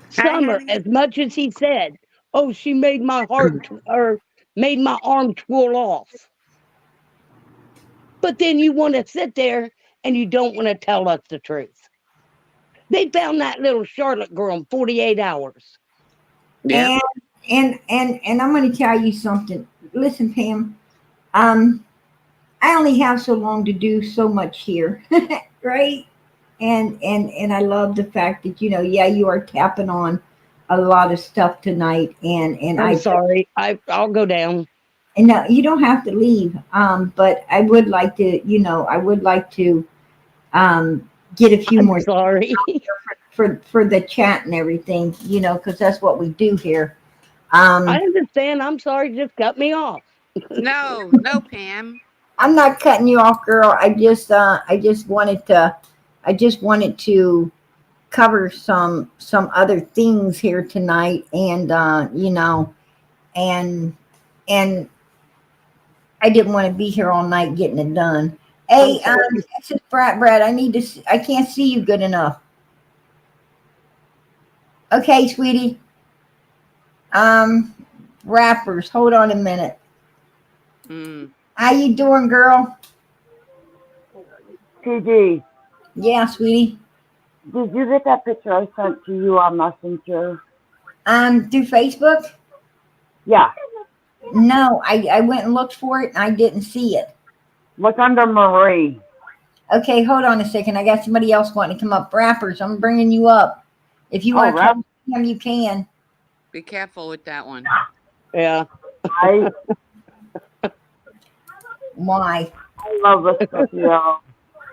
Summer as much as he said, oh, she made my heart or made my arm twirl off. But then you want to sit there and you don't want to tell us the truth. They found that little Charlotte girl in 48 hours. Yeah. And I'm going to tell you something. Listen, Pam. I only have so long to do so much here, right? And I love the fact that you are tapping on a lot of stuff tonight, and I'm sorry, I'll go down. And no, you don't have to leave. But I would like to, get a few I'm more sorry. for the chat and everything, because that's what we do here. I understand. I'm sorry. Just cut me off. No, Pam. I'm not cutting you off, girl. I just wanted to cover some other things here tonight, and and and I didn't want to be here all night getting it done. Hey, this is Brad. I can't see you good enough. Okay, sweetie. Rappers. Hold on a minute. How you doing, girl? TD, Yeah, sweetie. did you get that picture I sent to you on Messenger? Through Facebook? Yeah. No, I went and looked for it and I didn't see it. Look under Marie. Okay, hold on a second. I got somebody else wanting to come up. Rappers, I'm bringing you up. If you want to come, you can. Be careful with that one. Yeah. Why? I love this stuff, yo.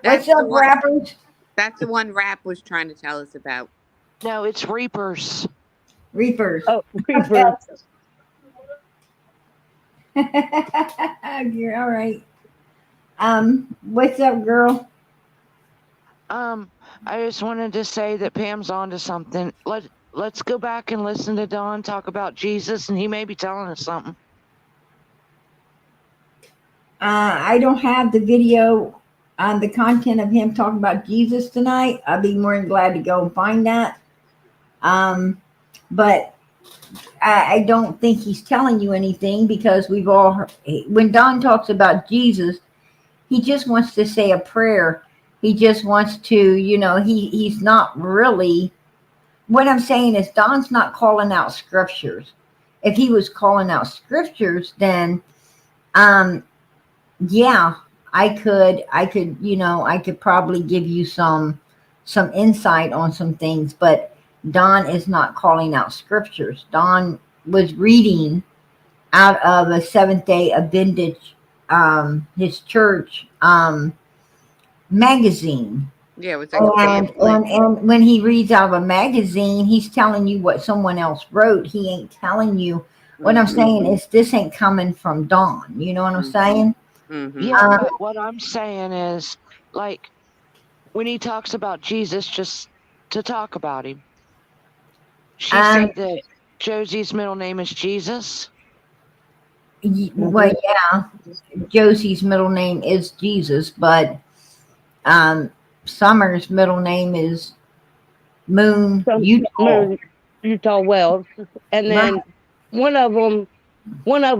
What's up, rappers? That's the one Rap was trying to tell us about. No, it's Reapers. Reapers. Oh, Reapers. You're all right. What's up, girl? I just wanted to say that Pam's onto something. Let's go back and listen to Don talk about Jesus, and he may be telling us something. I don't have the video on the content of him talking about Jesus tonight. I'd be more than glad to go and find that. But I don't think he's telling you anything, because we've all heard, when Don talks about Jesus, he just wants to say a prayer. He just wants to, he's not really, what I'm saying is Don's not calling out scriptures. If he was calling out scriptures, then, yeah, I could probably give you some insight on some things, but Don is not calling out scriptures. Don was reading out of a Seventh-day Adventist, his church magazine. Yeah, it was like and when he reads out of a magazine, he's telling you what someone else wrote. He ain't telling you. What I'm saying is this ain't coming from Don. You know what I'm saying? Yeah, but what I'm saying is, like, when he talks about Jesus, just to talk about him. She said that Josie's middle name is Jesus. Well, yeah, Josie's middle name is Jesus, but Summer's middle name is Moon Utah. Moon Utah Wells, and then Right. one of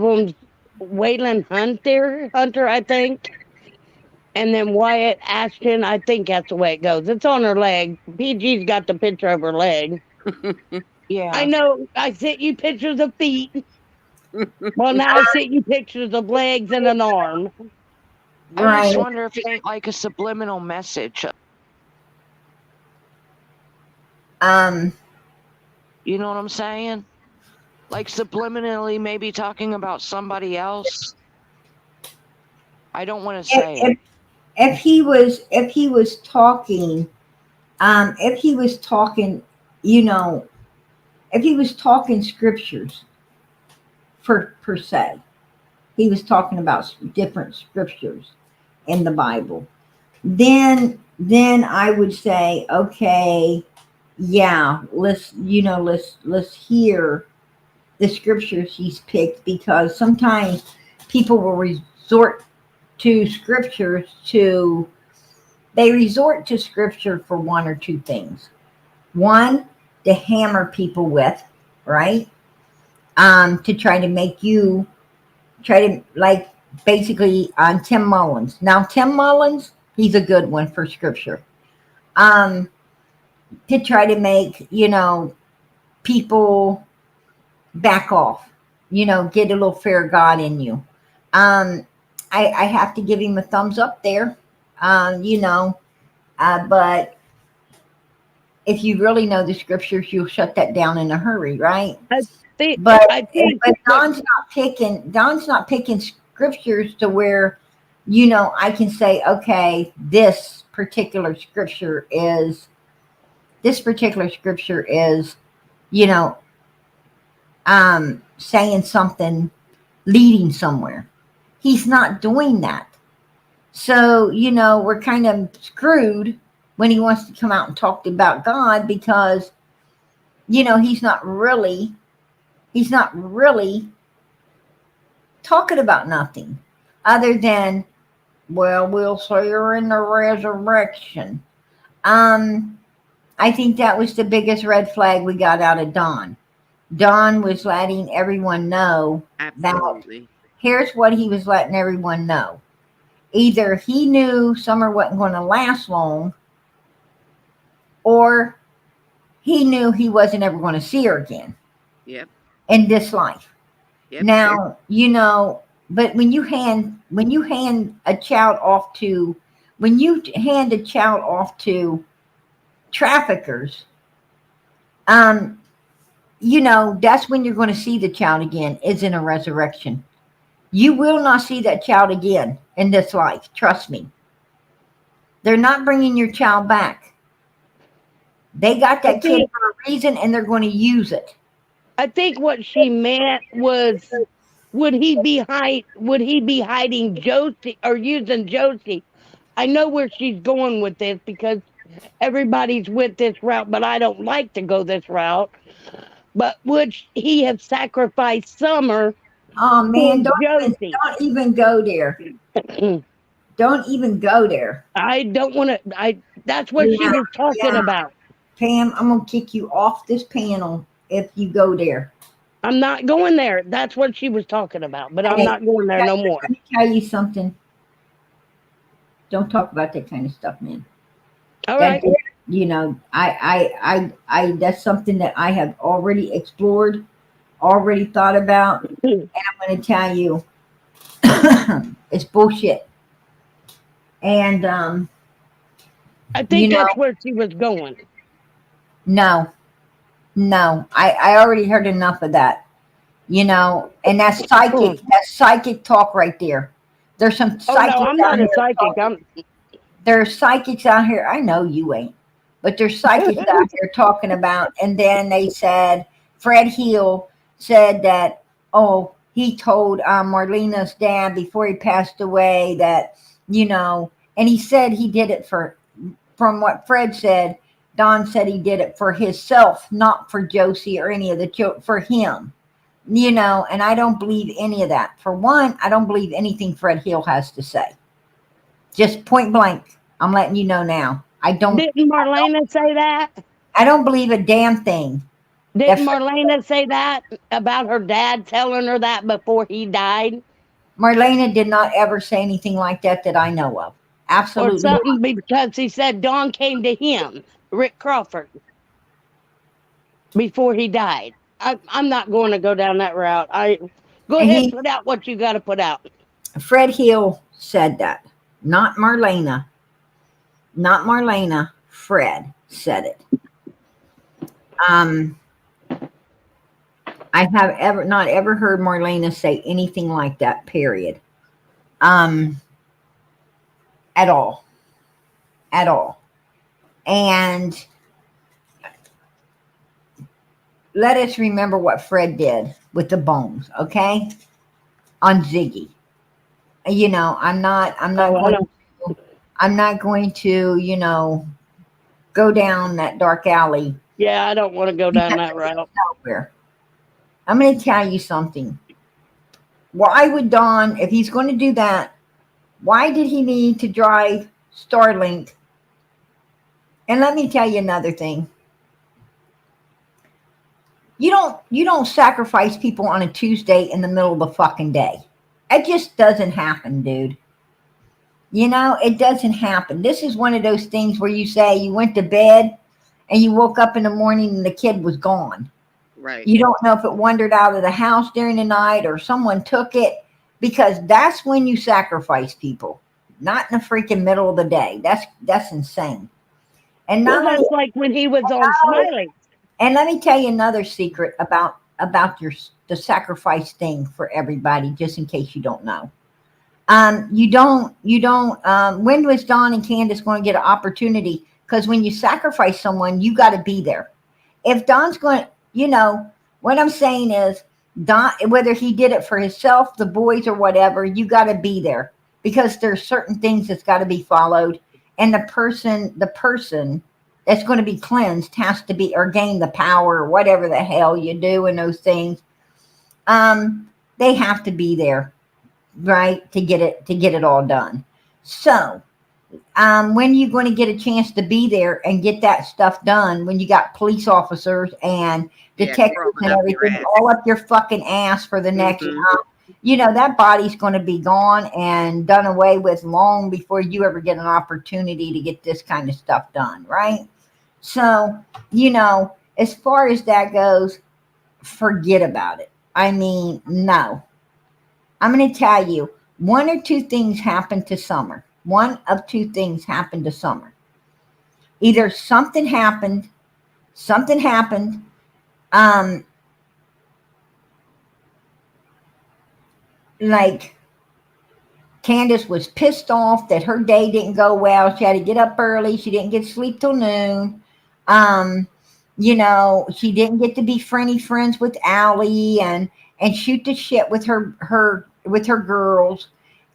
them's Waylon Hunter, I think. And then Wyatt Ashton, I think that's the way it goes. It's on her leg. PG's got the picture of her leg. Yeah. I know. I sent you pictures of feet. Well, now I sent you pictures of legs and an arm. I Right. just wonder if it ain't like a subliminal message. You know what I'm saying? Like subliminally, maybe talking about somebody else. I don't want to say it. If he was talking, you know, if he was talking scriptures per se, he was talking about different scriptures in the Bible, then I would say, okay, yeah, let's hear the scriptures he's picked, because sometimes people will resort to scriptures scripture for one or two things. One, to hammer people with, right? To try to make you like basically on Tim Mullins. Now Tim Mullins, he's a good one for scripture. To try to make, people back off, get a little fear of God in you. I have to give him a thumbs up there. But if you really know the scriptures, you'll shut that down in a hurry, right? But Don's not picking scriptures to where, I can say, okay, this particular scripture is, saying something, leading somewhere. He's not doing that. So, we're kind of screwed when he wants to come out and talk about God, because, he's not really talking about nothing other than, well, we'll see her in the resurrection. I think that was the biggest red flag we got out of Don. Don was letting everyone know Absolutely. that here's what he was letting everyone know. Either he knew Summer wasn't going to last long, or he knew he wasn't ever going to see her again. Yep. In this life. Yep. Now, but when you hand a child off to traffickers, that's when you're going to see the child again, is in a resurrection. You will not see that child again in this life. Trust me. They're not bringing your child back. They got that kid for a reason, and they're going to use it. I think what she meant was, would he be hiding Josie or using Josie? I know where she's going with this, because everybody's went this route, but I don't like to go this route. But would he have sacrificed Summer? Oh man, don't even go there. Don't even go there. I don't want to. That's what she was talking about. Pam, I'm gonna kick you off this panel if you go there. I'm not going there. That's what she was talking about, but I'm not going there no more. Let me tell you something. Don't talk about that kind of stuff, man. All right. I that's something that I have already explored, already thought about, and I'm going to tell you, it's bullshit. And I think that's where she was going. No, I already heard enough of that. And that's psychic. That's psychic talk right there. There's some psychics. Oh, no, I'm not a psychic. There's psychics out here. I know you ain't, but there's psychics out here talking about. And then they said, Fred Hill said that, he told Marlena's dad before he passed away that, and he said he did it from what Fred said, Don said he did it for himself, not for Josie or any of the children, for him. And I don't believe any of that. For one, I don't believe anything Fred Hill has to say. Just point blank. I'm letting you know now. Didn't Marlena say that? I don't believe a damn thing. Didn't Marlena say that about her dad telling her that before he died? Marlena did not ever say anything like that I know of. Or Absolutely not. something, because he said Dawn came to him, Rick Crawford, before he died. I'm not going to go down that route. Go And ahead, put out what you got to put out. Fred Hill said that, not Marlena. Not Marlena. Fred said it. I have not ever heard Marlena say anything like that, period. At all. At all. And let us remember what Fred did with the bones, okay? On Ziggy. You know, I'm not going to, you know, go down that dark alley. Yeah, I don't want to go down that route. Nowhere. I'm going to tell you something. Why would Don, if he's going to do that, why did he need to drive Starlink? And let me tell you another thing. You don't sacrifice people on a Tuesday in the middle of the fucking day. It just doesn't happen, dude. You know, it doesn't happen. This is one of those things where you say you went to bed and you woke up in the morning and the kid was gone. Right. You don't know if it wandered out of the house during the night or someone took it, because that's when you sacrifice people, not in the freaking middle of the day. That's insane. And Well, that's like when he was on Smiley. And let me tell you another secret about the sacrifice thing for everybody, just in case you don't know. You don't. When was Don and Candace going to get an opportunity? Because when you sacrifice someone, you got to be there. If Don's going, you know, what I'm saying is, Don, whether he did it for himself, the boys, or whatever, you got to be there, because there's certain things that's got to be followed, and the person that's going to be cleansed has to be, or gain the power, or whatever the hell you do in those things. They have to be there, right, to get it all done. So when you going to get a chance to be there and get that stuff done, when you got police officers and detectives and everything all up your fucking ass for the next you know, that body's going to be gone and done away with long before you ever get an opportunity to get this kind of stuff done, right? So, you know, as far as that goes, forget about it. I mean, no. I'm going to tell you, one or two things happened to Summer. One of two things happened to Summer. Either something happened, like Candace was pissed off that her day didn't go well. She had to get up early. She didn't get sleep till noon. You know, she didn't get to be friends with Allie and shoot the shit with her girls,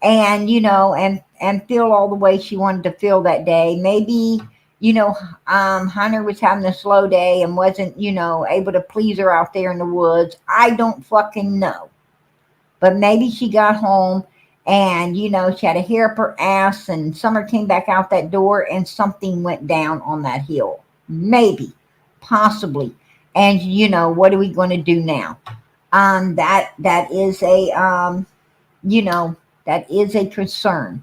and you know, and feel all the way she wanted to feel that day. Maybe, you know, Hunter was having a slow day and wasn't, you know, able to please her out there in the woods. I don't fucking know. But maybe she got home and, you know, she had a hair up her ass and Summer came back out that door and something went down on that hill. Maybe, possibly. And, you know, what are we going to do now? That is a, you know, that is a concern.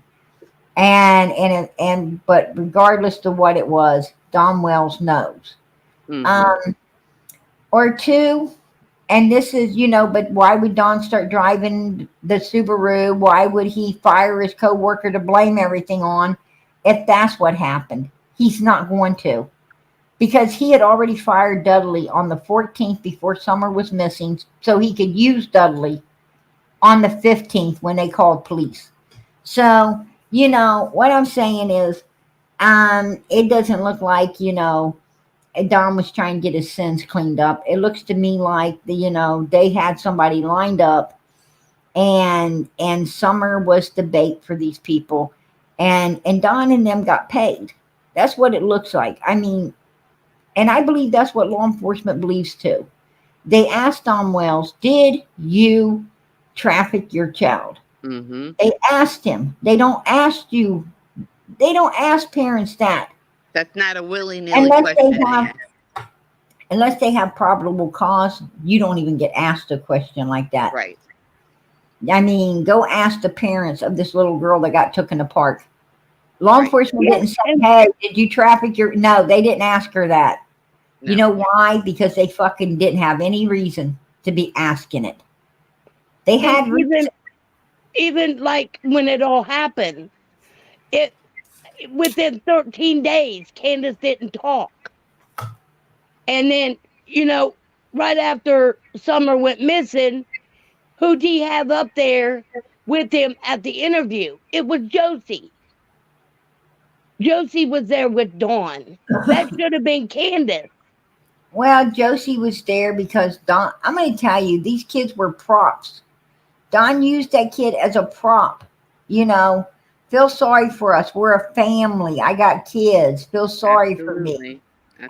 But regardless of what it was, Don Wells knows. Or two, and this is, you know, but why would Don start driving the Subaru? Why would he fire his coworker to blame everything on if that's what happened? He's not going to, because he had already fired Dudley on the 14th before Summer was missing, so he could use Dudley on the 15th when they called police. So, you know, what I'm saying is, it doesn't look like, you know, Don was trying to get his sins cleaned up. It looks to me like you know, they had somebody lined up, and Summer was the bait for these people, and Don and them got paid. That's what it looks like. I mean, and I believe that's what law enforcement believes too. They asked Don Wells, "Did you traffic your child?" They asked him. They don't ask you, They don't ask parents that That's not a willy-nilly unless they question to have ask. unless they have probable cause. You don't even get asked a question like that. Right. I mean, go ask the parents of this little girl that got took in the park. Law Right. enforcement Yeah, didn't say, and "Hey, did you traffic your?" No, they didn't ask her that. You No. know why? Because they fucking didn't have any reason to be asking it. They and had reason. even like when it all happened, it within 13 days, Candace didn't talk. And then, right after Summer went missing, who'd he have up there with him at the interview? It was Josie. Josie was there with Dawn. That should have been Candace. Well, Josie was there because Don. I'm going to tell you, these kids were props. Don used that kid as a prop. You know, feel sorry for us. We're a family. I got kids. Feel sorry for me. Absolutely.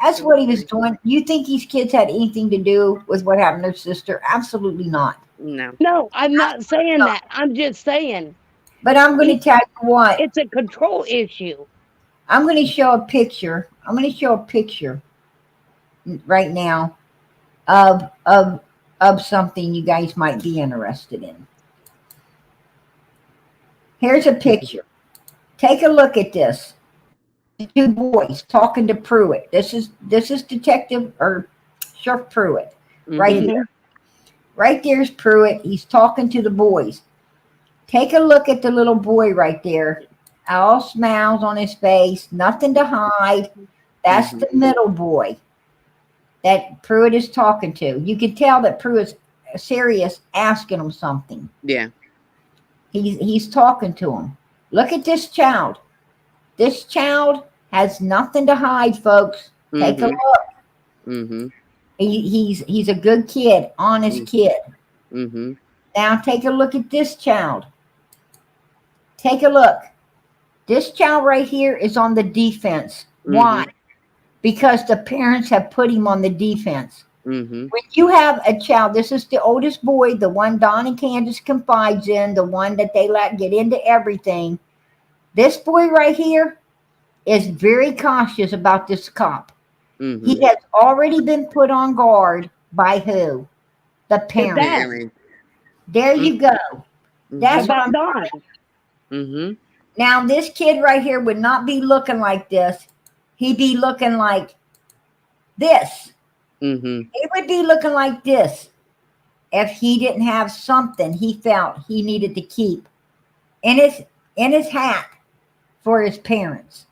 That's what he was Absolutely. doing. You think these kids had anything to do with what happened to their sister? Absolutely not. No. No, I'm not saying that. I'm just saying But I'm going to it, tell you what. it's a control issue. I'm going to show a picture. I'm going to show a picture right now of something you guys might be interested in. Here's a picture. Take a look at this. Two boys talking to Pruitt. This is Detective or Sheriff Pruitt right Mhm. here. Right there's Pruitt. He's talking to the boys. Take a look at the little boy right there. All smiles on his face, nothing to hide. That's the middle boy that Pruitt is talking to. You can tell that Pruitt's serious, asking him something. Yeah. He's talking to him. Look at this child. This child has nothing to hide, folks. Take a Mhm. look. Mhm. He's a good kid, honest kid. Mhm. Now take a look at this child. Take a look. This child right here is on the defense. Why? Mhm. Because the parents have put him on the defense. Mhm. When you have a child, this is the oldest boy, the one Don and Candace confides in, the one that they let get into everything. This boy right here is very cautious about this cop. He Mhm. has already been put on guard by who? The The parents. dad Parents. There you go. That's what about I'm. Dawn. Mhm. Now this kid right here would not be looking like this. He'd be looking like this. Mhm. He would be looking like this if he didn't have something he felt he needed to keep in his hat for his parents.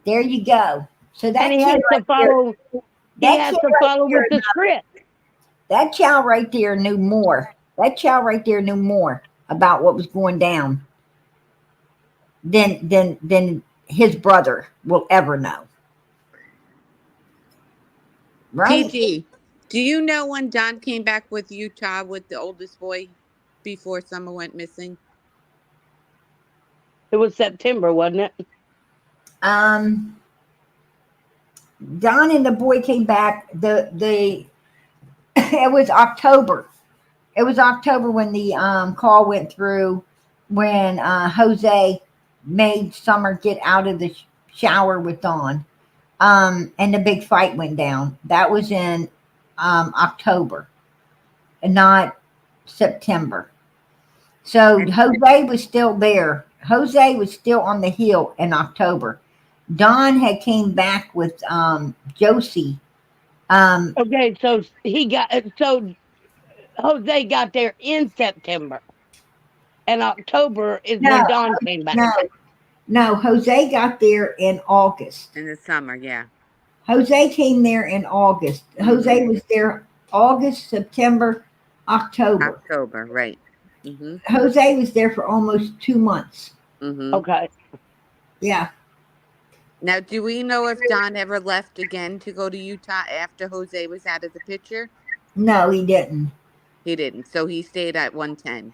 There you go. So And that he kid has right to follow there, he that has kid to right follow there, with the script. that child right there knew more. That child right there knew more about what was going down than his brother will ever know. Right? TG, do you know when Don came back with Utah with the oldest boy before Summer went missing? It was September, wasn't it? Um, Don and the boy came back. The it was October. It was October when the call went through when Jose made Summer get out of the shower with Dawn. And the big fight went down. That was in October, and not September. So And Jose was still there. Jose was still on the hill in October. Don had came back with Josie. Okay, so Jose got there in September, and October is No, when Dawn came back. no, no. Jose got there in August. in the summer, yeah. Jose came there in August. Jose was there August, September, October. October, right. Mhm. Jose was there for almost 2 months. Mhm. Okay. Yeah. Now, do we know if Don ever left again to go to Utah after Jose was out of the picture? No, he didn't. He didn't. So he stayed at 110.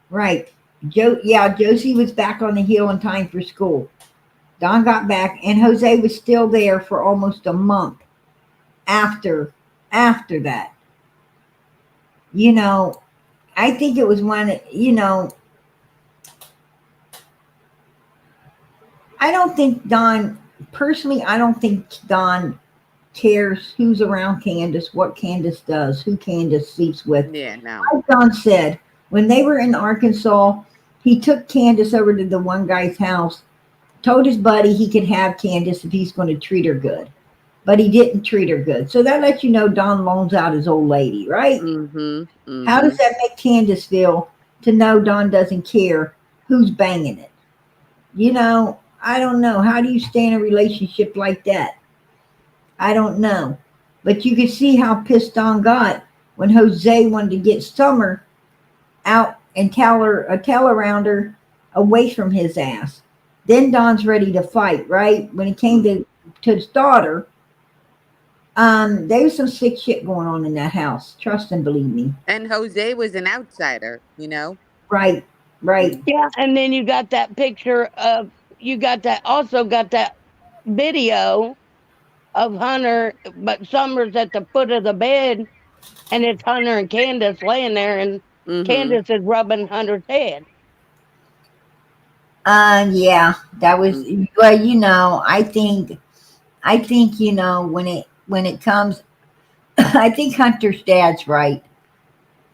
Right. Josie was back on the hill in time for school. Don got back and Jose was still there for almost a month after that. You know, I think it was when, I don't think Don, personally, I don't think Don cares who's around Candace, what Candace does, who Candace sleeps with. Yeah, no. Like Don said, when they were in Arkansas, he took Candace over to the one guy's house, told his buddy he could have Candace if he's going to treat her good. But he didn't treat her good. So that lets you know Don loans out his old lady, right? Mm-hmm. How Mm-hmm. does that make Candace feel to know Don doesn't care who's banging it? I don't know. How do you stay in a relationship like that? I don't know. But you could see how pissed Don got when Jose wanted to get Summer out and tell around her away from his ass. Then Don's ready to fight, right? When it came to his daughter, there was some sick shit going on in that house. Trust and believe me. And Jose was an outsider, Right, right. Mm. Yeah, and then you got that picture of also got that video of Hunter, but Summer's at the foot of the bed, and it's Hunter and Candace laying there, and Mm-hmm. Candace is rubbing Hunter's head. Yeah, that was. Mm. Well, I think when it comes, I think Hunter's dad's right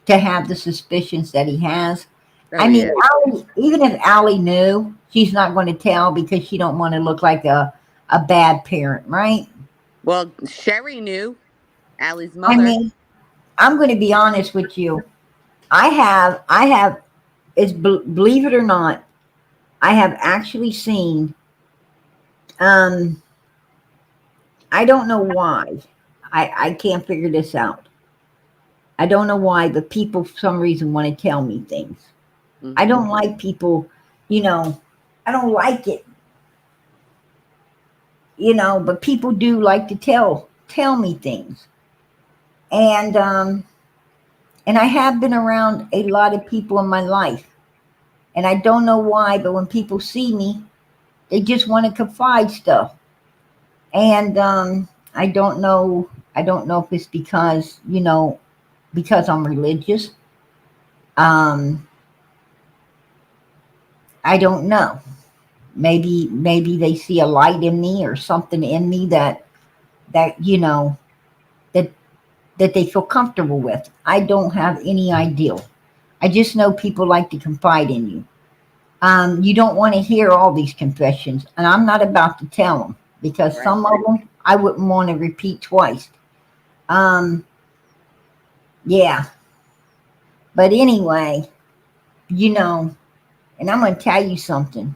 to have the suspicions that he has. Oh I mean, yeah. Allie, even if Allie knew, she's not going to tell because she don't want to look like a bad parent, right? Well, Sherry knew, Allie's I mother. mean, I'm going to be honest with you. I have, believe it or not, I have actually seen. Um, I don't know why. I can't figure this out. I don't know why, but people for some reason want to tell me things. I Mm-hmm. don't like people, you know, I don't like it, but people do like to tell me things. And and I have been around a lot of people in my life. And I don't know why, but when people see me, they just want to confide stuff. And I don't know if it's because I'm religious. Um I don't know. Maybe they see a light in me or something in me that that that they feel comfortable with. I don't have any idea. I just know people like to confide in you. You don't want to hear all these confessions, and I'm not about to tell them because Right. some of them I wouldn't want to repeat twice. Um, yeah, but anyway, you know, and I'm going to tell you something.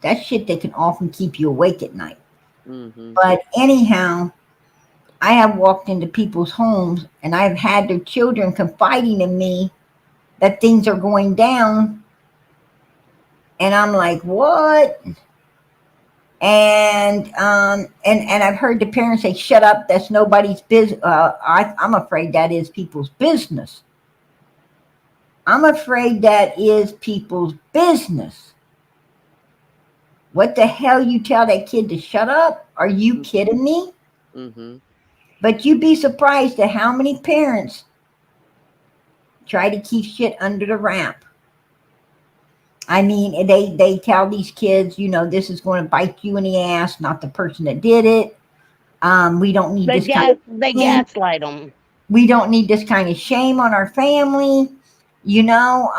That shit that can often keep you awake at night. Mm-hmm. But anyhow, I have walked into people's homes and I've had their children confiding in me that things are going down, and I'm like, what? And I've heard the parents say, "Shut up, that's nobody's business." I'm afraid that is people's business. I'm afraid that is people's business. What the hell you tell that kid to shut up? Are you kidding me? Mm-hmm. But you'd be surprised at how many parents try to keep shit under the wrap. I mean, they tell these kids, this is going to bite you in the ass, not the person that did it. We don't need this kind of They thing. gaslight them. We don't need this kind of shame on our family. You know,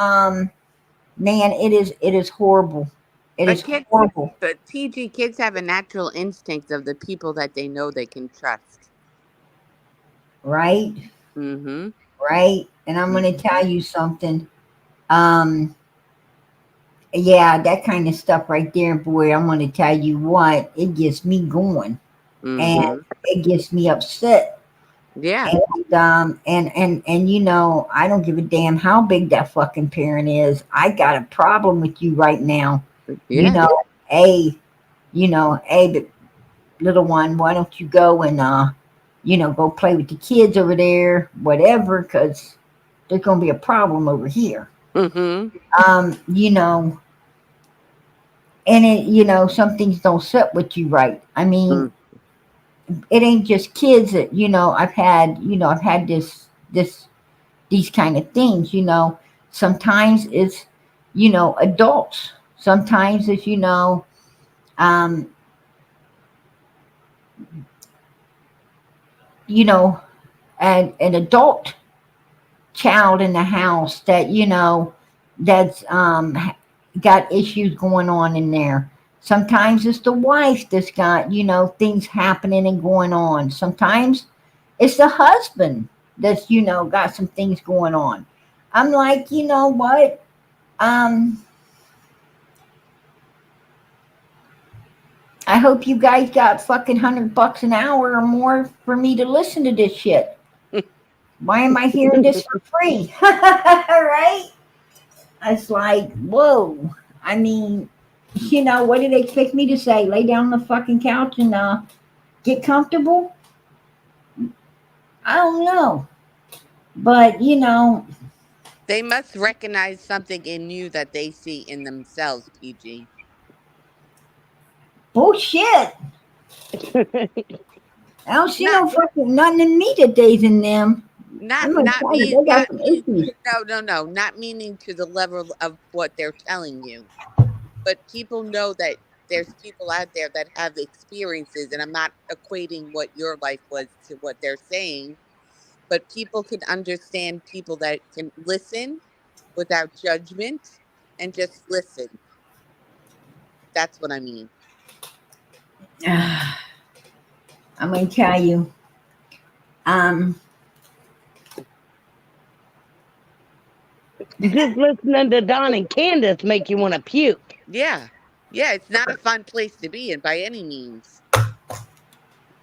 man, it is horrible. It But is kids, horrible, but TG kids have a natural instinct of the people that they know they can trust. right? Mm-hmm. Right? And I'm going to Mm-hmm. tell you something. Um, yeah, that kind of stuff right there, boy. I'm going to tell you what, it gets me going, and Mm-hmm. it gets me upset. Yeah. And I don't give a damn how big that fucking parent is. I got a problem with you right now. You Yeah. know, hey, but little one, why don't you go and go play with the kids over there, whatever, because there's gonna be a problem over here. Mm-hmm. Um, you know, and some things don't sit with you right. I mean, it ain't just kids that I've had these kind of things. Sometimes it's adults. Sometimes it's um, you know, an adult child in the house that, that's got issues going on in there. Sometimes it's the wife that's got, things happening and going on. Sometimes it's the husband that's, got some things going on. I'm like, you know what? I hope you guys got fucking $100 an hour or more for me to listen to this shit. Why am I hearing this for free? Right? It's like, whoa. I mean, what do they expect me to say? Lay down on the fucking couch and get comfortable? I don't know. But, They must recognize something in you that they see in themselves, PG. bullshit. I don't see Not no fucking nothing in me that days in them. not I'm gonna not tell you, mean they got not some mean issues. no, not meaning to the level of what they're telling you. But people know that there's people out there that have experiences, and I'm not equating what your life was to what they're saying, but people can understand people that can listen without judgment and just listen. That's what I mean. I'm gonna tell you. Um, Just listening to Don and Candace make you want to puke. Yeah. Yeah, it's not a fun place to be in by any means.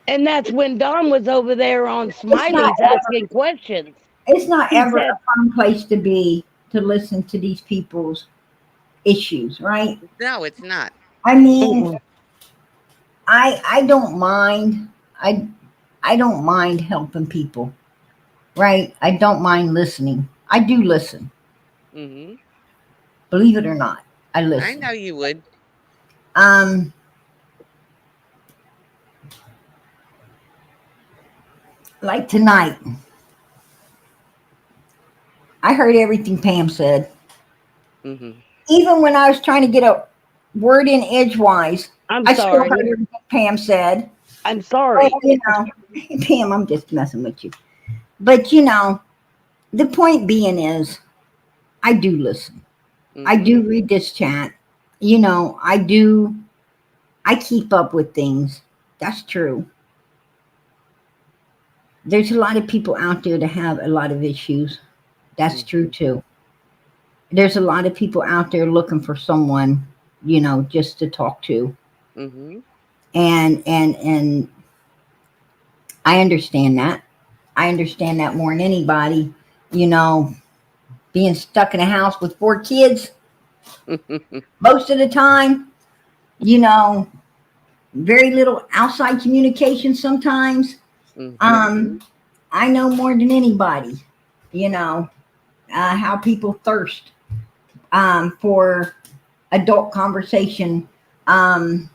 And that's when Don was over there on it's not Smiley's asking questions. it's not He ever said, a fun place to be to listen to these people's issues, right? No, it's not. I mean, "Mm-mm." I don't mind. I don't mind helping people, right? I don't mind listening. I do listen. Mhm. Believe it or not, I I listen. know you would. Um, like tonight, I heard everything Pam said. Mhm. Even when I was trying to get a word in edgewise, I'm I still sorry. heard everything Pam said. I'm But, sorry. Pam, I'm just messing with you. But the point being is, I do listen. I Mhm. do read this chat. I do. I keep up with things. That's true. There's a lot of people out there that have a lot of issues. That's true Mhm. too. There's a lot of people out there looking for someone, just to talk to. Mhm. And I understand that. I understand that more than anybody. You know, being stuck in a house with 4 kids most of the time, you know, very little outside communication sometimes. Mhm. Um, I know more than anybody, you know, how people thirst for adult conversation um,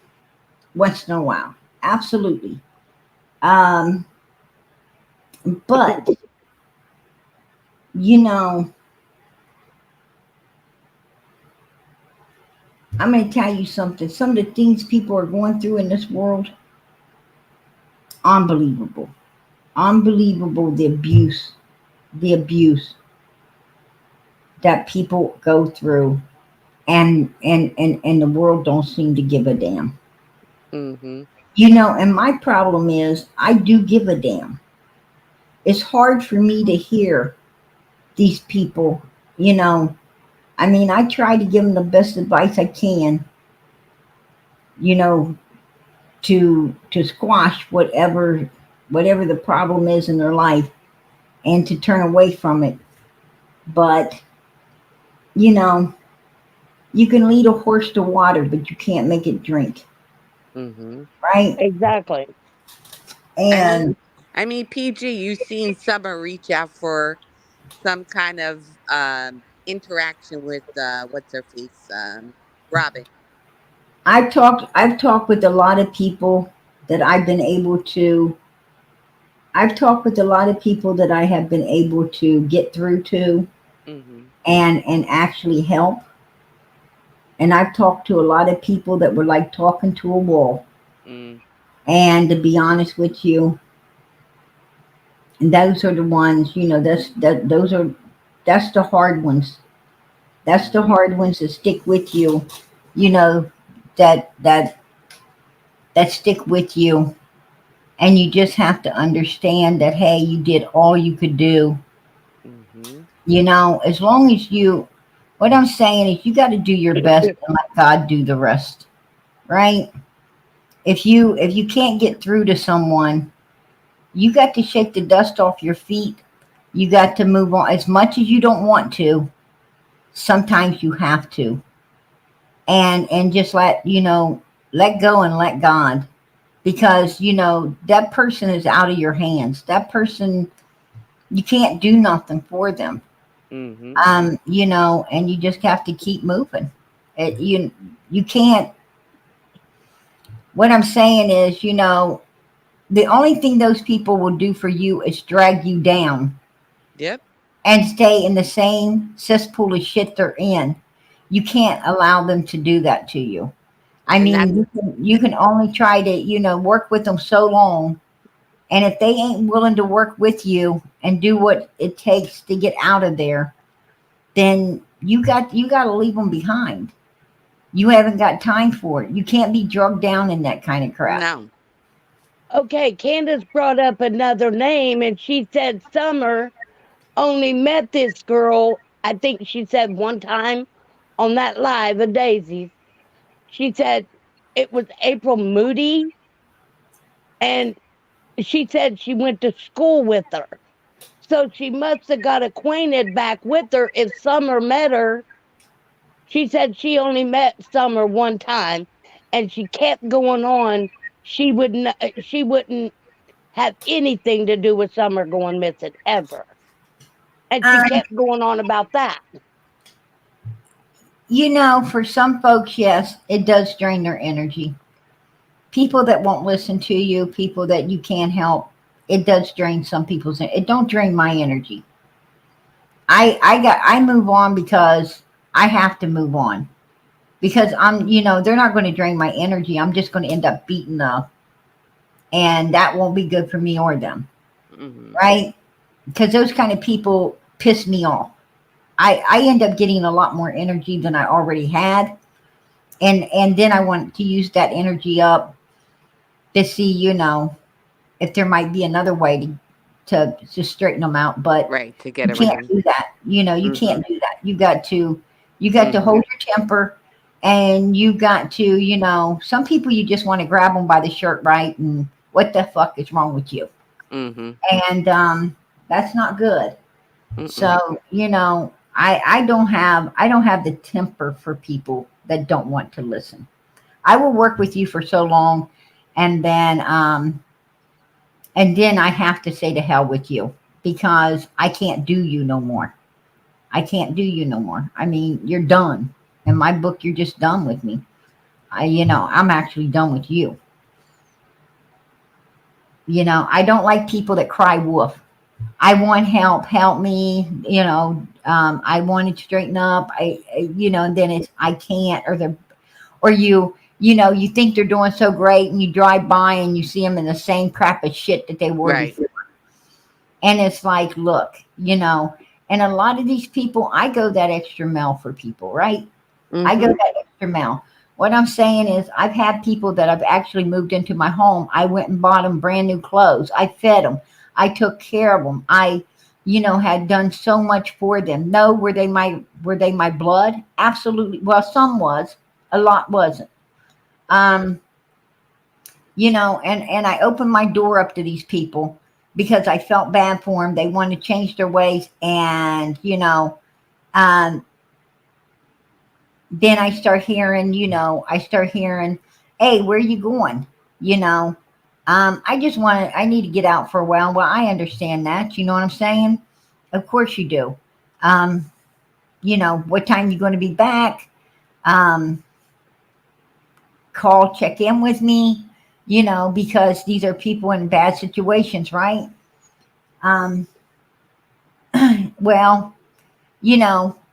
once in a while. Absolutely. Um, but, you know, I'm going to tell you something. Some of the things people are going through in this world, unbelievable. Unbelievable the abuse that people go through, and the world don't seem to give a damn. Mhm. And my problem is I do give a damn. It's hard for me to hear these people, you know. I mean, I try to give them the best advice I can, you know, to squash whatever the problem is in their life and to turn away from it. But, you know, you can lead a horse to water, but you can't make it drink, Mhm. right? Exactly. I mean, And PG, you've seen Summer reach out for some kind of interaction with what's her face, Robin. I've talked with a lot of people that I've talked with a lot of people that I have been able to get through to Mhm. and actually help. And I've talked to a lot of people that were like talking to a wall. Mm. And to be honest with you, those are the ones, that's the hard ones. That's the hard ones that stick with you, you know, that that that stick with you. And you just have to understand that, hey, you did all you could do. Mm-hmm. As long as what I'm saying is you got to do your best and let God do the rest, right? If you can't get through to someone, you got to shake the dust off your feet. You got to move on. As much as you don't want to, sometimes you have to. And just let go and let God. Because, that person is out of your hands. That person, you can't do nothing for them. Mm-hmm. And you just have to keep moving. You can't. What I'm saying is, the only thing those people will do for you is drag you down Yep. and stay in the same cesspool of shit they're in. You can't allow them to do that to you. I And that's mean, you can only try to, work with them so long. And if they ain't willing to work with you and do what it takes to get out of there, then you got to leave them behind. You haven't got time for it. You can't be drugged down in that kind of crap. no. Okay, Candace brought up another name, and she said Summer only met this girl, I think she said one time on that live of Daisy's. She said it was April Moody, and she said she went to school with her. So she must have got acquainted back with her if Summer met her. She said she only met Summer one time, and she kept going on. She wouldn't have anything to do with Summer going missing ever. And she Um, kept going on about that. for some folks, yes, it does drain their energy. People that won't listen to you, people that you can't help, it does drain some people's. It don't drain my energy. I move on because I have to move on because they're not going to drain my energy. I'm just going to end up beaten up, and that won't be good for me or them, Mm-hmm. right? Because those kind of people piss me off. I end up getting a lot more energy than I already had, and then I want to use that energy up to see, if there might be another way to straighten them out. But Right. To get you can't around. do that. You Mm-hmm. can't do that. You got to Mm-hmm. hold your temper, and you got to, some people you just want to grab them by the shirt, right? And what the fuck is wrong with you? Mm-hmm. And that's not good. Mm-mm. So, I don't have the temper for people that don't want to listen. I will work with you for so long, and then I have to say to hell with you because I can't do you no more. I can't do you no more. I mean, you're done. In my book, you're just done with me. I'm actually done with you. I don't like people that cry wolf. I want help. Help me. I want to straighten up. And then it's I can't, or you think they're doing so great, and you drive by and you see them in the same crap of shit that they were Right. before. And it's like, look, and a lot of these people, I go that extra mile for people, right? I go Mm-hmm. that extra mile. What I'm saying is, I've had people that I've actually moved into my home. I went and bought them brand new clothes. I fed them. I took care of them. I, had done so much for them. No, were they my blood? Absolutely. Well, some was, a lot wasn't. Um, and I opened my door up to these people because I felt bad for them. They wanted to change their ways, and um, then I start hearing, hey, where are you going? You know, I need to get out for a while. Well, I understand that. You know what I'm saying? Of course you do. Um, what time you going to be back? Um, Call, check in with me, because these are people in bad situations, right? Um, well,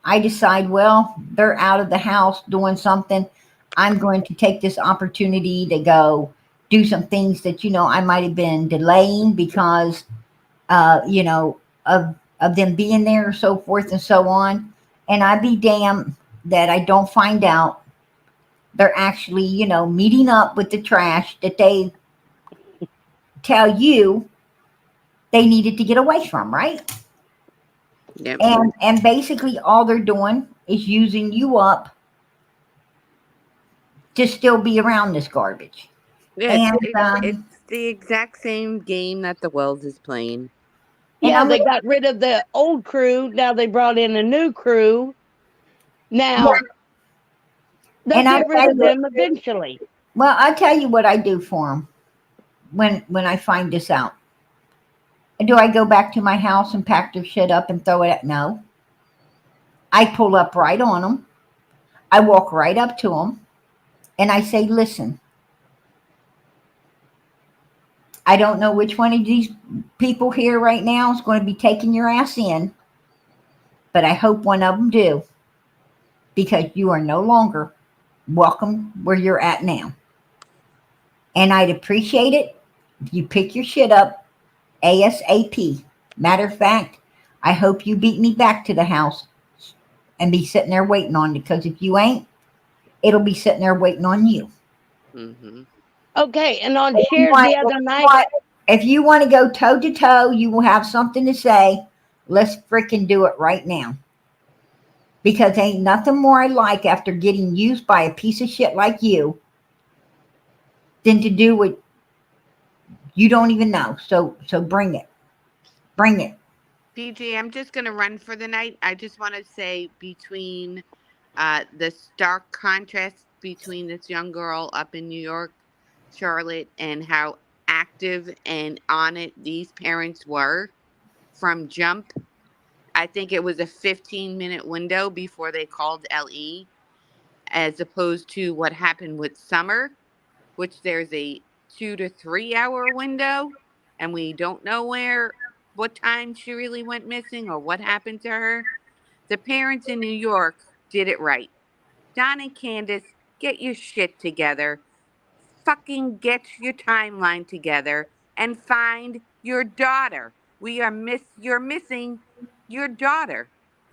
I decide, well, they're out of the house doing something. I'm going to take this opportunity to go do some things that, I might have been delaying because, of them being there, so forth and so on. And I'd be damned that I don't find out they're actually, meeting up with the trash that they tell you they needed to get away from, right? Yep. And basically all they're doing is using you up to still be around this garbage. Yeah, And it's the exact same game that the world is playing. Yeah, I'm they got rid of the old crew. Now they brought in a new crew. Now they'll and I get rid of them eventually. well, I'll tell you what I do for them when I find this out. Do I go back to my house and pack their shit up and throw it at? No. I pull up right on them. I walk right up to them and I say, listen, I don't know which one of these people here right now is going to be taking your ass in, but I hope one of them do, because you are no longer welcome where you're at now. And I'd appreciate it if you pick your shit up ASAP. Matter of fact, I hope you beat me back to the house and be sitting there waiting on it, because if you ain't, it'll be sitting there waiting on you. Mm-hmm. Okay, and on shares the other night. If you want to go toe to toe, you will have something to say. Let's freaking do it right now. Because ain't nothing more I like after getting used by a piece of shit like you than to do what you don't even know. So bring it. Bring it. PG, I'm just gonna run for the night. I just want to say between the stark contrast between this young girl up in New York, Charlotte, and how active and on it these parents were from jump. I think it was a 15-minute window before they called LE, as opposed to what happened with Summer, which there's a 2 to 3 hour window, and we don't know what time she really went missing or what happened to her. The parents in New York did it right. Don and Candace, get your shit together. Fucking get your timeline together and find your daughter. You're missing your daughter.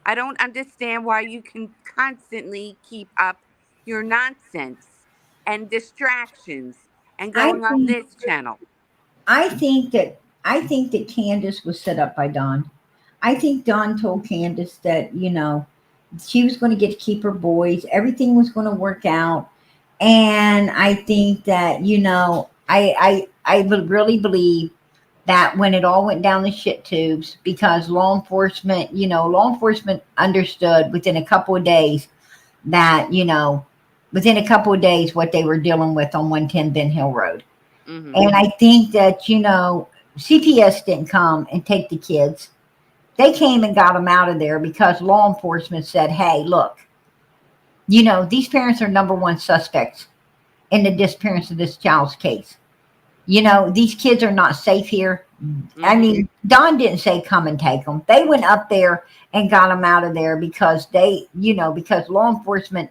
I don't understand why you can constantly keep up your nonsense and distractions and I going on think this channel. I think that Candace was set up by Don. I think Don told Candace that, she was going to get to keep her boys. Everything was going to work out. And I think that, I would really believe that when it all went down the shit tubes, because law enforcement understood within a couple of days that, what they were dealing with on 110 Ben Hill Road. Mm-hmm. And I think that, CPS didn't come and take the kids. They came and got them out of there because law enforcement said, hey, look, these parents are number one suspects in the disappearance of this child's case. These kids are not safe here. Mm-hmm. I mean, Don didn't say come and take them. They went up there and got them out of there because because law enforcement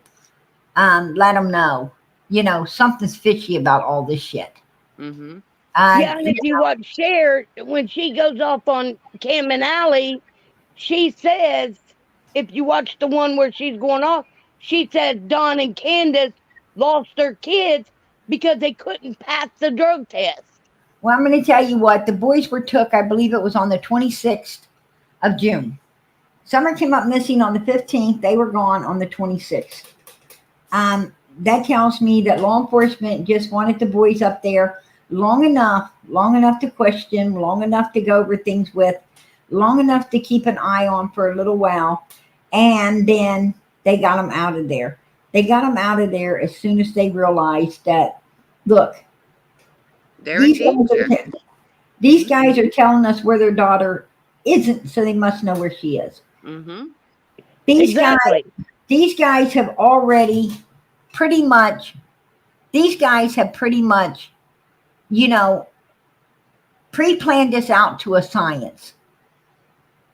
let them know, something's fishy about all this shit. Mm-hmm. Yeah, and if you watch Cher, when she goes off on Cam and Alley, she says, if you watch the one where she's going off, she says Don and Candace lost their kids because they couldn't pass the drug test. Well, I'm going to tell you what, the boys were took, I believe it was on the 26th of June. Summer came up missing on the 15th. They were gone on the 26th. That tells me that law enforcement just wanted the boys up there long enough to question, long enough to go over things with, long enough to keep an eye on for a little while. And then they got them out of there. They got them out of there as soon as they realized that, look, these guys are telling us where their daughter isn't, so they must know where she is. Mm-hmm. These guys have already pretty much, pre-planned this out to a science.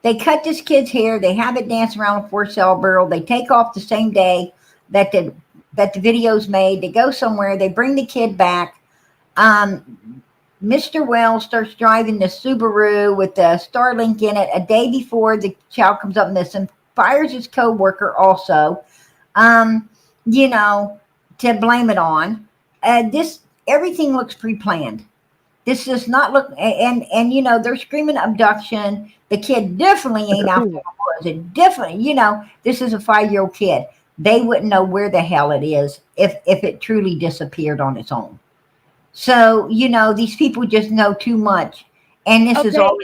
They cut this kid's hair. They have it dance around a forced cell burial. They take off the same day that the video's made. They go somewhere. They bring the kid back. Mr. Wells starts driving the Subaru with the Starlink in it a day before the child comes up missing. Fires his co-worker also. You know, to blame it on. This everything looks pre-planned. This does not look, and you know, they're screaming abduction. The kid definitely ain't out there. Was it definitely? You know, this is a 5-year-old kid. They wouldn't know where the hell it is if it truly disappeared on its own. So you know, these people just know too much, and this is Okay, all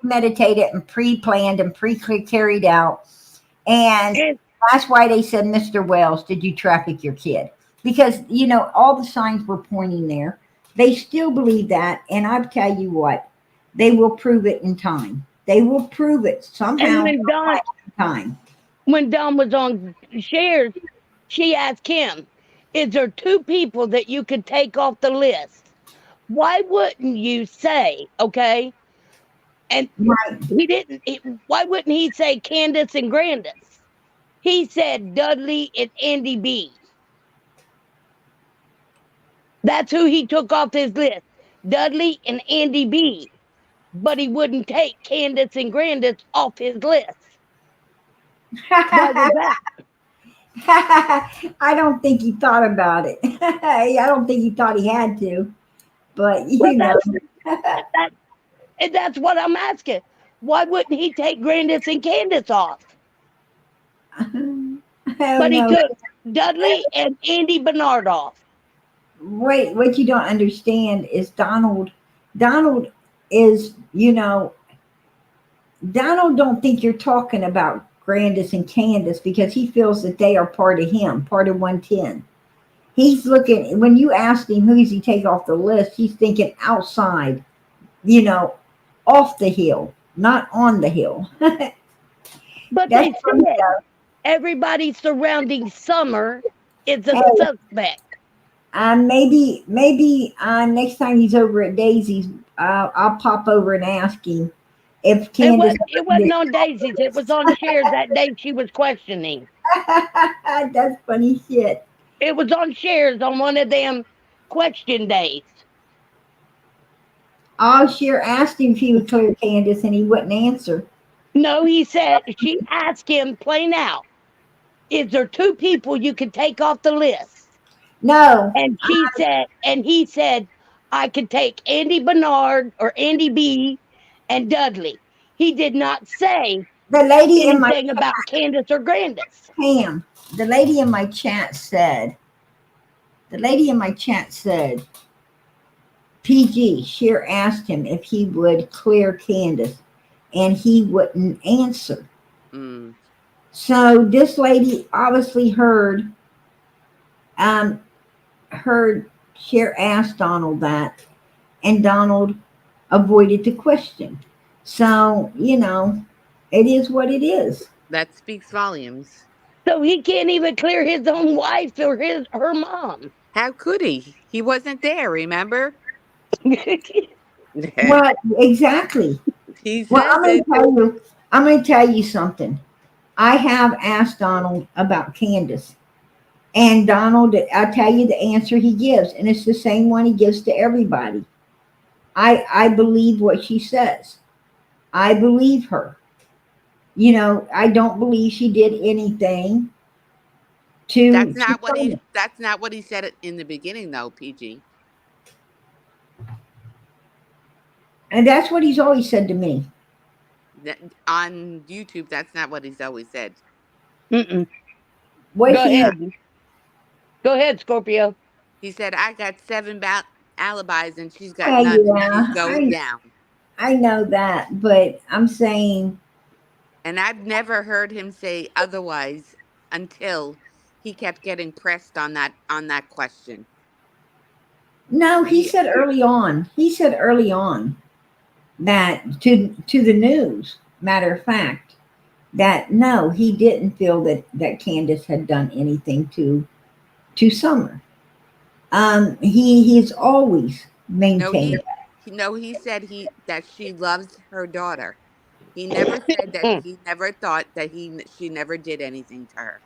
premeditated and pre-planned and pre-carried out. And and that's why they said, Mr. Wells, did you traffic your kid? Because, you know, all the signs were pointing there. They still believe that. And I'll tell you what, they will prove it in time. They will prove it somehow and in time. when Dawn was on shares, she asked him, "Is there 2 people that you could take off the list?" Why wouldn't you say, okay? And Right. he didn't. Why wouldn't he say Candace and Grandis? He said Dudley and Andy B. That's who he took off his list. Dudley and Andy B. But he wouldn't take Candace and Grandis off his list. Why was that? I don't think he thought about it. I don't think he thought he had to. But, Well, you know. that's what I'm asking. Why wouldn't he take Grandis and Candace off? I But don't he know. took Dudley and Andy Bernard off. Wait, what you don't understand is Donald. Donald is, you know, Donald don't think you're talking about Grandis and Candace because he feels that they are part of him, part of 110. He's looking, when you asked him who does he take off the list, he's thinking outside, you know, off the hill, not on the hill. But That's they said everybody surrounding Summer is a hey, suspect. maybe next time he's over at Daisy's, I'll pop over and ask him if Candace. It wasn't on Daisy's. It was on Shares that day she was questioning. That's funny shit. It was on Shares on one of them question days. I'll sure asked him if he would clear Candace and he wouldn't answer. No, he said, she asked him plain out, "Is there 2 people you could take off the list?" No. And he said, "I could take Andy Bernard or Andy B and Dudley." He did not say The lady in my anything about Candace or Grandis. Pam, the lady in my chat said, PG, Sheer asked him if he would clear Candace and he wouldn't answer. So this lady obviously heard Sheer asked Donald that, and Donald avoided the question. So, you know, it is what it is. That speaks volumes. So he can't even clear his own wife or her mom. How could he? He wasn't there, remember? Well, exactly. He Well, says I'm going to tell you something. I have asked Donald about Candace. And Donald, I'll tell you the answer he gives. And it's the same one he gives to everybody. I believe what she says. I believe her. You know, I don't believe she did anything to. That's not what he said in the beginning, though, PG. And that's what he's always said to me. On YouTube, that's not what he's always said. Mm-mm. What Go ahead. Go ahead, Scorpio. He said, "I got 7 alibis and she's got none. Yeah, she's going down." I know that, but I'm saying. And I've never heard him say otherwise until he kept getting pressed on that question. No, he said early on. He said early on that to the news, matter of fact, that no, he didn't feel that Candace had done anything to Summer. He's always maintained he said that she loves her daughter. He never said that. He never thought that she never did anything to her.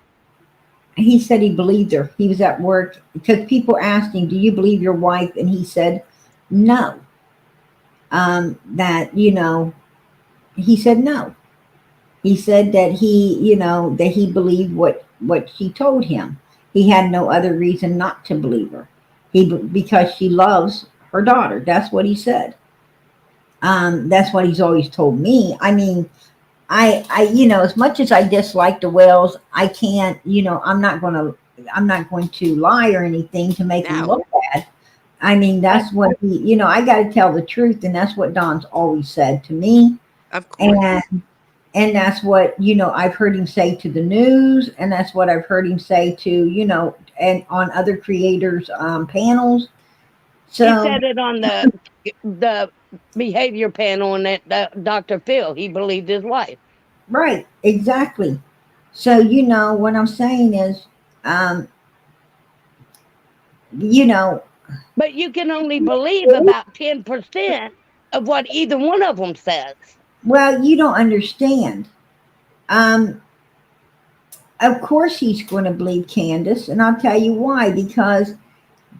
He said he believed her. He was at work because people asked him, "Do you believe your wife?" And he said, "No." That he said no. He said that that he believed what she told him. He had no other reason not to believe her. Because she loves her daughter. That's what he said. That's what he's always told me. I mean, as much as I dislike the Wells, I can't. I'm not going to lie or anything to make him No. look bad. I mean, that's what I got to tell the truth, and that's what Don's always said to me. Of course. And that's what I've heard him say to the news, and that's what I've heard him say to and on other creators panels. So he said it on the behavior panel, and that Dr. Phil, he believed his wife. right, exactly. So what I'm saying is, um, but you can only believe about 10% of what either one of them says. Well, you don't understand. Um, of course he's going to believe Candace, and I'll tell you why. Because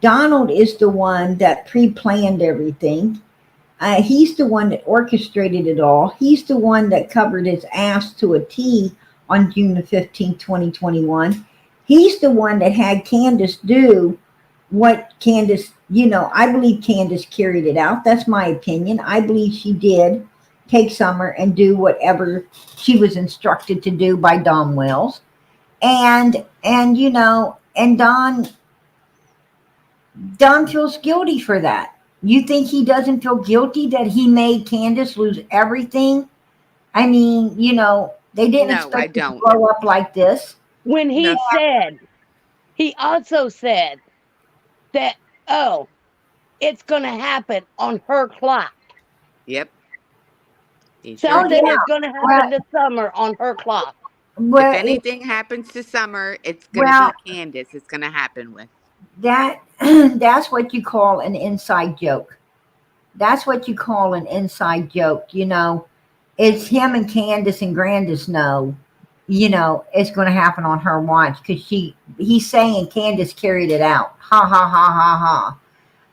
Donald is the one that pre-planned everything. He's the one that orchestrated it all. He's the one that covered his ass to a T on June the 15th, 2021. He's the one that had Candace do what Candace, I believe Candace carried it out. That's my opinion. I believe she did take Summer and do whatever she was instructed to do by Don Wells. And Don feels guilty for that. You think he doesn't feel guilty that he made Candace lose everything? I mean, they didn't No, I expect her to don't. grow up like this. When he No. said, he also said that, oh, it's going to happen on her clock. Yep. He sure Something did. is going to happen to Summer on her clock. Well, If anything happens to Summer, it's going to well, be Candace. It's going to happen with. that's what you call an inside joke. That's what you call an inside joke. It's him and Candace and Grandis know, it's going to happen on her watch because he's saying Candace carried it out. Ha ha ha ha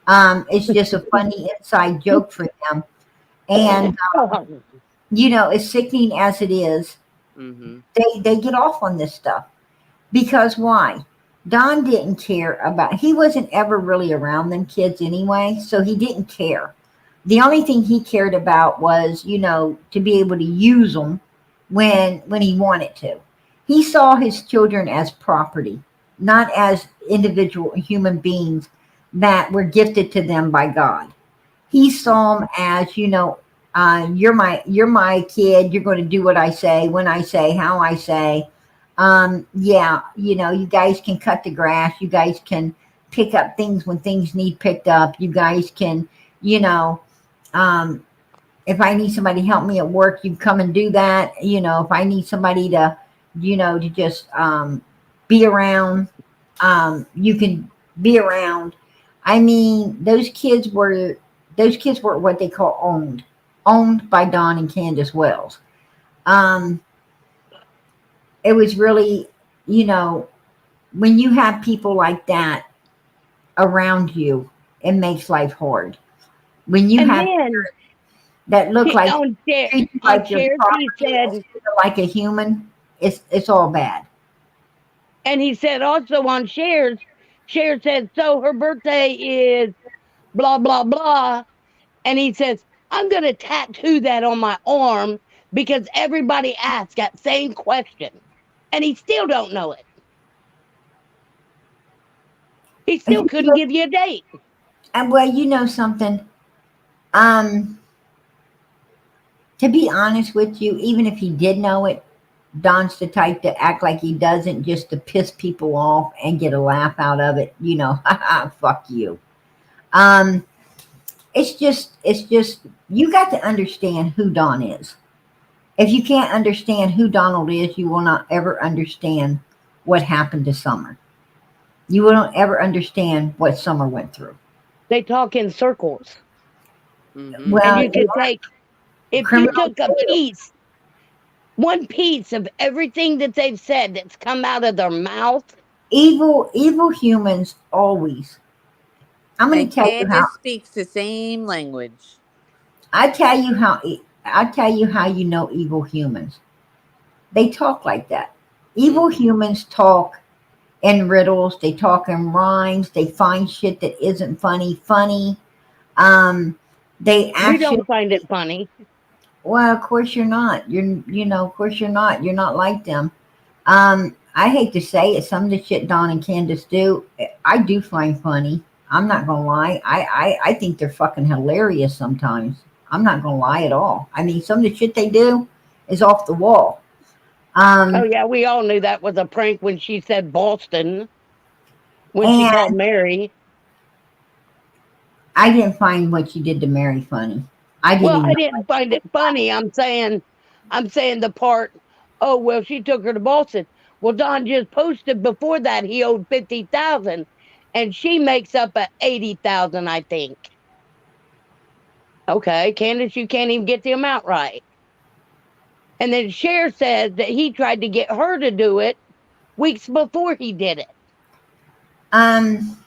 ha. It's just a funny inside joke for them. And, as sickening as it is, Mm-hmm. they get off on this stuff. Because why? Don didn't care about, he wasn't ever really around them kids anyway, so he didn't care. The only thing he cared about was, to be able to use them when he wanted to. He saw his children as property, not as individual human beings that were gifted to them by God. He saw them as, you're my kid. You're going to do what I say, when I say, how I say. Yeah, you guys can cut the grass. You guys can pick up things when things need picked up. You guys can, if I need somebody to help me at work, you come and do that. If I need somebody to, to just be around, you can be around. I mean, those kids were what they call owned by Don and Candace Wells. It was really, when you have people like that around you, it makes life hard. When you And have then that look like on treat you on like your shares, property, he said, like a human, it's all bad. and he said also on shares said, so her birthday is blah blah blah, and he says, I'm gonna tattoo that on my arm because everybody asked that same question, and he still don't know it. He still couldn't give you a date. And well, something. Um, to be honest with you, even if he did know it, Don's the type to act like he doesn't, just to piss people off and get a laugh out of it. Fuck you. Um, it's just you got to understand who Don is. If you can't understand who Donald is, you will not ever understand what happened to Summer. You won't ever understand what Summer went through. They talk in circles. Mm-hmm. Well, And you could take, if you took a piece one piece of everything that they've said that's come out of their mouth. Evil humans always. I'm going And to tell you how. Candace speaks the same language. I tell you how. I tell you how you know evil humans. They talk like that. Evil humans talk in riddles. They talk in rhymes. They find shit that isn't funny. They We actually. don't find it funny. Well, of course you're not. Of course you're not. You're not like them. I hate to say it, some of the shit Don and Candace do, I do find funny. I'm not gonna lie. I think they're fucking hilarious sometimes. I'm not gonna lie at all. I mean, some of the shit they do is off the wall. Oh yeah, we all knew that was a prank when she said Boston, when she And called Mary. I didn't find what she did to Mary funny. I didn't Well, even I know. didn't find it funny. I'm saying the part, oh well, she took her to Boston. Well, Don just posted before that he owed 50,000 and she makes up at 80,000, I think. Okay, Candace, you can't even get the amount right. And then Cher says that he tried to get her to do it weeks before he did it. Um,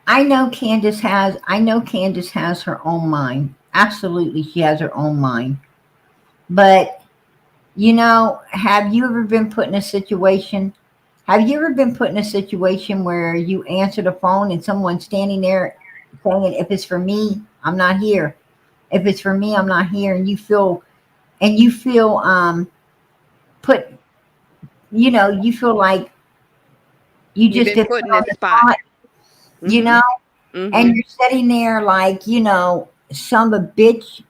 I know Candace has her own mind. Absolutely, she has her own mind. But have you ever been put in a situation? Have you ever been put in a situation where you answer the phone and someone's standing there saying, "If it's for me, I'm not here. If it's for me, I'm not here," and you feel put, you feel like you You've just been get put put in on a the spot. spot, you know, and you're sitting there like, son of a bitch,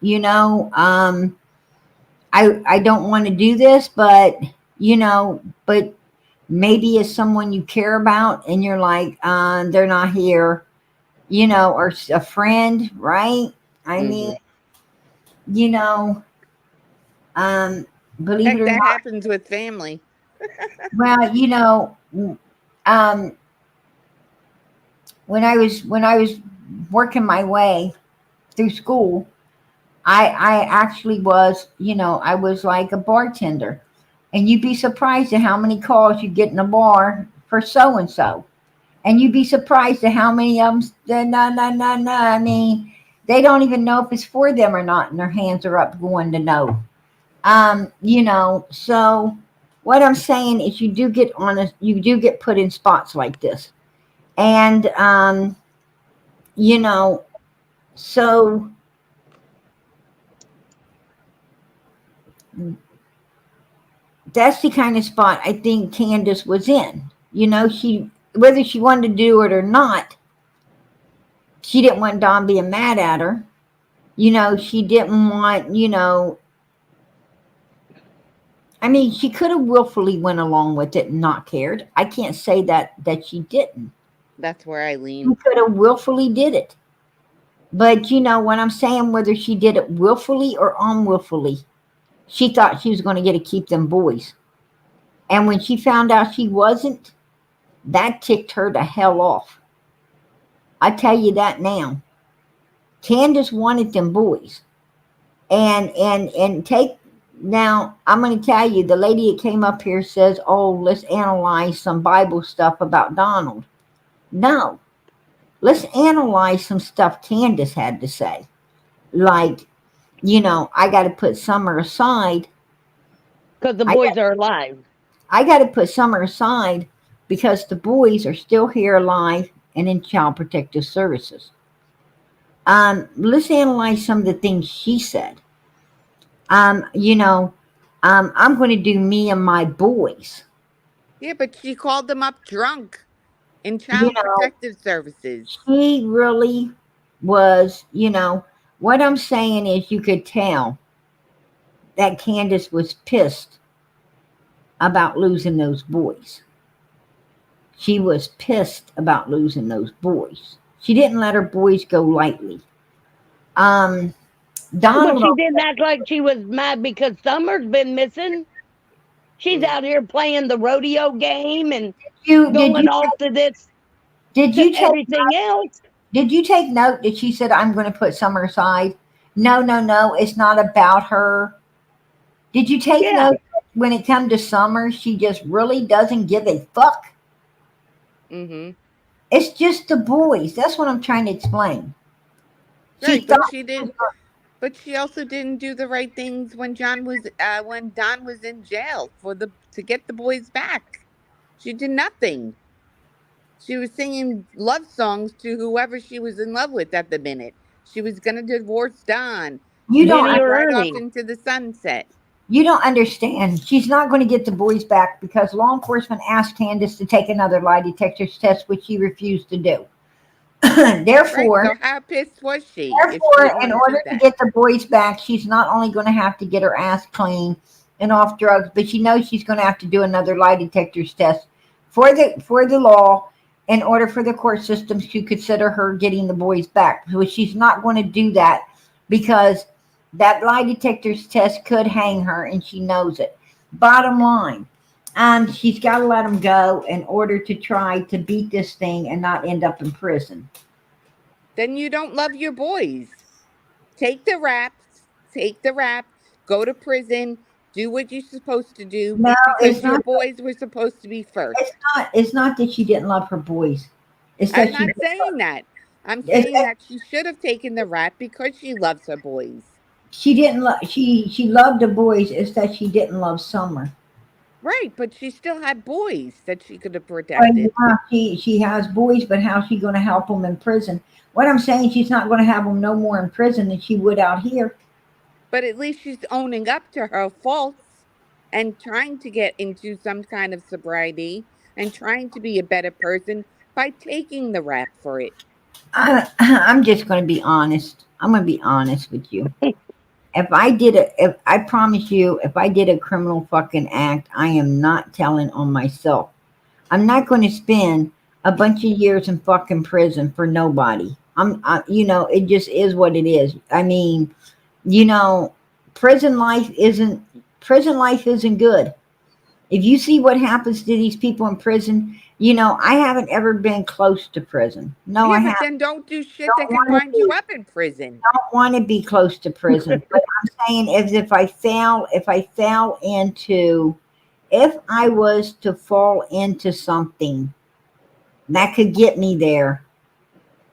I don't want to do this, but but maybe it's someone you care about, and you're like, they're not here, or a friend, right? I mean, you know, believe it Heck, or that not, happens with family. well, um, when I was working my way through school, I actually was, I was like a bartender. And you'd be surprised at how many calls you get in a bar for so and so. And you'd be surprised at how many of them, no, no, no, no. I mean, they don't even know if it's for them or not, and their hands are up going to no. So what I'm saying is you do get put in spots like this. And, you know, so that's the kind of spot I think Candace was in. Whether she wanted to do it or not, she didn't want Don being mad at her. She didn't want, I mean, she could have willfully went along with it and not cared. I can't say that she didn't. That's where I She lean. could have willfully did it. But what I'm saying, whether she did it willfully or unwillfully, she thought she was going to get to keep them boys. And when she found out she wasn't, that ticked her the hell off. I tell you that now. Candace wanted them boys. And take now, I'm going to tell you, the lady that came up here says, "Oh, let's analyze some Bible stuff about Donald." No, let's analyze some stuff Candace had to say. Like, I got to put Summer aside. Because the I boys are alive. I got to put Summer aside because the boys are still here alive and in Child Protective Services. Let's analyze some of the things she said. Um, you know, I'm going to do me and my boys. Yeah, but she called them up drunk in You Child know, Protective Services. she really was, what I'm saying is you could tell that Candace was pissed about losing those boys. She was pissed about losing those boys. She didn't let her boys go lightly. Um, Well, Donald, she didn't act like she was mad because Summer's been missing. She's out here playing the rodeo game and you did going you off to this, did to you take everything else. did you take note that she said I'm going to put Summer aside? No, no, no. It's not about her. Did you take Yeah, note? when it comes to Summer, she just really doesn't give a fuck. Mm-hmm. It's just the boys. That's what I'm trying to explain. She Right, but thought, she did. But she also didn't do the right things when when Don was in jail to get the boys back. She did nothing. She was singing love songs to whoever she was in love with at the minute. She was going to divorce Don. you She don't Vinny would or ride off Ernie. into the sunset. you don't understand. She's not going to get the boys back because law enforcement asked Candace to take another lie detector test, which she refused to do. Right. Therefore, So how pissed was she if she didn't in want to do order to that? get the boys back, she's not only going to have to get her ass clean and off drugs, but she knows she's going to have to do another lie detectors test for the law in order for the court systems to consider her getting the boys back. So she's not going to do that because that lie detectors test could hang her, and she knows it. Bottom line. She's got to let them go in order to try to beat this thing and not end up in prison. Then you don't love your boys. Take the raps, take the rap, go to prison, do what you're supposed to do No, it's because your not. boys were supposed to be It's first. not. It's not that she didn't love her boys. It's I'm that she. not saying that. I'm It's, saying that she should have taken the rap because she loves her boys. she didn't love. She loved the boys. It's that she didn't love Summer. Right, but she still had boys that she could have But protected. yeah, she has boys, but how's she going to help them in prison? What I'm saying, she's not going to have them no more in prison than she would out here. But at least she's owning up to her faults and trying to get into some kind of sobriety and trying to be a better person by taking the rap for it. I'm just going to be honest. I'm going to be honest with you. If I promise you, if I did a criminal fucking act, I am not telling on myself. I'm not going to spend a bunch of years in fucking prison for nobody. It just is what it is. I mean, you know, prison life isn't prison life isn't good. If you see what happens to these people in prison, I haven't ever been close to prison. No, I Yeah, haven't. but then don't do shit that Don't can want to wind you be. up in prison. Don't want to be close to prison. But I'm saying is if I was to fall into something that could get me there,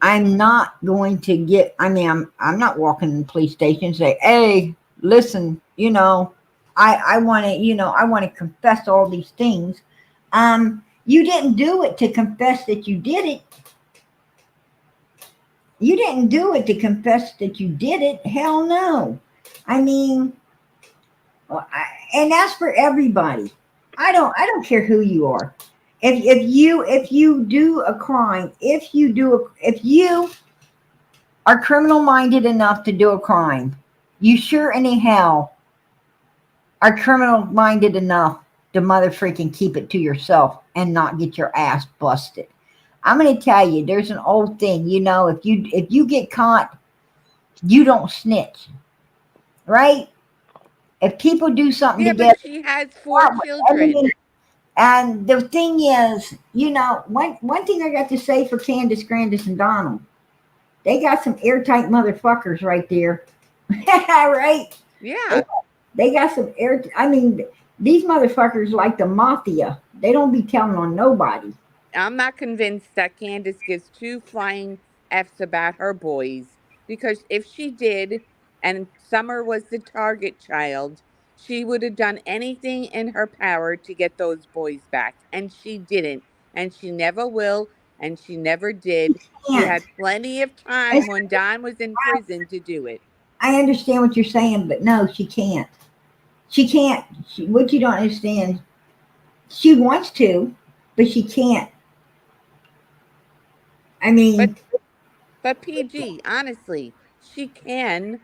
I'm not going to get. I mean, I'm not walking in the police station and say, "Hey, listen, I want to, I want to confess all these things." You didn't do it to confess that you did it. You didn't do it to confess that you did it. Hell no. I mean, and that's for everybody. I don't care who you are. If you do a crime, if you are criminal minded enough to do a crime, you sure anyhow are criminal minded enough to mother freaking keep it to yourself and not get your ass busted. I'm going to tell you, there's an old thing, if you get caught, you don't snitch, right? If people do something Yeah, but together, she has four I mean, children. and the thing is, one thing I got to say for Candace, Grandis, and Donald, they got some airtight motherfuckers right there, right? They, Yeah. they got some air. I mean, these motherfuckers like the mafia. They don't be telling on nobody. I'm not convinced that Candace gives two flying F's about her boys because if she did and Summer was the target child, she would have done anything in her power to get those boys back. And she didn't. And she never will. And she never did. She Can't. had plenty of time It's, when Don was in prison to do it. I understand what you're saying, but no, she can't. She can't. What you don't understand, she wants to, but she can't. I But mean, but PG, honestly, she can.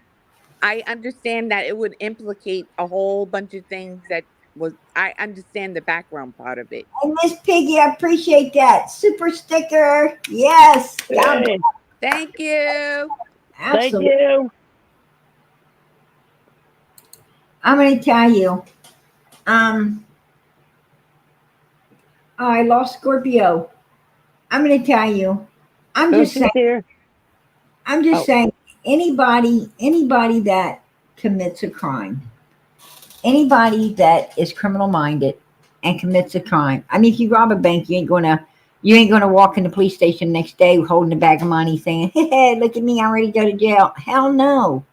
I understand that it would implicate a whole bunch of things that was I understand the background part of it. and Miss Piggy, I appreciate that super sticker. Yes, God, Hey, Thank you. thank absolutely. you. I'm going to tell you. Um, oh, I lost Scorpio. I'm going to tell you. I'm Oh, just she's saying. here. I'm just Oh, saying. Anybody that commits a crime, anybody that is criminal minded and commits a crime. I mean, if you rob a bank, you ain't gonna walk in the police station next day holding a bag of money saying, "Hey, look at me, I'm ready to go to jail." Hell no.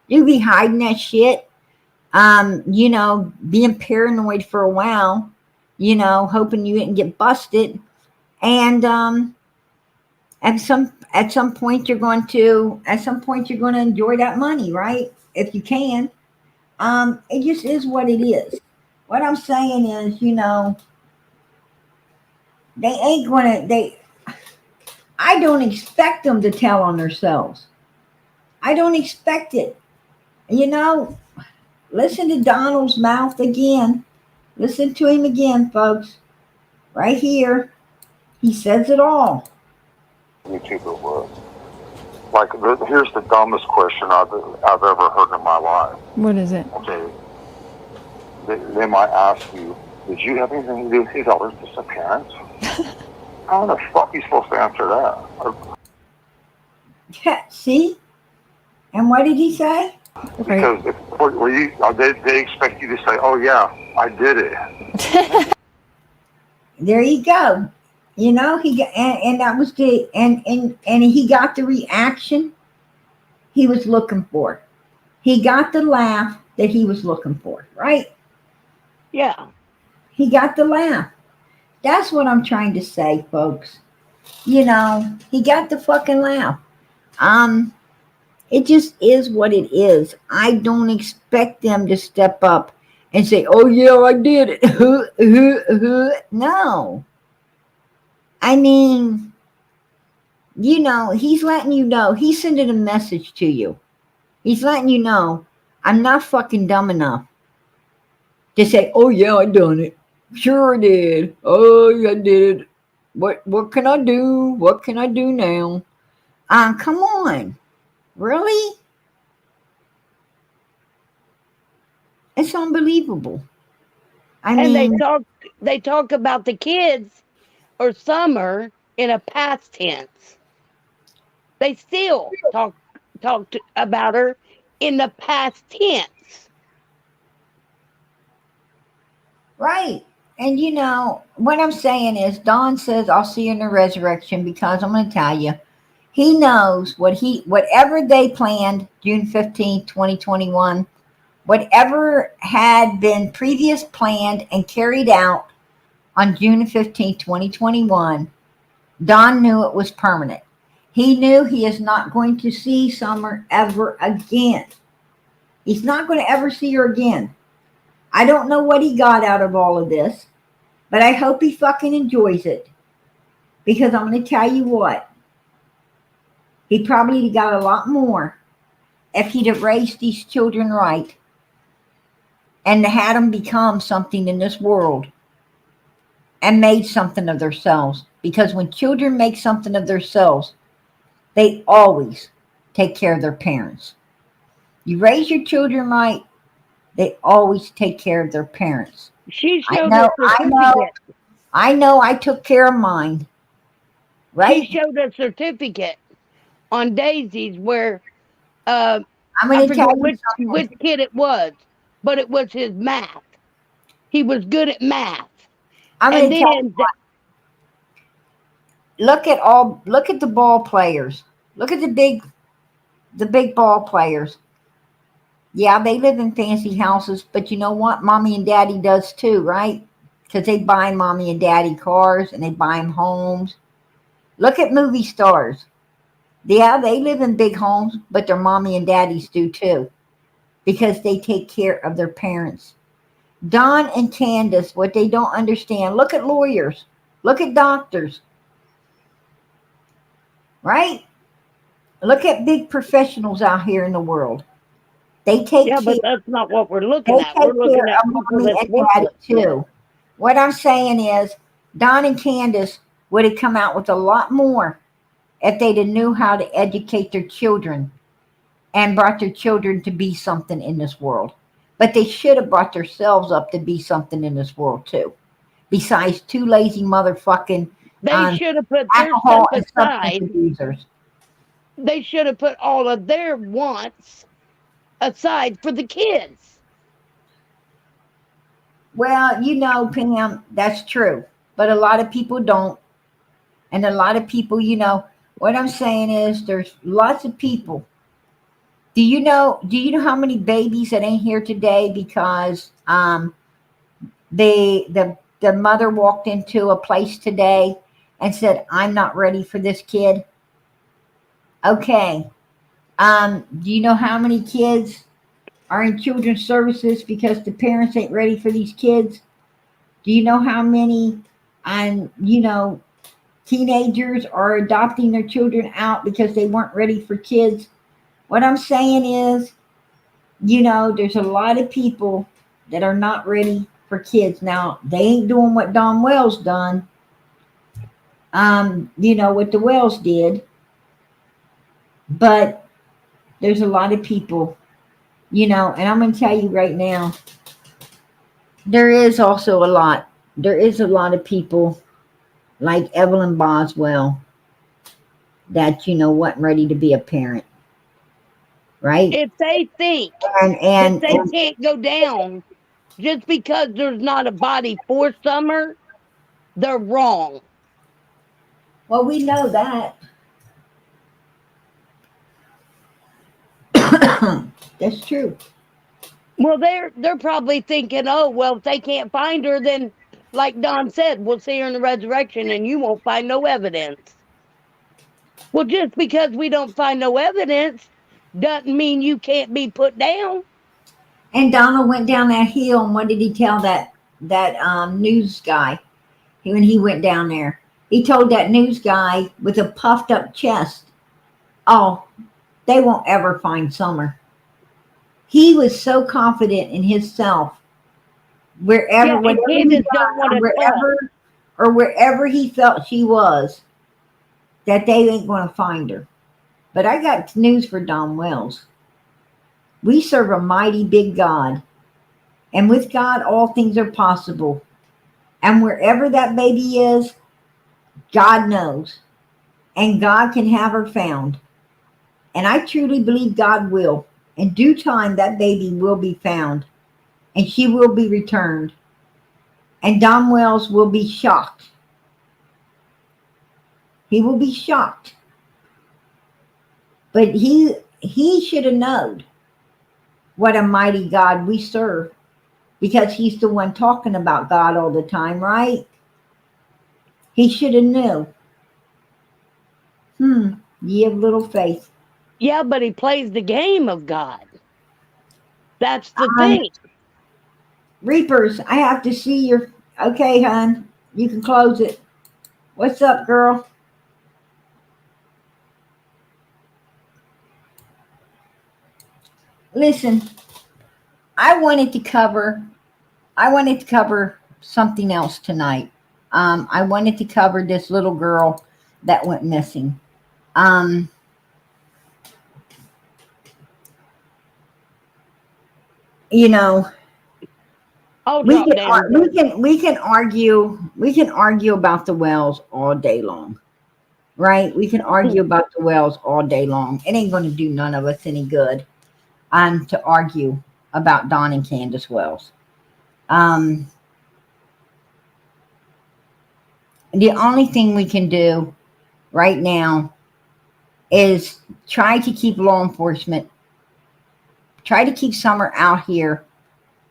You be hiding that shit. Being paranoid for a while. Hoping you didn't get busted, and at some point you're going to enjoy that money, right? If you can. It just is what it is. What I'm saying is, they ain't gonna. They. I don't expect them to tell on themselves. I don't expect it. You know. Listen to Donald's mouth again. Listen to him again, folks. Right here, he says it all. YouTube it was. Like, here's the dumbest question I've ever heard in my life. What is it? Okay. They might ask you, did you have anything to do with his daughter's disappearance? How the fuck are you supposed to answer that? See? And what did he say? Because they expect you to say, "Oh yeah, I did it." There you go. He got, and that was and he got the reaction he was looking for. He got the laugh that he was looking for, right? Yeah. He got the laugh. That's what I'm trying to say, folks. He got the fucking laugh. It just is what it is. I don't expect them to step up and say, "Oh yeah, I did it." No. I mean, he's letting you know. He's sending a message to you. He's letting you know, I'm not fucking dumb enough to say, "Oh yeah, I done it. Sure I did. Oh yeah, I did it. What can I do? What can I do now?" Come on. Really? It's unbelievable. And they talk about the kids or Summer in a past tense. They still talk about her in the past tense. Right. And what I'm saying is Don says, "I'll see you in the resurrection," because I'm going to tell you, he knows whatever they planned June 15th, 2021, whatever had been previous planned and carried out on June 15th, 2021, Don knew it was permanent. He knew he is not going to see Summer ever again. He's not going to ever see her again. I don't know what he got out of all of this, but I hope he fucking enjoys it. Because I'm going to tell you what, he probably got a lot more if he'd have raised these children right and had them become something in this world and made something of themselves. Because when children make something of themselves, they always take care of their parents. You raise your children right, they always take care of their parents. She showed us certificate. I know I took care of mine. Right? She showed a certificate on Daisy's where I'm I going to forget tell you which kid it was, but it was his math. He was good at math. I'm going to tell you look at the ball players. Look at the big ball players. Yeah, they live in fancy houses, but you know what? Mommy and daddy does too, right? Because they buy mommy and daddy cars and they buy them homes. Look at movie stars. Yeah, they live in big homes, but their mommy and daddies do too. Because they take care of their parents. Don and Candace, what they don't understand, look at lawyers. Look at doctors. Right? Look at big professionals out here in the world. They take care. But that's not what we're looking at. We're looking at people that's daddy too. What I'm saying is, Don and Candace would have come out with a lot more if they'd have knew how to educate their children and brought their children to be something in this world. But they should have brought themselves up to be something in this world too. Besides two lazy motherfucking they should have put their stuff aside. They should have put all of their wants aside for the kids. Well, Pam, that's true. But a lot of people don't. And a lot of people, what I'm saying is there's lots of people. Do you know how many babies that ain't here today because the mother walked into a place today and said, "I'm not ready for this kid." Okay. Do you know how many kids are in children's services because the parents ain't ready for these kids? Do you know how many teenagers are adopting their children out because they weren't ready for kids? What I'm saying is, there's a lot of people that are not ready for kids. Now, they ain't doing what Don Wells done, what the Wells did, but there's a lot of people, and I'm going to tell you right now, there is a lot of people like Evelyn Boswell that, wasn't ready to be a parent, right? If they think And, that and, they and can't go down just because there's not a body for Summer, they're wrong. well, we know that. That's true. Well, they're probably thinking, oh, well, if they can't find her, then like Don said, we'll see her in the resurrection and you won't find no evidence. Well, just because we don't find no evidence doesn't mean you can't be put down. And Donald went down that hill, and what did he tell that news guy when he went down there? He told that news guy with a puffed up chest, "Oh, they won't ever find Summer." He was so confident in himself, Yeah, and whatever he Candace don't done, want to talk. or wherever he felt she was, that they ain't going to find her. But I got news for Don Wells. We serve a mighty big God, and with God, all things are possible. And wherever that baby is, God knows, and God can have her found. And I truly believe God will. In due time, that baby will be found, and she will be returned. And Don Wells will be shocked. He will be shocked. But he should have known what a mighty God we serve, because he's the one talking about God all the time, right? He should have knew. Ye of little faith. Yeah, but he plays the game of God. That's the Um, thing. Reapers, I have to see your. Okay, hon, you can close it. What's up, girl? Listen, I wanted to cover. I wanted to cover something else tonight. I wanted to cover this little girl that went missing. Um, you know, I'll drop down and go. we can argue about the wells all day long, right? We can argue about the wells all day long. It ain't going to do none of us any good. To argue about Don and Candace Wells. Um, the only thing we can do right now is try to keep law enforcement, try to keep Summer out here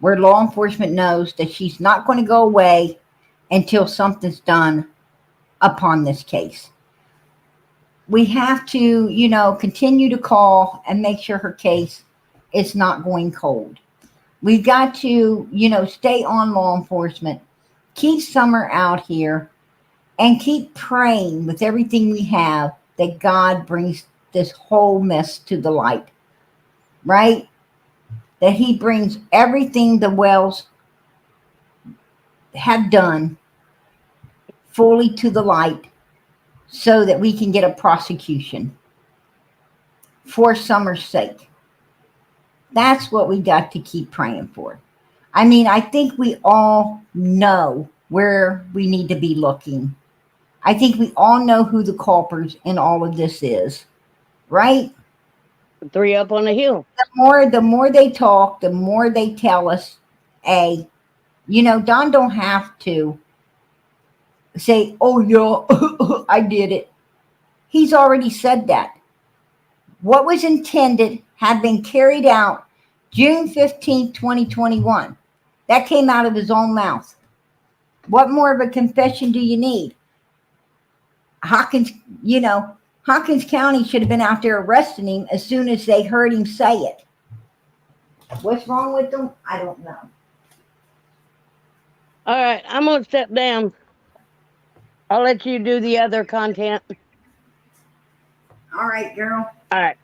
where law enforcement knows that she's not going to go away until something's done upon this case. We have to, continue to call and make sure her case is not going cold. We've got to, stay on law enforcement, keep Summer out here, and keep praying with everything we have that God brings this whole mess to the light, right? That He brings everything the Wells have done fully to the light so that we can get a prosecution for Summer's sake. That's what we got to keep praying for. I mean, I think we all know where we need to be looking. I think we all know who the culprits in all of this is, right? 3 up on the hill. The more they talk, the more they tell us, A, Don don't have to say, "Oh yeah, I did it." He's already said that. What was intended had been carried out June 15th, 2021. That came out of his own mouth. What more of a confession do you need? Hawkins, Hawkins County should have been out there arresting him as soon as they heard him say it. What's wrong with them? I don't know. All right, I'm gonna step down. I'll let you do the other content. All right, girl. All right.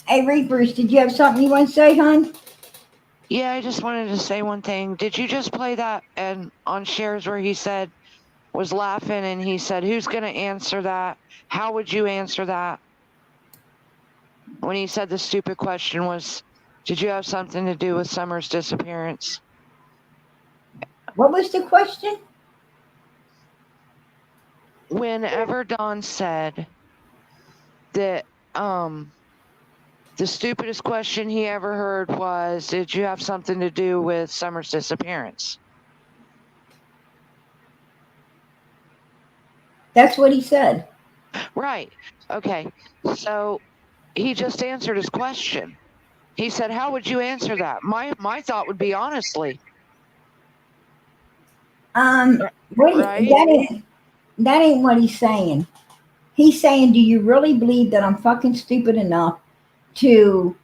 Hey, Reapers, did you have something you want to say, hon? Yeah, I just wanted to say one thing. Did you just play that and on shares where he said was laughing and he said, "Who's going to answer that? How would you answer that?" When he said the stupid question was, "Did you have something to do with Summer's disappearance?" What was the question? Whenever Don said that the stupidest question he ever heard was, "Did you have something to do with Summer's disappearance?" That's what he said. Right. Okay. So he just answered his question. He said, "How would you answer that?" My thought would be honestly. Right? That ain't what he's saying. He's saying, do you really believe that I'm fucking stupid enough to,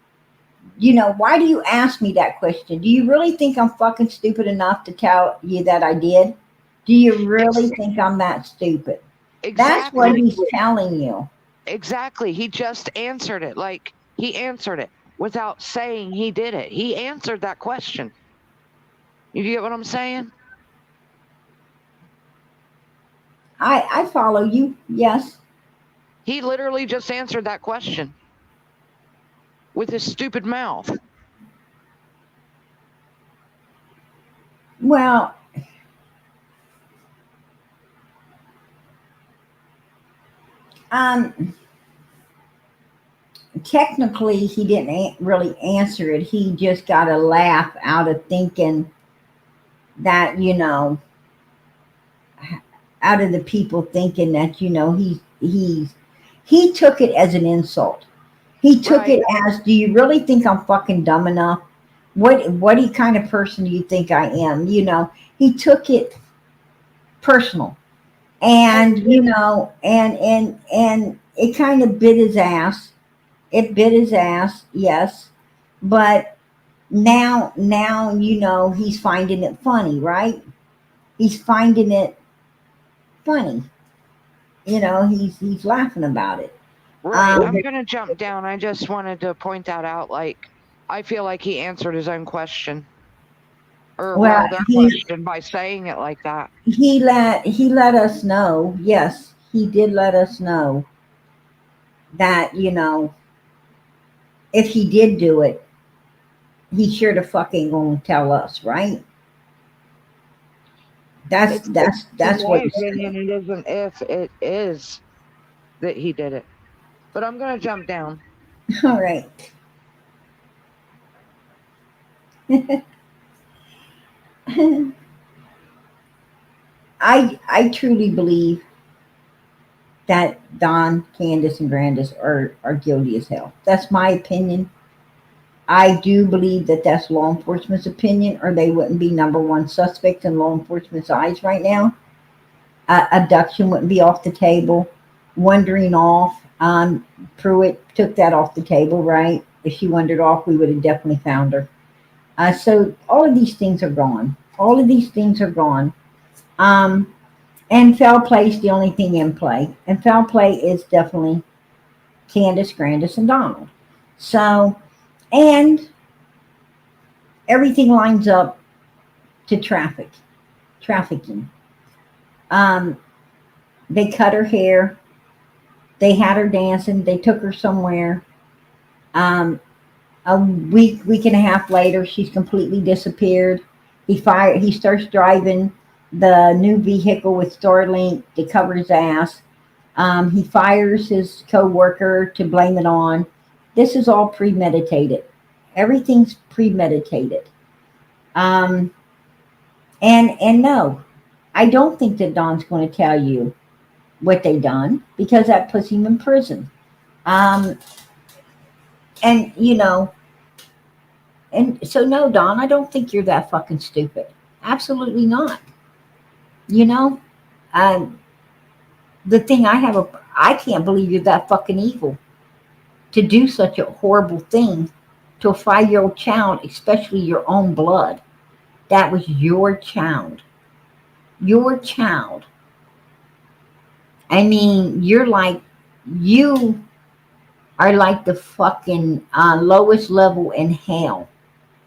why do you ask me that question? Do you really think I'm fucking stupid enough to tell you that I did? Do you really think I'm that stupid? Exactly. That's what he's telling you. Exactly. He just answered it. Like he answered it without saying he did it. He answered that question. You get what I'm saying? I follow you. Yes. He literally just answered that question with his stupid mouth. Well, technically he didn't really answer it. He just got a laugh out of thinking that, out of the people thinking that, he took it as an insult. He took it as, do you really think I'm fucking dumb enough? What kind of person do you think I am? He took it personal. And, and it kind of bit his ass. It bit his ass, yes. But now, he's finding it funny, right? He's finding it funny. He's laughing about it. Right. I'm going to jump down. I just wanted to point that out. Like, I feel like he answered his own question. Or their question by saying it like that. He let us know. Yes, he did let us know that, if he did do it, he sure the fuck ain't gonna tell us, right? That's what he's saying. It isn't if, it is that he did it. But I'm gonna jump down. All right. I truly believe that Don, Candace, and Brandis are guilty as hell. That's my opinion. I do believe that that's law enforcement's opinion, or they wouldn't be number one suspect in law enforcement's eyes right now. Abduction wouldn't be off the table. Wandering off, Pruitt took that off the table, right? If she wandered off, we would have definitely found her. So all of these things are gone. All of these things are gone. And foul play is the only thing in play. And foul play is definitely Candace, Grandis, and Donald. So, and everything lines up to trafficking. They cut her hair. They had her dancing. They took her somewhere. A week and a half later, she's completely disappeared. He starts driving the new vehicle with Starlink to cover his ass. He fires his co-worker to blame it on. This is all premeditated. Everything's premeditated. Um, and no, I don't think that Don's going to tell you what they done because that puts him in prison. Um, and you know, and so no, Don, I don't think you're that fucking stupid. Absolutely not. You know, um, the thing I can't believe you're that fucking evil to do such a horrible thing to a 5-year old child, especially your own blood. That was your child. Your child. I mean, you are like the fucking lowest level in hell.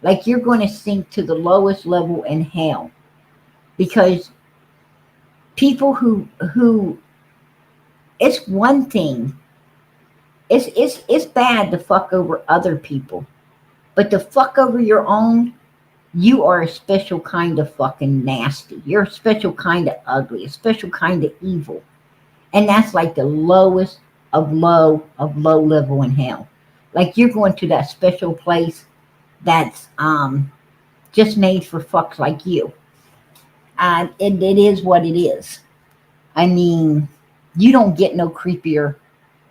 Like you're going to sink to the lowest level in hell because people who it's one thing. It's bad to fuck over other people, but to fuck over your own, you are a special kind of fucking nasty. You're a special kind of ugly, a special kind of evil. And that's like the lowest of low level in hell. Like you're going to that special place that's just made for fucks like you. It is what it is. I mean, you don't get no creepier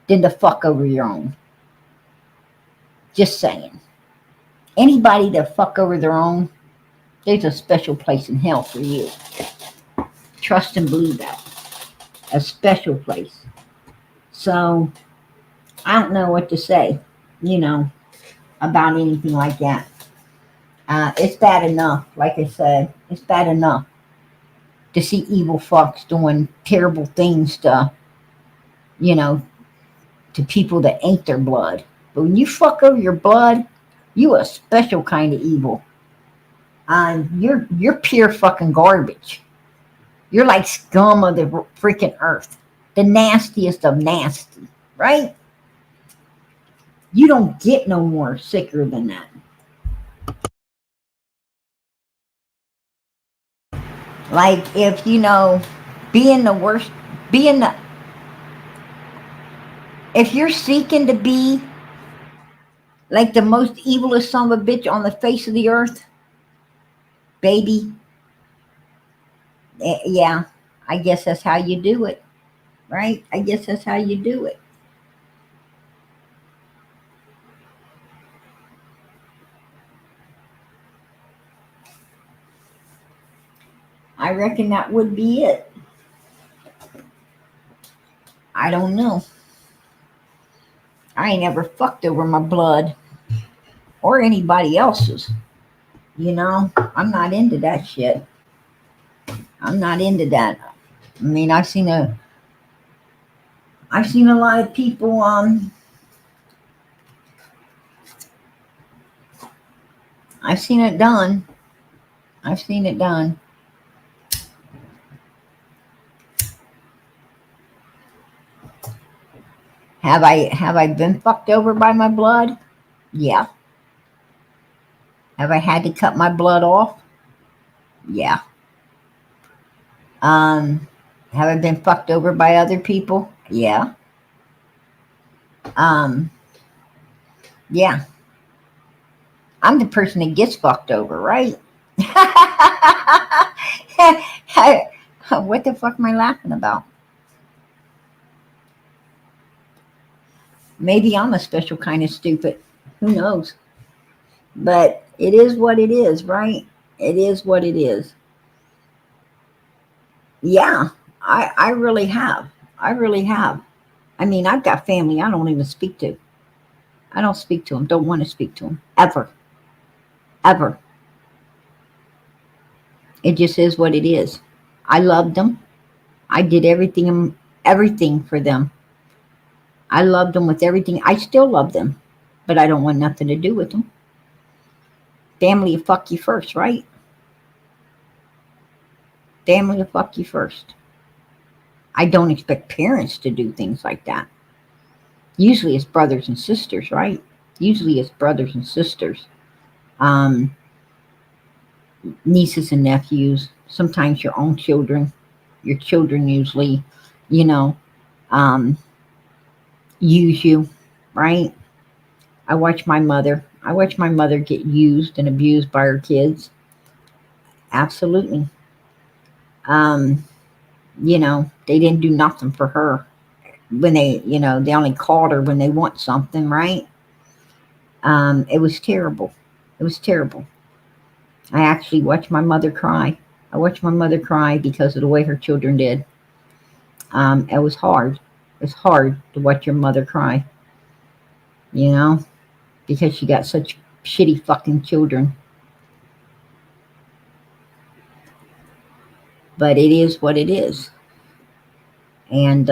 than to fuck over your own. Just saying. Anybody that fuck over their own, there's a special place in hell for you. Trust and believe that. A special place. So I don't know what to say, you know, about anything like that. It's bad enough, like I said, it's bad enough to see evil fucks doing terrible things to, you know, to people that ain't their blood. But when you fuck over your blood, you a special kind of evil. You're pure fucking garbage. You're like scum of the freaking earth, the nastiest of nasty, right? You don't get no more sicker than that. Like if you know, being the worst, being the if you're seeking to be like the most evilest son of a bitch on the face of the earth, baby, yeah, I guess that's how you do it, right? I guess that's how you do it. I reckon that would be it. I don't know. I ain't ever fucked over my blood or anybody else's. You know, I'm not into that shit. I'm not into that. I mean, I've seen a lot of people. I've seen it done. I've seen it done. Have I been fucked over by my blood? Yeah. Have I had to cut my blood off? Yeah. Um, have I been fucked over by other people? Yeah. Um, yeah. I'm the person that gets fucked over, right? What the fuck am I laughing about? Maybe I'm a special kind of stupid. Who knows? But it is what it is, right? It is what it is. Yeah, I really have. I really have. I mean, I've got family I don't even speak to. I don't speak to them. Don't want to speak to them ever, ever. It just is what it is. I loved them. I did everything for them. I loved them with everything. I still love them, but I don't want nothing to do with them. Family will fuck you first, right? Family will fuck you first. I don't expect parents to do things like that. Usually it's brothers and sisters, right? Usually it's brothers and sisters. Um, Nieces and nephews, sometimes your own children, your children usually, you know, um, use you, right? I watched my mother. I watched my mother get used and abused by her kids. Absolutely. Um, they didn't do nothing for her when they only called her when they want something, right? It was terrible. It was terrible. I actually watched my mother cry. I watched my mother cry because of the way her children did. It was hard. It's hard to watch your mother cry, you know, because she got such shitty fucking children. But it is what it is. And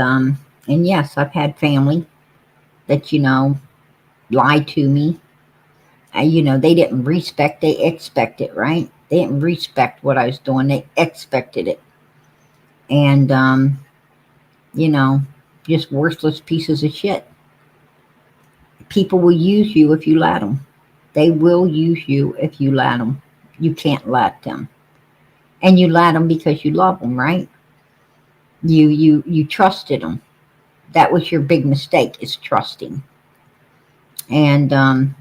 yes, I've had family that lied to me. They didn't respect. They expected, right? They didn't respect what I was doing. They expected it, and you know, just worthless pieces of shit. People will use you if you let them. They will use you if you let them. You can't let them, and you let them because you love them, right? You trusted them. That was your big mistake, is trusting. And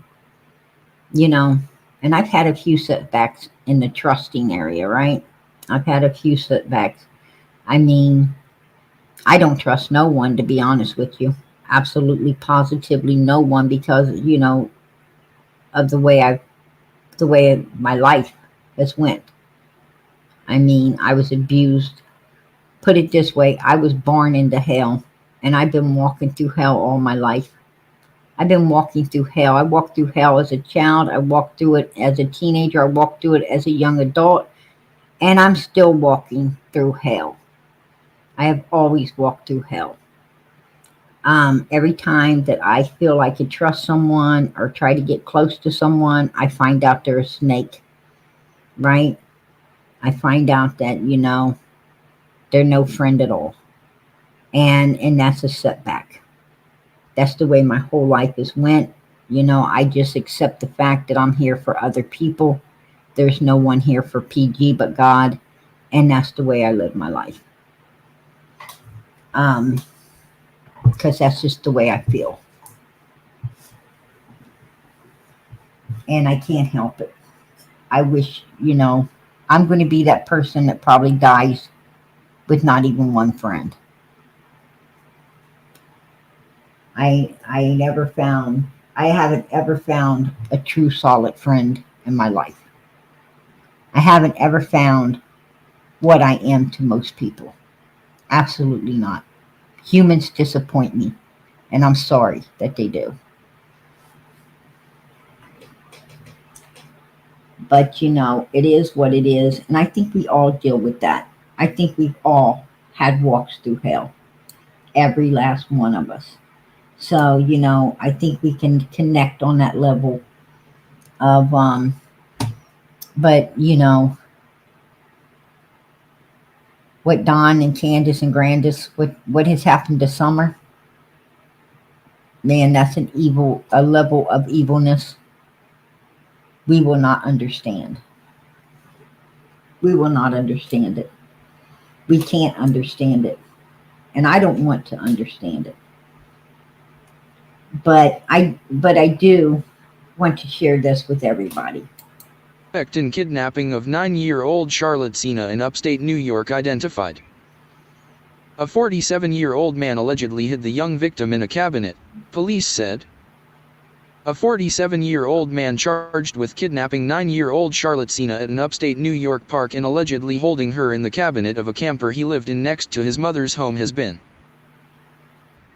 you know, and I've had a few setbacks in the trusting area, right? I've had a few setbacks. I mean, I don't trust no one, to be honest with you. Absolutely, positively no one, because of the way my life has went. I mean, I was abused. Put it this way, I was born into hell, and I've been walking through hell all my life. I've been walking through hell. I walked through hell as a child. I walked through it as a teenager. I walked through it as a young adult. And I'm still walking through hell. I have always walked through hell. Every time that I feel I could trust someone or try to get close to someone, I find out they're a snake, right? I find out that, they're no friend at all. And that's a setback. That's the way my whole life has went. I just accept the fact that I'm here for other people. There's no one here for PG but God, and that's the way I live my life. Because that's just the way I feel, and I can't help it. I wish, I'm going to be that person that probably dies with not even one friend. I haven't ever found a true solid friend in my life. I haven't ever found what I am to most people. Absolutely not. Humans disappoint me, and I'm sorry that they do. But it is what it is, and I think we all deal with that. I think we've all had walks through hell, every last one of us. So I think we can connect on that level of but what Don and Candace and Grandis, what has happened to Summer, man, that's a level of evilness we will not understand. We will not understand it. We can't understand it, and I don't want to understand it. But I do want to share this with everybody. Suspect in kidnapping of 9-year-old Charlotte Sena in upstate New York identified. A 47-year-old man allegedly hid the young victim in a cabinet, police said. A 47-year-old man charged with kidnapping 9-year-old Charlotte Sena at an upstate New York park and allegedly holding her in the cabinet of a camper he lived in next to his mother's home has been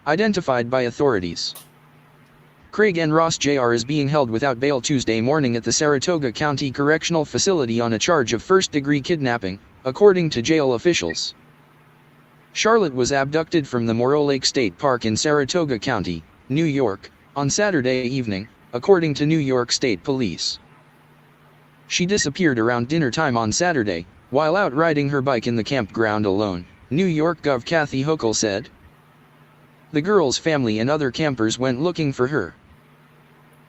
identified by authorities. Craig N. Ross Jr. is being held without bail Tuesday morning at the Saratoga County Correctional Facility on a charge of first-degree kidnapping, according to jail officials. Charlotte was abducted from the Morrow Lake State Park in Saratoga County, New York, on Saturday evening, according to New York State Police. She disappeared around dinner time on Saturday, while out riding her bike in the campground alone, New York Gov. Kathy Hochul said. The girl's family and other campers went looking for her.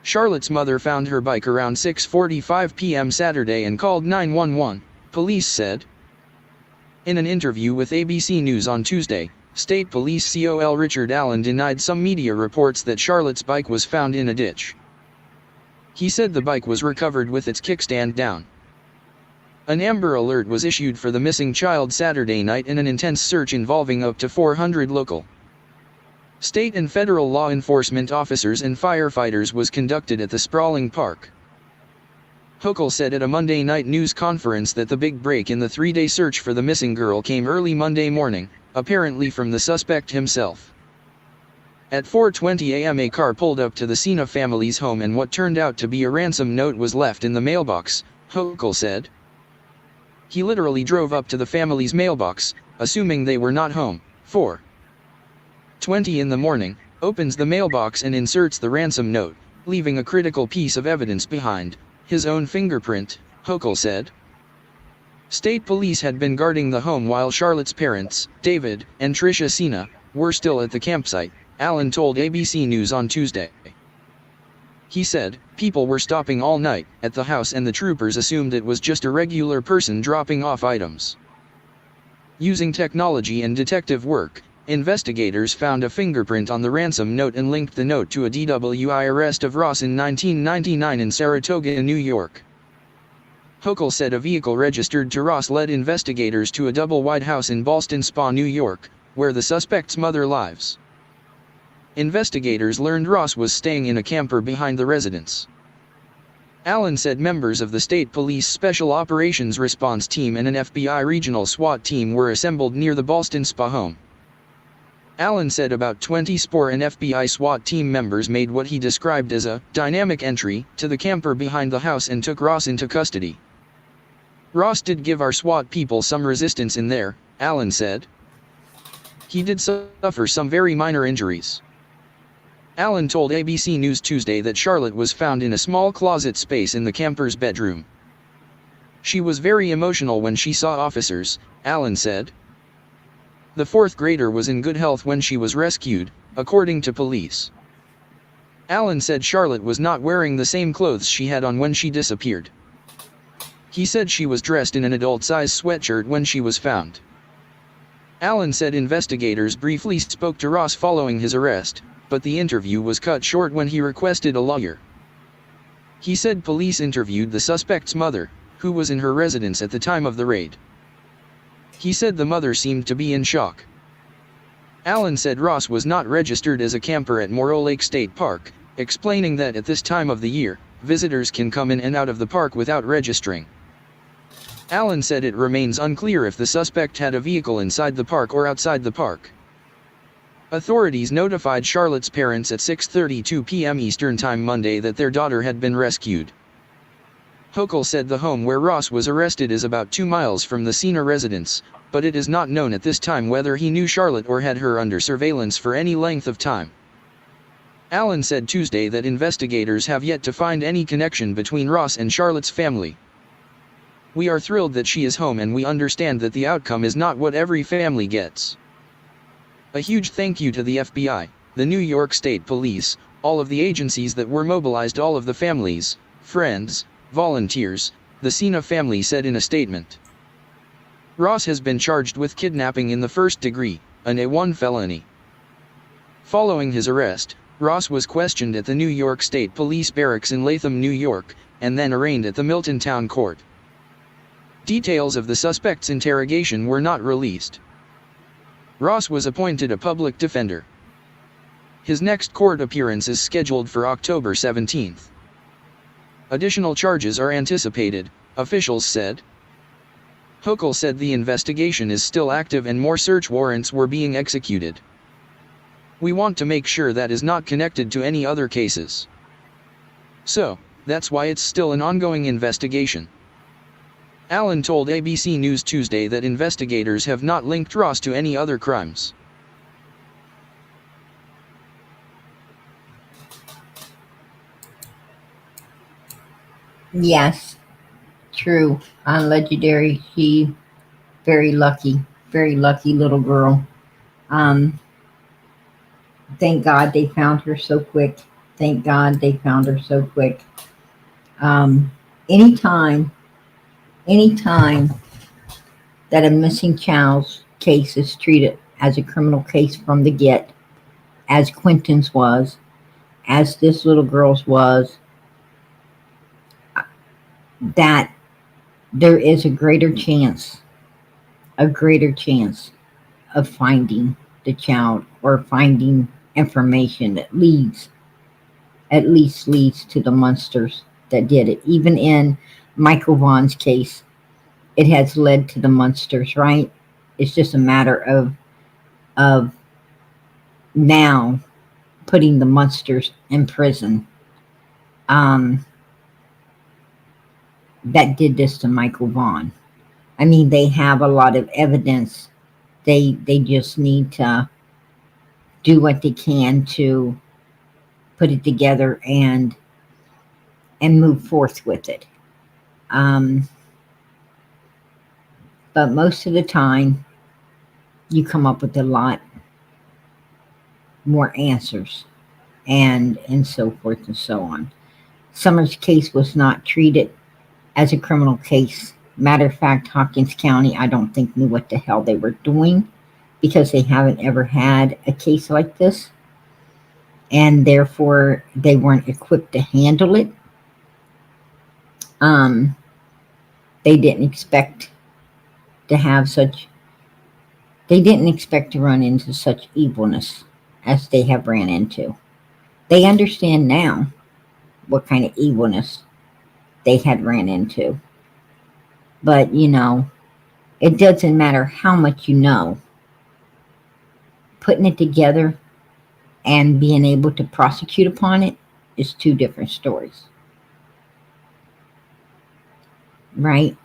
Charlotte's mother found her bike around 6:45 p.m. Saturday and called 911, police said. In an interview with ABC News on Tuesday, State Police COL Richard Allen denied some media reports that Charlotte's bike was found in a ditch. He said the bike was recovered with its kickstand down. An Amber Alert was issued for the missing child Saturday night in an intense search involving up to 400 local, state and federal law enforcement officers and firefighters was conducted at the sprawling park. Hochul said at a Monday night news conference that the big break in the 3-day search for the missing girl came early Monday morning, apparently from the suspect himself. At 4:20 a.m. a car pulled up to the Sina family's home and what turned out to be a ransom note was left in the mailbox, Hochul said. He literally drove up to the family's mailbox, assuming they were not home. 4:20 in the morning, opens the mailbox and inserts the ransom note, leaving a critical piece of evidence behind, his own fingerprint, Hochul said. State police had been guarding the home while Charlotte's parents, David and Tricia Sina, were still at the campsite, Allen told ABC News on Tuesday. He said, people were stopping all night at the house and the troopers assumed it was just a regular person dropping off items. Using technology and detective work, investigators found a fingerprint on the ransom note and linked the note to a DWI arrest of Ross in 1999 in Saratoga, New York. Hochul said a vehicle registered to Ross led investigators to a double-wide house in Ballston Spa, New York, where the suspect's mother lives. Investigators learned Ross was staying in a camper behind the residence. Allen said members of the State Police Special Operations Response Team and an FBI regional SWAT team were assembled near the Ballston Spa home. Allen said about 20 SPOR and FBI SWAT team members made what he described as a dynamic entry to the camper behind the house and took Ross into custody. Ross did give our SWAT people some resistance in there, Allen said. He did suffer some very minor injuries. Allen told ABC News Tuesday that Charlotte was found in a small closet space in the camper's bedroom. She was very emotional when she saw officers, Allen said. The 4th grader was in good health when she was rescued, according to police. Allen said Charlotte was not wearing the same clothes she had on when she disappeared. He said she was dressed in an adult-size sweatshirt when she was found. Allen said investigators briefly spoke to Ross following his arrest, but the interview was cut short when he requested a lawyer. He said police interviewed the suspect's mother, who was in her residence at the time of the raid. He said the mother seemed to be in shock. Allen said Ross was not registered as a camper at Morrow Lake State Park, explaining that at this time of the year, visitors can come in and out of the park without registering. Allen said it remains unclear if the suspect had a vehicle inside the park or outside the park. Authorities notified Charlotte's parents at 6:32 p.m. Eastern Time Monday that their daughter had been rescued. Hochul said the home where Ross was arrested is about 2 miles from the Sina residence, but it is not known at this time whether he knew Charlotte or had her under surveillance for any length of time. Allen said Tuesday that investigators have yet to find any connection between Ross and Charlotte's family. We are thrilled that she is home and we understand that the outcome is not what every family gets. A huge thank you to the FBI, the New York State Police, all of the agencies that were mobilized, all of the families, friends, volunteers, the Sina family said in a statement. Ross has been charged with kidnapping in the 1st degree, an A1 felony. Following his arrest, Ross was questioned at the New York State Police Barracks in Latham, New York, and then arraigned at the Milton Town Court. Details of the suspect's interrogation were not released. Ross was appointed a public defender. His next court appearance is scheduled for October 17th. Additional charges are anticipated, officials said. Hochul said the investigation is still active and more search warrants were being executed. We want to make sure that is not connected to any other cases. So, that's why it's still an ongoing investigation. Allen told ABC News Tuesday that investigators have not linked Ross to any other crimes. Yes, true. On Legendary, she very lucky little girl. Thank God they found her so quick. Anytime that a missing child's case is treated as a criminal case from the get, as Quentin's was, as this little girl's was, that there is a greater chance of finding the child or finding information that at least leads to the monsters that did it. Even in Michael Vaughn's case, it has led to the monsters, right? It's just a matter of now putting the monsters in prison. That did this to Michael Vaughn. I mean, they have a lot of evidence. They just need to do what they can to put it together and move forth with it. Um, but most of the time, you come up with a lot more answers and so forth and so on. Summer's case was not treated as a criminal case. Matter of fact, Hawkins County, I don't think knew what the hell they were doing because they haven't ever had a case like this, and therefore they weren't equipped to handle it. Um, they didn't expect to have such. They didn't expect to run into such evilness as they have ran into. They understand now what kind of evilness they had ran into. But, it doesn't matter how much you know. Putting it together and being able to prosecute upon it is two different stories. Right?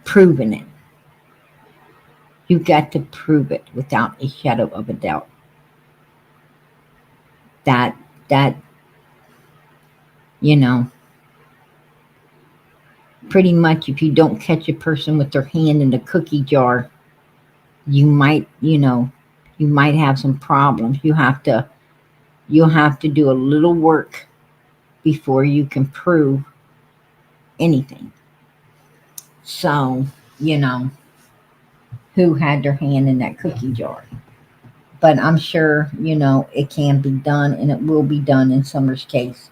Proving it. You've got to prove it without a shadow of a doubt. That, you know, pretty much if you don't catch a person with their hand in the cookie jar, you might, you might have some problems. You'll have to do a little work before you can prove anything. So, who had their hand in that cookie jar? But I'm sure, it can be done and it will be done in Summer's case.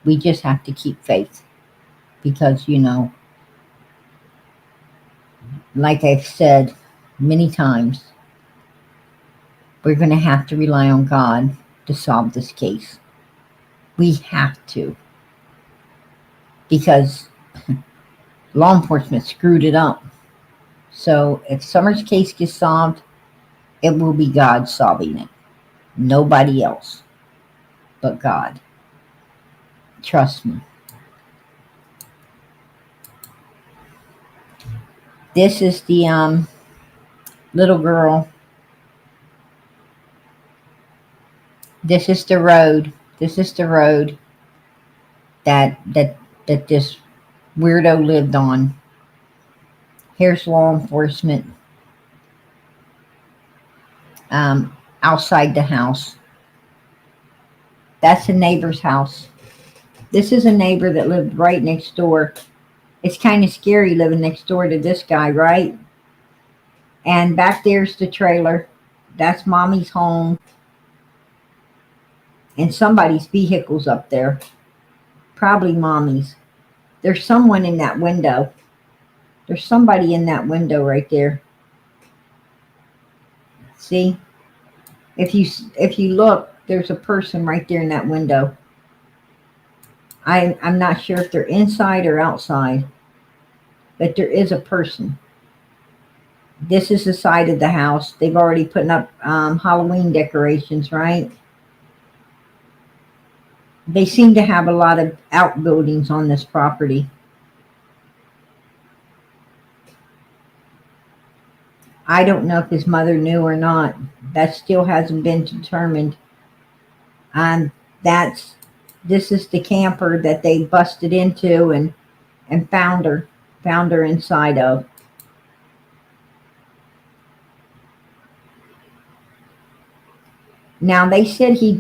We just have to keep faith because, like I've said many times, we're going to have to rely on God to solve this case. We have to. Because law enforcement screwed it up. So if Summer's case gets solved, it will be God solving it. Nobody else but God. Trust me. This is the little girl. This is the road. This is the road that this weirdo lived on. Here's law enforcement outside the house. That's a neighbor's house. This is a neighbor that lived right next door. It's kind of scary living next door to this guy, right? And back there's the trailer. That's mommy's home. And somebody's vehicle's up there. Probably mommy's. There's someone in that window. There's somebody in that window right there. See? If you look, there's a person right there in that window. I'm not sure if they're inside or outside, but there is a person. This is the side of the house. They've already put up Halloween decorations, right? They seem to have a lot of outbuildings on this property. I don't know if his mother knew or not. That still hasn't been determined. This is the camper that they busted into and found her inside of. Now they said the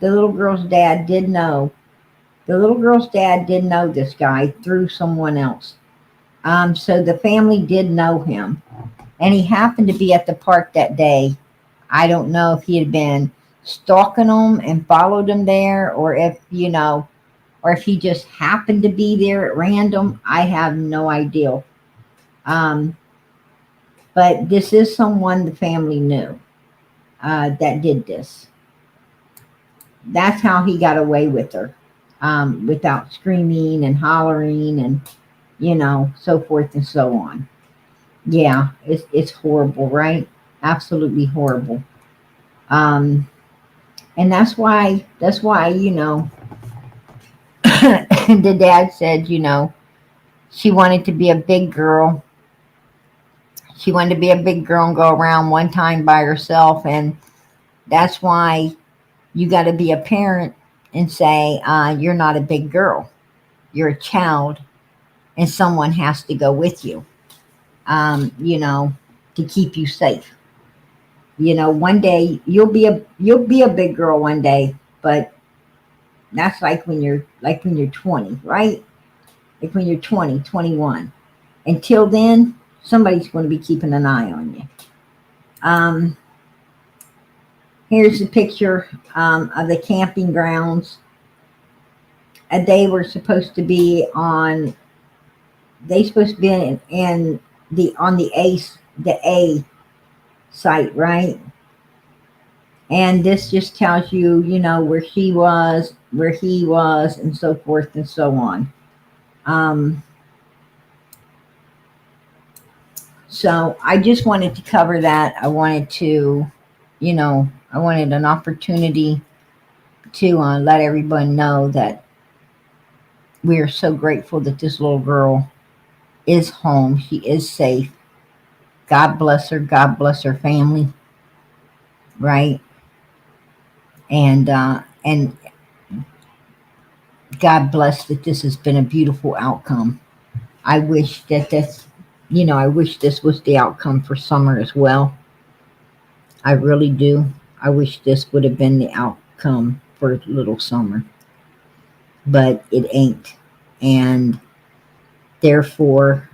little girl's dad did know. The little girl's dad did know this guy through someone else. So the family did know him. And he happened to be at the park that day. I don't know if he had been stalking them and followed them there, or if, or if he just happened to be there at random. I have no idea. Um, but this is someone the family knew that did this. That's how he got away with her, without screaming and hollering and, so forth and so on. Yeah, it's horrible, right? Absolutely horrible. Um, and that's why the dad said, she wanted to be a big girl. She wanted to be a big girl and go around one time by herself, and that's why you got to be a parent and say, you're not a big girl, you're a child, and someone has to go with you, to keep you safe. One day you'll be a big girl one day, but that's like when you're 20, right? Like when you're 20, 21. Until then, somebody's going to be keeping an eye on you. Um, Here's a picture of the camping grounds. They were supposed to be on. They supposed to be in the on the A site, right? And this just tells you, where she was, where he was, and so forth and so on. Um, so I just wanted to cover that. I wanted to, I wanted an opportunity to let everyone know that we are so grateful that this little girl is home. She is safe. God bless her. God bless her family. Right. And God bless that this has been a beautiful outcome. I wish that I wish this was the outcome for Summer as well. I really do. I wish this would have been the outcome for little Summer, but it ain't. And therefore,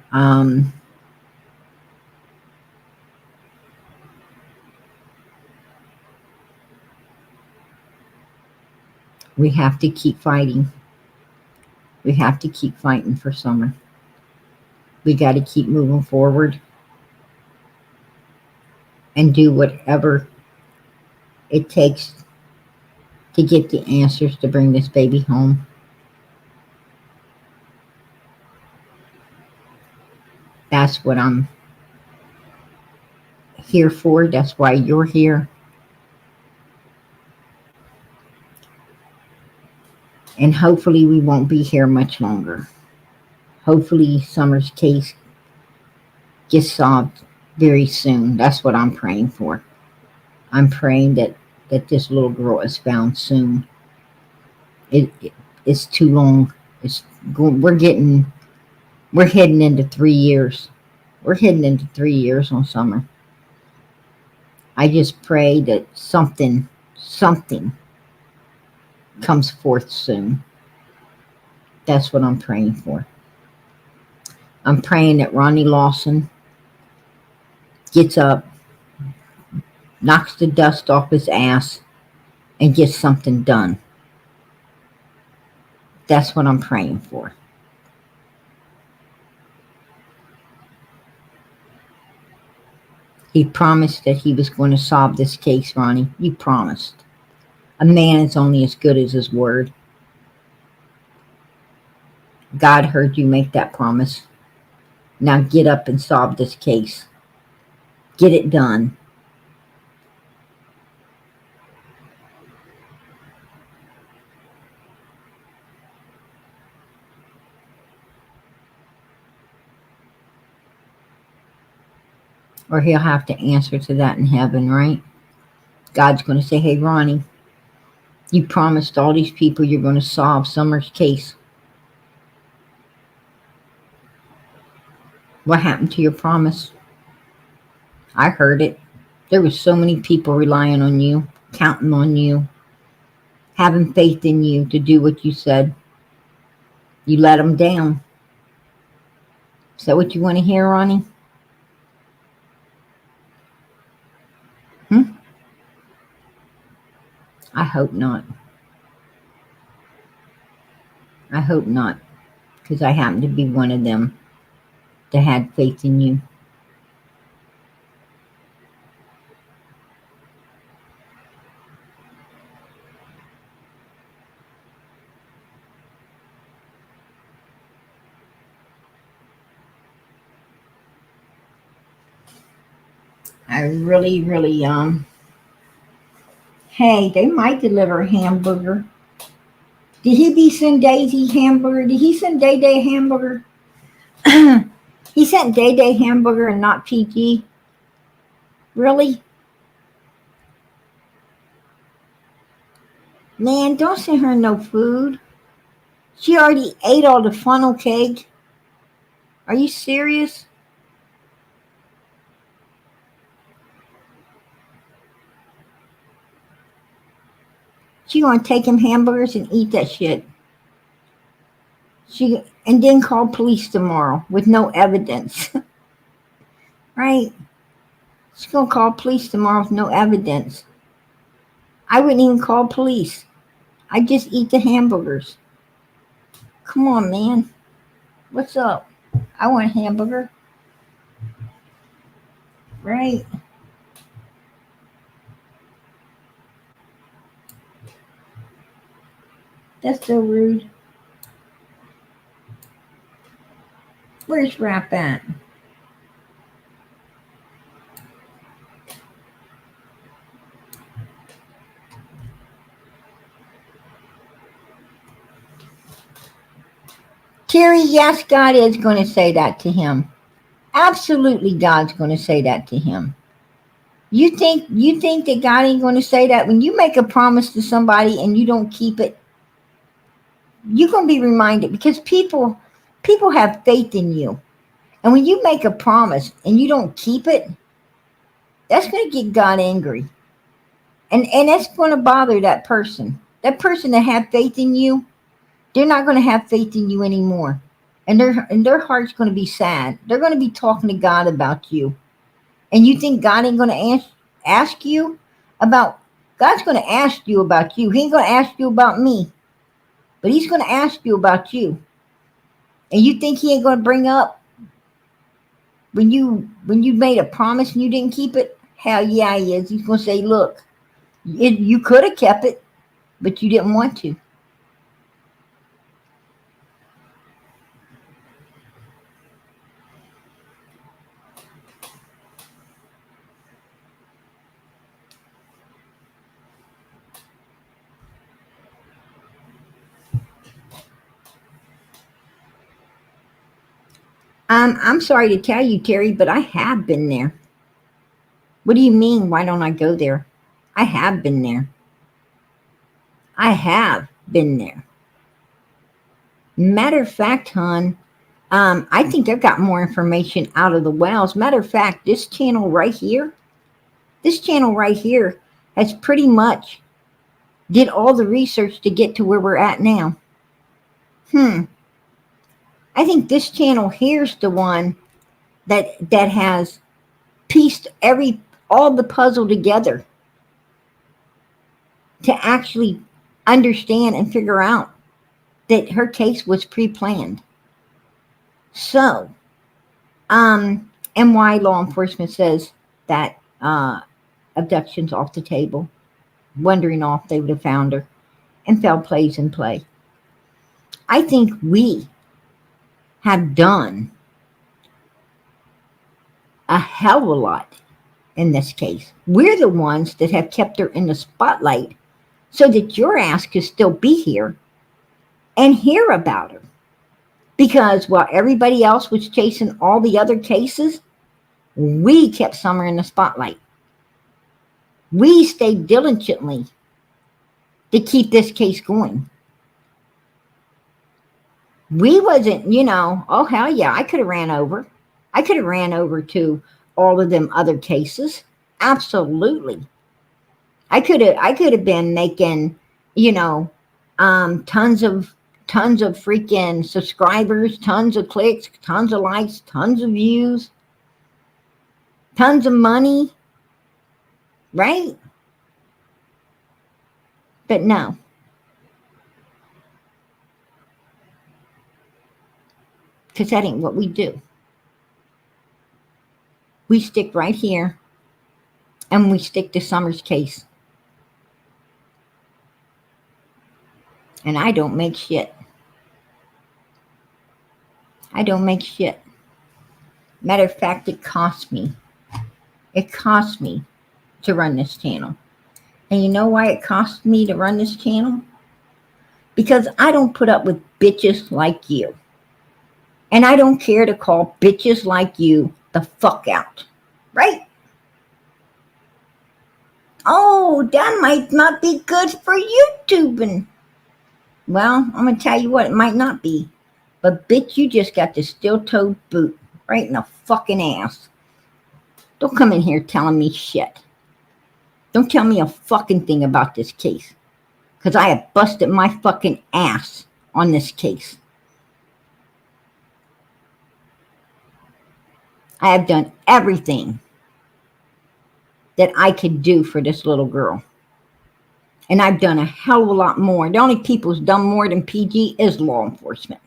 we have to keep fighting. We have to keep fighting for Summer. We got to keep moving forward and do whatever it takes to get the answers to bring this baby home. That's what I'm here for. That's why you're here. And hopefully, we won't be here much longer. Hopefully, Summer's case gets solved very soon. That's what I'm praying for. I'm praying that this little girl is found soon. It's too long. We're heading into 3 years. We're heading into 3 years on Summer. I just pray that something comes forth soon. That's what I'm praying for. I'm praying that Ronnie Lawson gets up, knocks the dust off his ass, and gets something done. That's what I'm praying for. He promised that he was going to solve this case, Ronnie. You promised. A man is only as good as his word. God heard you make that promise. Now get up and solve this case. Get it done. Or he'll have to answer to that in heaven, right? God's going to say, hey, Ronnie, you promised all these people you're going to solve Summer's case. What happened to your promise? I heard it. There were so many people relying on you, counting on you, having faith in you to do what you said. You let them down. Is that what you want to hear, Ronnie? Hmm? I hope not. I hope not, because I happen to be one of them that had faith in you. I really, really, hey, they might deliver a hamburger. Did he send Daisy hamburger? Did he send Day Day hamburger? He sent Day Day hamburger and not PG? Really? Man, don't send her no food. She already ate all the funnel cake. Are you serious? She gonna take him hamburgers and eat that shit. And then call police tomorrow with no evidence. Right? She's gonna call police tomorrow with no evidence. I wouldn't even call police. I'd just eat the hamburgers. Come on, man. What's up? I want a hamburger. Right? That's so rude. Where's Rap at? Terry, yes, God is going to say that to him. Absolutely, God's going to say that to him. You think that God ain't going to say that? When you make a promise to somebody and you don't keep it, you're going to be reminded, because people have faith in you. And when you make a promise and you don't keep it, that's going to get God angry. And that's going to bother that person. That person that had faith in you, they're not going to have faith in you anymore. And their heart's going to be sad. They're going to be talking to God about you. And you think God ain't going to ask you about, God's going to ask you about you. He ain't going to ask you about me. But he's going to ask you about you. And you think he ain't going to bring up when you made a promise and you didn't keep it? Hell yeah, he is. He's going to say, look, you could have kept it, but you didn't want to. I'm sorry to tell you, Terry, but I have been there. What do you mean, why don't I go there? I have been there. I have been there. Matter of fact, hon, I think they've got more information out of the wells. Matter of fact, this channel right here has pretty much did all the research to get to where we're at now. I think this channel here's the one that has pieced all the puzzle together to actually understand and figure out that her case was pre-planned. So, and why law enforcement says that abduction's off the table, wondering if they would have found her, and foul play's in play. I think we have done a hell of a lot in this case. We're the ones that have kept her in the spotlight so that your ass could still be here and hear about her. Because while everybody else was chasing all the other cases, we kept Summer in the spotlight. We stayed diligently to keep this case going. We wasn't, oh hell yeah, I could have ran over. I could have ran over to all of them other cases. Absolutely. I could have been making, tons of freaking subscribers, tons of clicks, tons of likes, tons of views, tons of money, right? But no. Because that ain't what we do. We stick right here and we stick to Summer's case. And I don't make shit. I don't make shit. Matter of fact, it cost me. It cost me to run this channel. And you know why it cost me to run this channel? Because I don't put up with bitches like you. And I don't care to call bitches like you the fuck out. Right? Oh, that might not be good for YouTubing. Well, I'm going to tell you what, it might not be. But bitch, you just got the steel-toed boot right in the fucking ass. Don't come in here telling me shit. Don't tell me a fucking thing about this case. Because I have busted my fucking ass on this case. I have done everything that I could do for this little girl. And I've done a hell of a lot more. The only people who's done more than PG is law enforcement.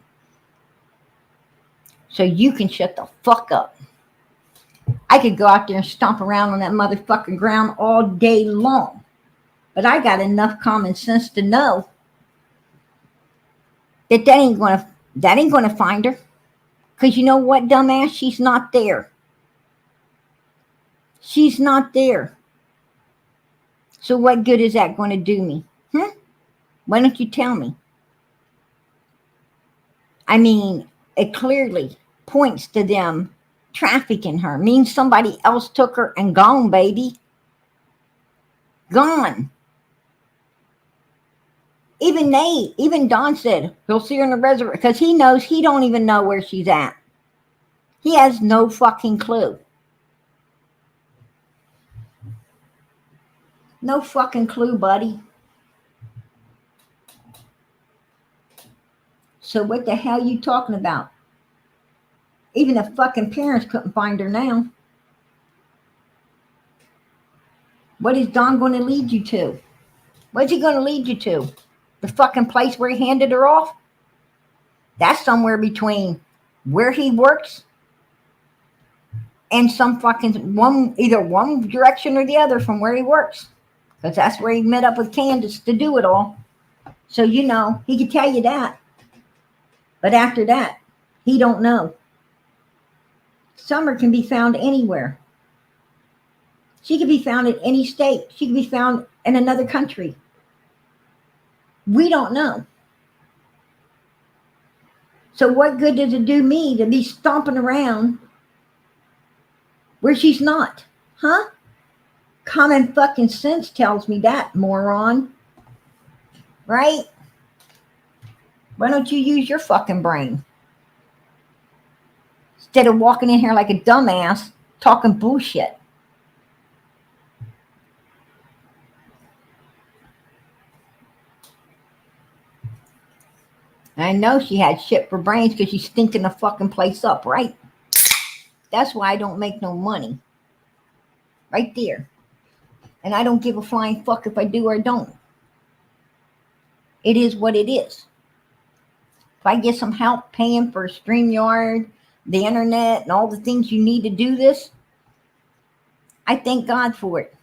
So you can shut the fuck up. I could go out there and stomp around on that motherfucking ground all day long. But I got enough common sense to know that ain't gonna find her. Because you know what, dumbass? She's not there. She's not there. So what good is that going to do me? Why don't you tell me? I mean, it clearly points to them trafficking her. Means somebody else took her and gone, baby. Gone. Even Don said he'll see her in the reservoir because he knows he don't even know where she's at. He has no fucking clue. No fucking clue, buddy. So what the hell are you talking about? Even the fucking parents couldn't find her now. What is Don going to lead you to? What's he going to lead you to? The fucking place where he handed her off? That's somewhere between where he works and some fucking either one direction or the other from where he works. Because that's where he met up with Candace to do it all. So, you know, he could tell you that. But after that, he don't know. Summer can be found anywhere. She could be found in any state. She could be found in another country. We don't know. So what good does it do me to be stomping around where she's not? Huh? Common fucking sense tells me that, moron. Right? Why don't you use your fucking brain? Instead of walking in here like a dumbass, talking bullshit. I know she had shit for brains because she's stinking the fucking place up, right? That's why I don't make no money. Right there. And I don't give a flying fuck if I do or don't. It is what it is. If I get some help paying for StreamYard, the internet, and all the things you need to do this, I thank God for it.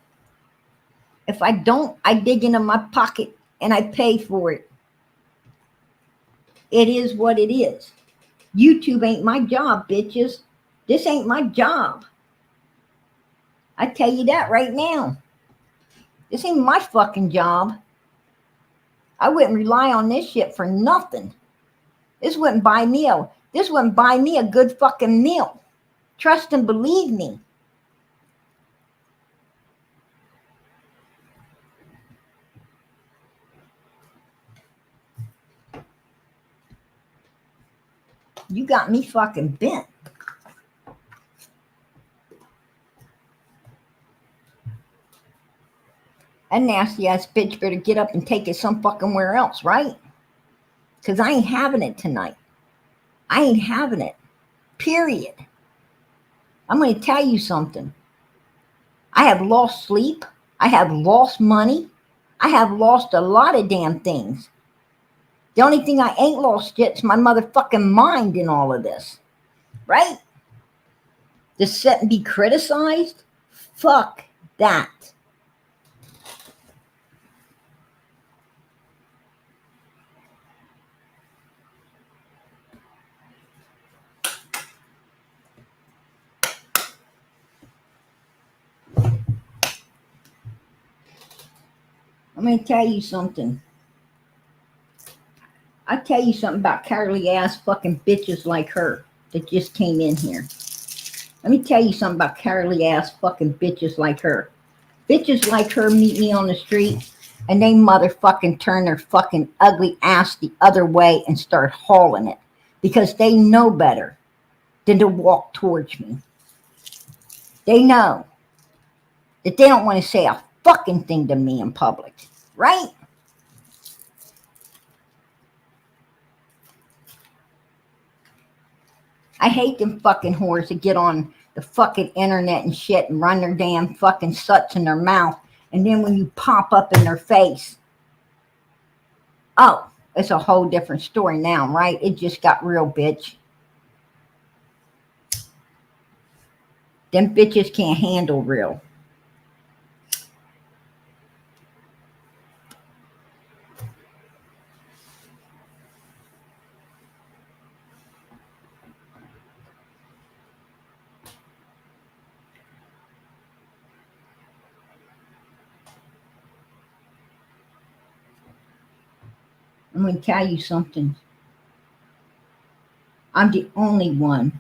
If I don't, I dig into my pocket and I pay for it. It is what it is. YouTube ain't my job, bitches. This ain't my job. I tell you that right now. This ain't my fucking job. I wouldn't rely on this shit for nothing. This wouldn't buy me a good fucking meal. Trust and believe me. You got me fucking bent. That nasty ass bitch better get up and take it some fucking where else, right? Because I ain't having it tonight. I ain't having it. Period. I'm going to tell you something. I have lost sleep. I have lost money. I have lost a lot of damn things. The only thing I ain't lost yet is my motherfucking mind in all of this. Right? To sit and be criticized? Fuck that. I'm going to tell you something. I'll tell you something about cowardly ass fucking bitches like her that just came in here. Let me tell you something about cowardly ass fucking bitches like her. Bitches like her meet me on the street and they motherfucking turn their fucking ugly ass the other way and start hauling it because they know better than to walk towards me. They know that they don't want to say a fucking thing to me in public, right? I hate them fucking whores that get on the fucking internet and shit and run their damn fucking suts in their mouth, and then when you pop up in their face, oh, it's a whole different story now, right? It just got real, bitch. Them bitches can't handle real. I'm going to tell you something. I'm the only one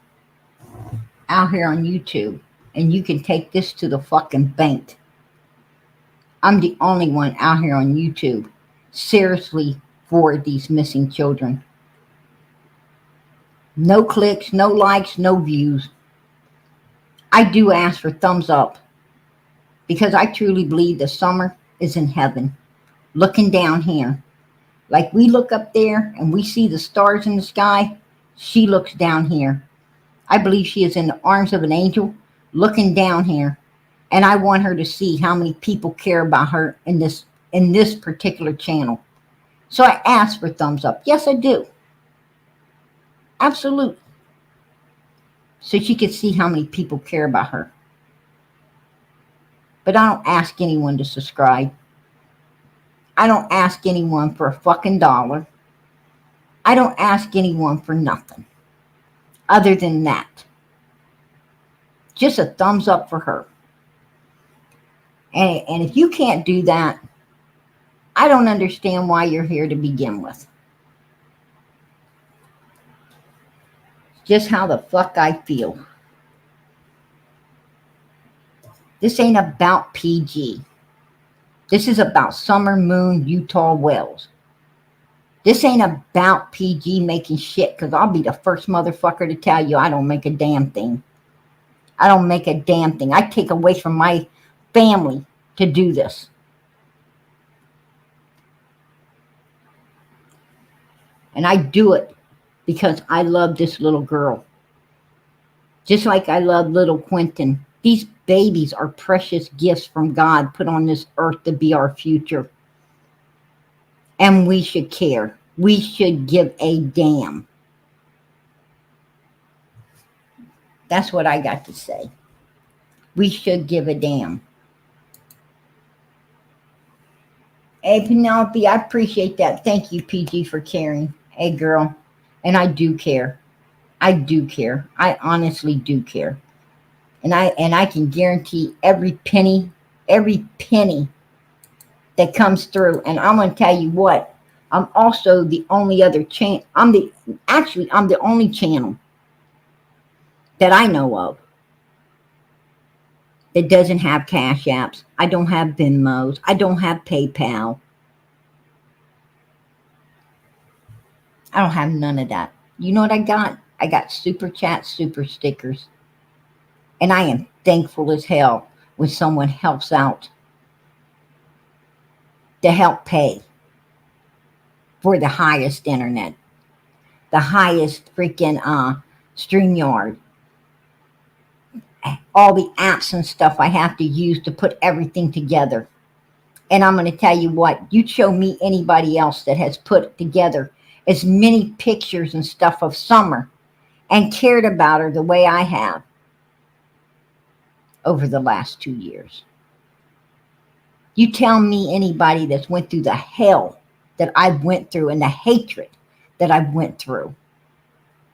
out here on YouTube, and you can take this to the fucking bank. I'm the only one out here on YouTube seriously for these missing children. No clicks, no likes, no views. I do ask for thumbs up because I truly believe the summer is in heaven, looking down here. Like we look up there and we see the stars in the sky, she looks down here. I believe she is in the arms of an angel looking down here. And I want her to see how many people care about her in this particular channel. So I ask for thumbs up. Yes, I do. Absolutely. So she could see how many people care about her. But I don't ask anyone to subscribe. I don't ask anyone for a fucking dollar. I don't ask anyone for nothing other than that. Just a thumbs up for her. And if you can't do that, I don't understand why you're here to begin with. Just how the fuck I feel. This ain't about PG. This is about Summer Moon, Utah Wells. This ain't about PG making shit, because I'll be the first motherfucker to tell you I don't make a damn thing. I don't make a damn thing. I take away from my family to do this. And I do it because I love this little girl. Just like I love little Quentin. These babies are precious gifts from God put on this earth to be our future. And we should care. We should give a damn. That's what I got to say. We should give a damn. Hey, Penelope, I appreciate that. Thank you, PG, for caring. Hey, girl. And I do care. I do care. I honestly do care. And I can guarantee every penny that comes through. And I'm going to tell you what. I'm also the only other channel. I'm the only channel that I know of that doesn't have Cash Apps. I don't have Venmos. I don't have PayPal. I don't have none of that. You know what I got? I got Super Chat, Super Stickers. And I am thankful as hell when someone helps out to help pay for the highest internet, the highest freaking StreamYard, all the apps and stuff I have to use to put everything together. And I'm going to tell you what, you'd show me anybody else that has put together as many pictures and stuff of Summer and cared about her the way I have over the last 2 years. You tell me anybody that's went through the hell that I went through and the hatred that I went through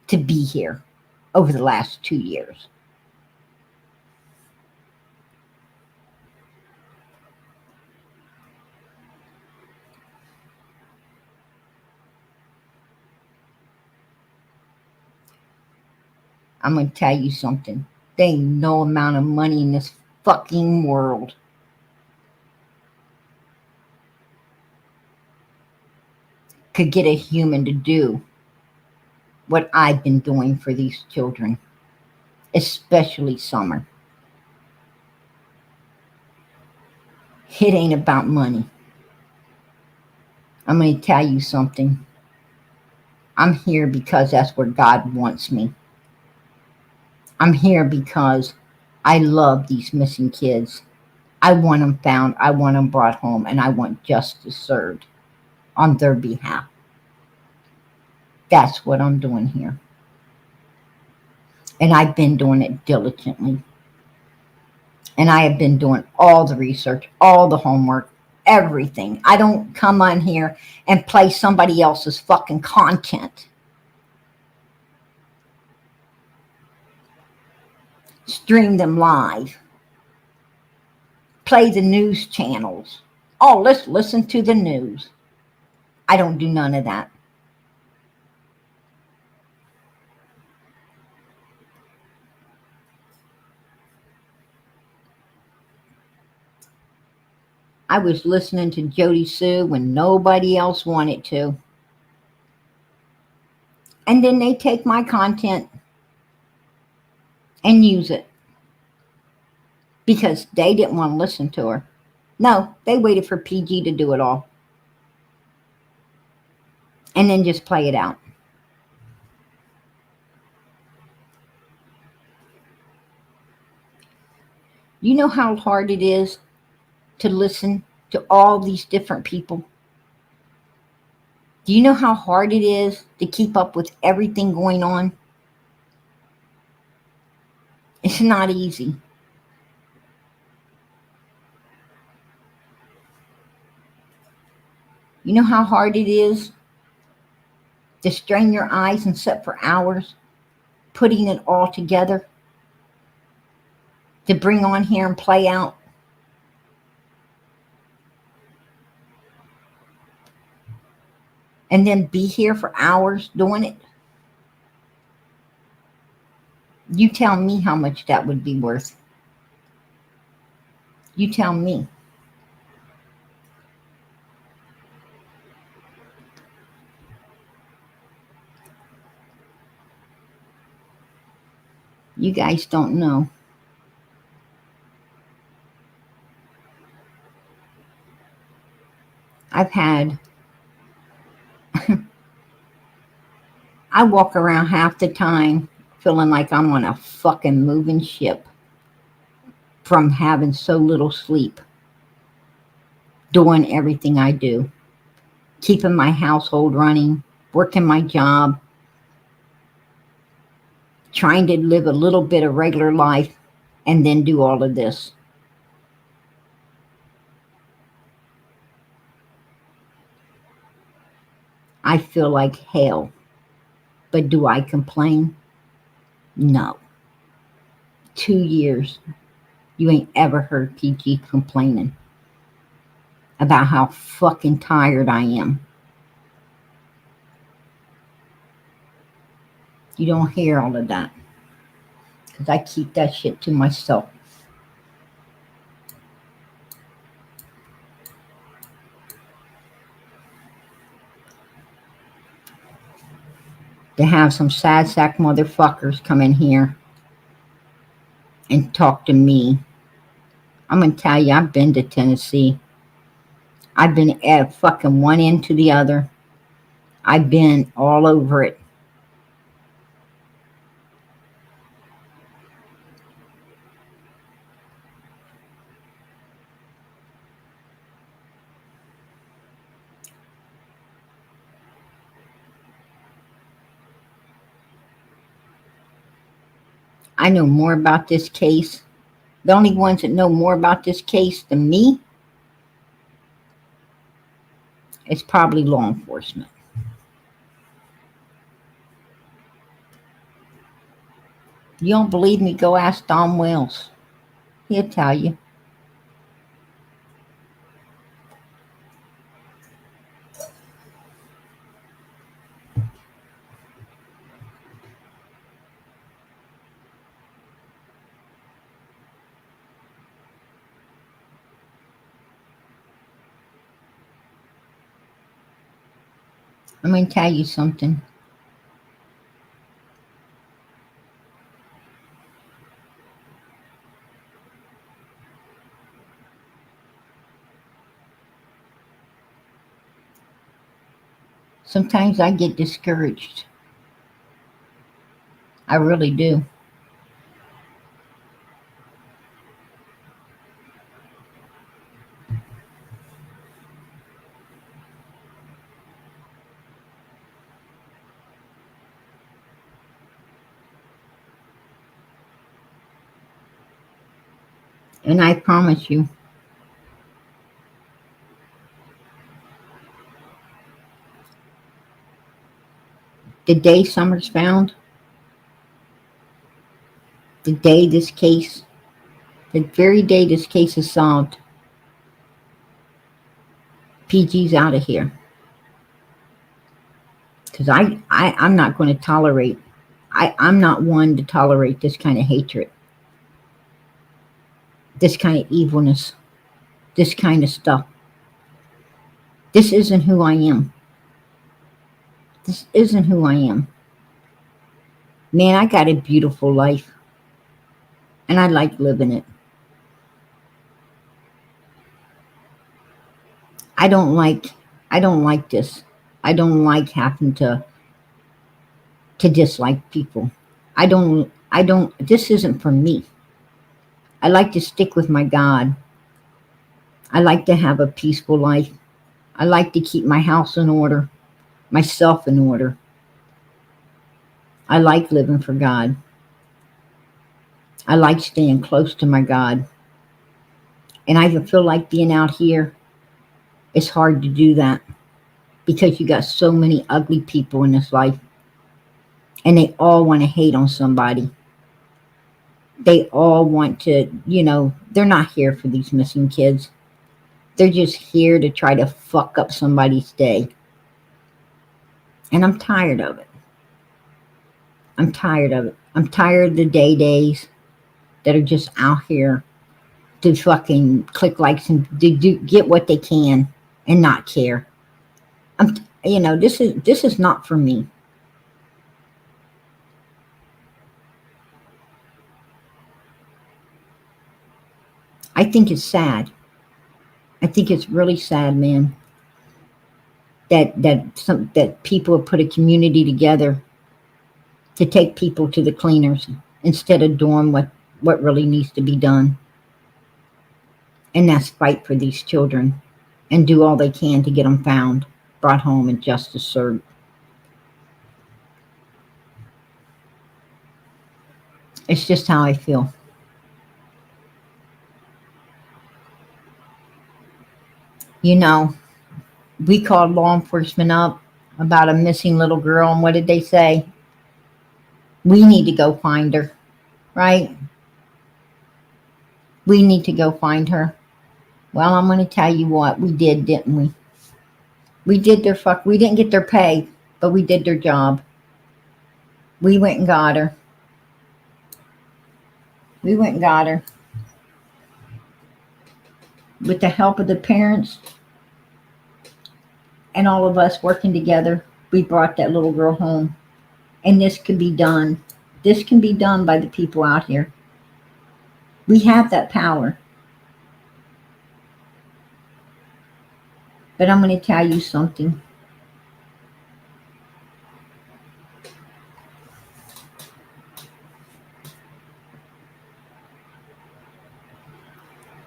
to be here over the last 2 years. I'm going to tell you something. There ain't no amount of money in this fucking world could get a human to do what I've been doing for these children, especially Summer. It ain't about money. I'm going to tell you something. I'm here because that's where God wants me. I'm here because I love these missing kids. I want them found, I want them brought home, and I want justice served on their behalf. That's what I'm doing here. And I've been doing it diligently. And I have been doing all the research, all the homework, everything. I don't come on here and play somebody else's fucking content. Stream them live. Play the news channels. Oh, let's listen to the news. I don't do none of that. I was listening to Jody Sue when nobody else wanted to. And then they take my content and use it because they didn't want to listen to her. No, they waited for PG to do it all and then just play it out. You know how hard it is to listen to all these different people? Do you know how hard it is to keep up with everything going on? It's not easy. You know how hard it is to strain your eyes and sit for hours putting it all together to bring on here and play out? And then be here for hours doing it? You tell me how much that would be worth. You tell me. You guys don't know. I've had, I walk around half the time feeling like I'm on a fucking moving ship from having so little sleep, doing everything I do, keeping my household running, working my job, trying to live a little bit of regular life, and then do all of this. I feel like hell. But do I complain? No. 2 years, you ain't ever heard PG complaining about how fucking tired I am. You don't hear all of that because I keep that shit to myself. To have some sad sack motherfuckers come in here and talk to me. I'm gonna tell you, I've been to Tennessee. I've been at fucking one end to the other. I've been all over it. I know more about this case. The only ones that know more about this case than me is probably law enforcement. You don't believe me? Go ask Don Wells. He'll tell you. I'm going to tell you something. Sometimes I get discouraged. I really do. And I promise you, the day Summers found, the day this case, the very day this case is solved, PG's out of here. Because I'm not going to tolerate, I'm not one to tolerate this kind of hatred, this kind of evilness, this kind of stuff. This isn't who I am. This isn't who I am. Man, I got a beautiful life. And I like living it. I don't like this. I don't like having to dislike people. This isn't for me. I like to stick with my God. I like to have a peaceful life. I like to keep my house in order, myself in order. I like living for God. I like staying close to my God. And I feel like being out here, it's hard to do that because you got so many ugly people in this life. And they all want to hate on somebody. They all want to, they're not here for these missing kids. They're just here to try to fuck up somebody's day. And I'm tired of it. I'm tired of it. I'm tired of the days that are just out here to fucking click likes and get what they can and not care. This is not for me. I think it's sad. I think it's really sad, man, that people have put a community together to take people to the cleaners instead of doing what really needs to be done. And that's fight for these children and do all they can to get them found, brought home, and justice served. It's just how I feel. We called law enforcement up about a missing little girl, and what did they say? We need to go find her, right? We need to go find her. Well, I'm going to tell you what, we did, didn't we? We didn't get their pay, but we did their job. We went and got her. With the help of the parents and all of us working together, we brought that little girl home. And this can be done. This can be done by the people out here. We have that power. But I'm going to tell you something.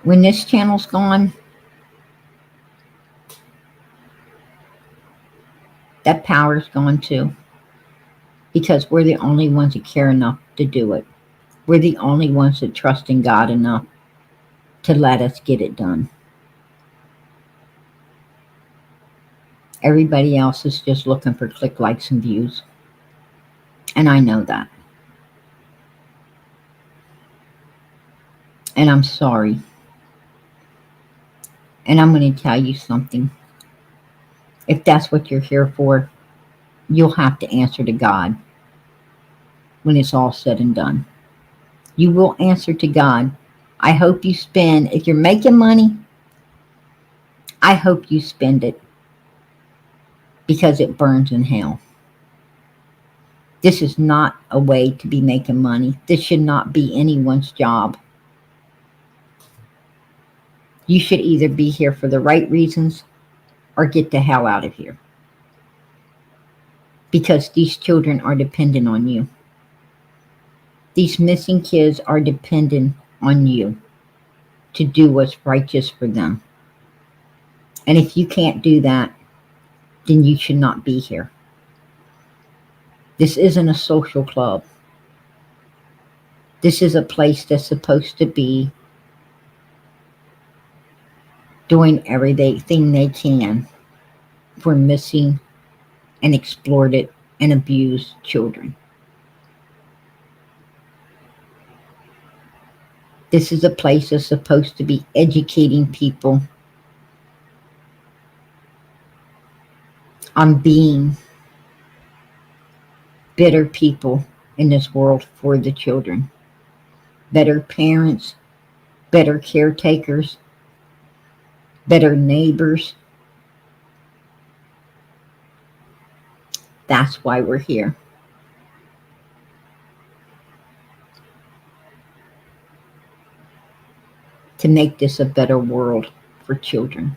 When this channel's gone, that power's gone too. Because we're the only ones that care enough to do it. We're the only ones that trust in God enough to let us get it done. Everybody else is just looking for click, likes, and views. And I know that. And I'm sorry. And I'm going to tell you something. If that's what you're here for, you'll have to answer to God when it's all said and done. You will answer to God. I hope you spend, if you're making money, I hope you spend it because it burns in hell. This is not a way to be making money. This should not be anyone's job. You should either be here for the right reasons or get the hell out of here. Because these children are dependent on you. These missing kids are dependent on you to do what's righteous for them. And if you can't do that, then you should not be here. This isn't a social club. This is a place that's supposed to be doing everything they can for missing and exploited and abused children. This is a place that's supposed to be educating people on being better people in this world for the children. Better parents, better caretakers, better neighbors. That's why we're here. To make this a better world for children.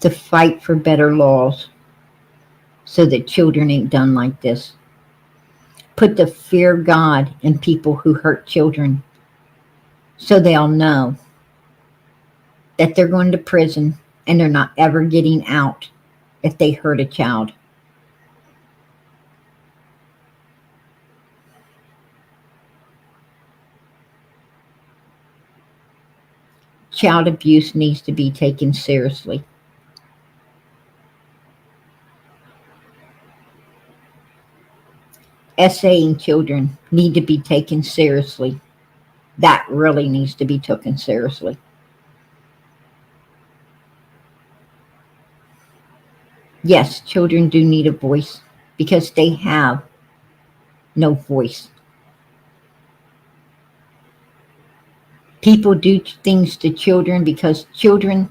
To fight for better laws so that children ain't done like this. Put the fear of God in people who hurt children so they'll know that they're going to prison and they're not ever getting out if they hurt a child. Child abuse needs to be taken seriously. Essaying children need to be taken seriously. That really needs to be taken seriously. Yes, children do need a voice because they have no voice. People do things to children because children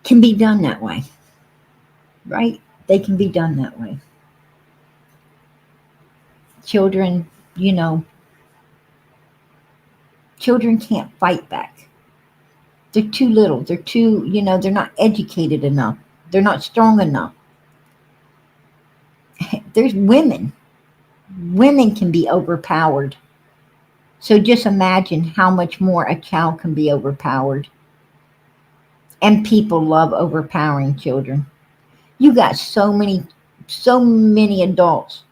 can be done that way, right? They can be done that way. Children, children can't fight back. They're too little. They're too, they're not educated enough. They're not strong enough. There's women. Women can be overpowered. So just imagine how much more a child can be overpowered. And people love overpowering children. You got so many adults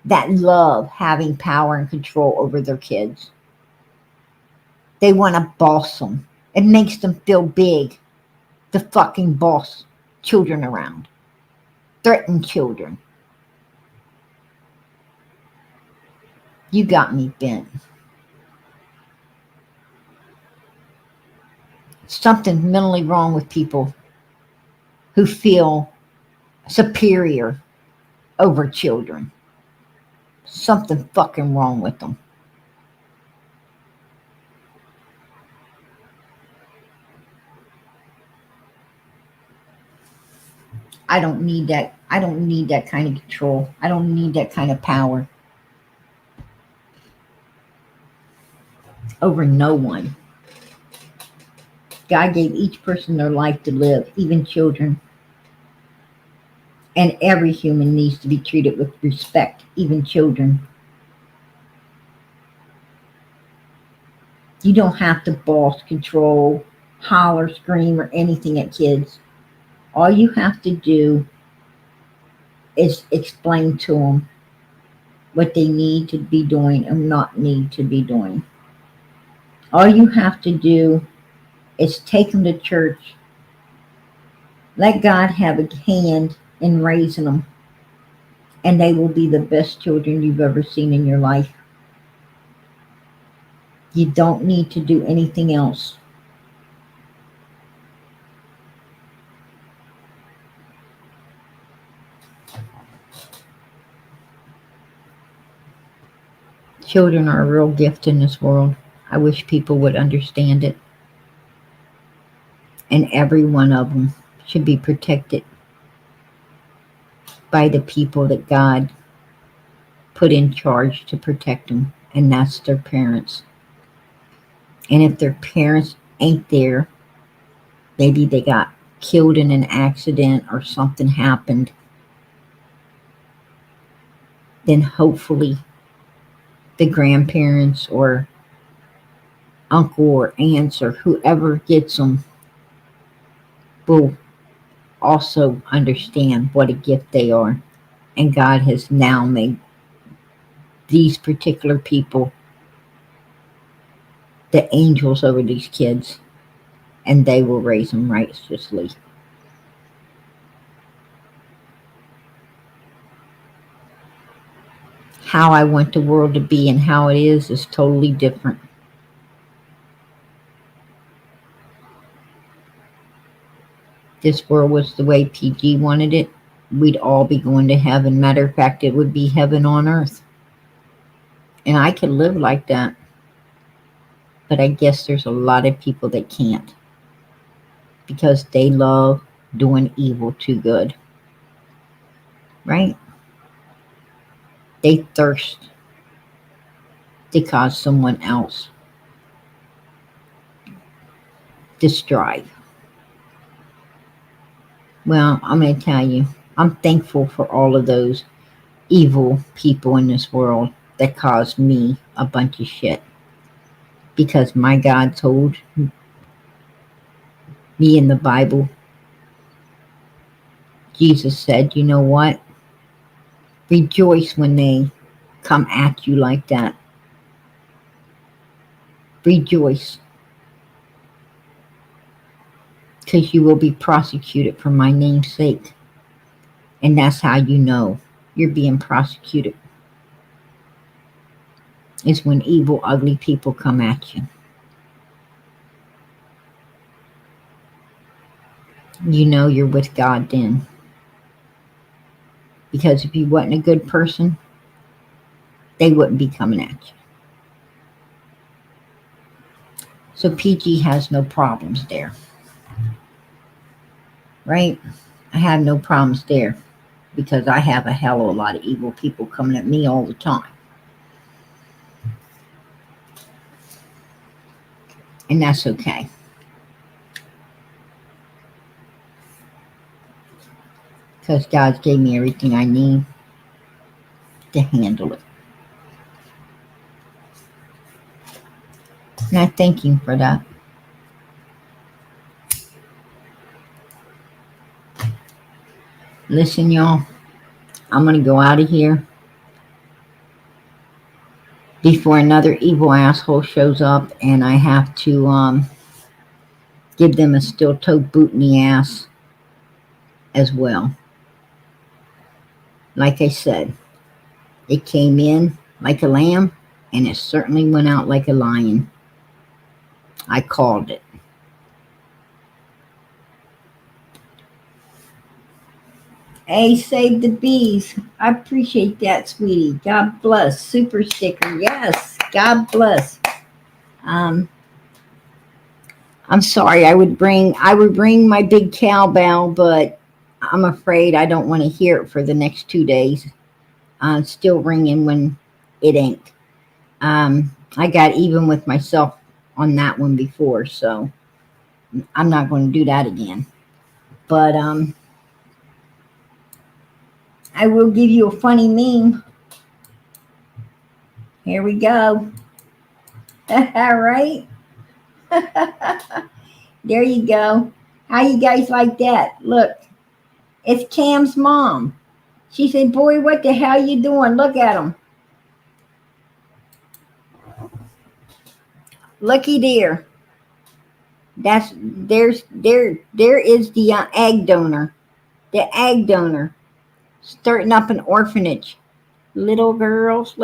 that love having power and control over their kids. They want to boss them. It makes them feel big to fucking boss children around. Threaten children. You got me bent. Something's mentally wrong with people who feel superior over children. Something fucking wrong with them. I don't need that. I don't need that kind of control. I don't need that kind of power over no one. God gave each person their life to live, even children. And every human needs to be treated with respect, even children. You don't have to boss, control, holler, scream, or anything at kids. All you have to do is explain to them what they need to be doing and not need to be doing. All you have to do is take them to church. Let God have a hand in raising them, and they will be the best children you've ever seen in your life. You don't need to do anything else. Children are a real gift in this world. I wish people would understand it. And every one of them should be protected by the people that God put in charge to protect them, and that's their parents. And if their parents ain't there, maybe they got killed in an accident or something happened, then hopefully the grandparents or uncle or aunts or whoever gets them will also understand what a gift they are. And God has now made these particular people the angels over these kids, and they will raise them righteously. How I want the world to be and how it is totally different. This world was the way PG wanted it, we'd all be going to heaven. Matter of fact, it would be heaven on earth. And I could live like that. But I guess there's a lot of people that can't, because they love doing evil too good. Right? They thirst to cause someone else to strive. Well, I'm going to tell you, I'm thankful for all of those evil people in this world that caused me a bunch of shit. Because my God told me in the Bible, Jesus said, you know what? Rejoice when they come at you like that. Rejoice. Because you will be prosecuted for my name's sake. And that's how you know you're being prosecuted. It's when evil, ugly people come at you. You know you're with God then. Because if you wasn't a good person, they wouldn't be coming at you. So PG has no problems there. Right? I have no problems there. Because I have a hell of a lot of evil people coming at me all the time. And that's okay. Because God gave me everything I need to handle it. And I thank Him for that. Listen, y'all, I'm going to go out of here before another evil asshole shows up and I have to give them a steel-toe boot in the ass as well. Like I said, it came in like a lamb and it certainly went out like a lion. I called it. Hey, save the bees. I appreciate that, sweetie. God bless. Super sticker. Yes. God bless. I'm sorry. I would bring my big cowbell, but I'm afraid I don't want to hear it for the next 2 days. It's still ringing when it ain't. I got even with myself on that one before, so I'm not going to do that again. But I will give you a funny meme. Here we go. All right. There you go. How you guys like that? Look, it's Cam's mom. She said, "Boy, what the hell you doing? Look at him. Looky there. There is the egg donor. The egg donor starting up an orphanage. Little girls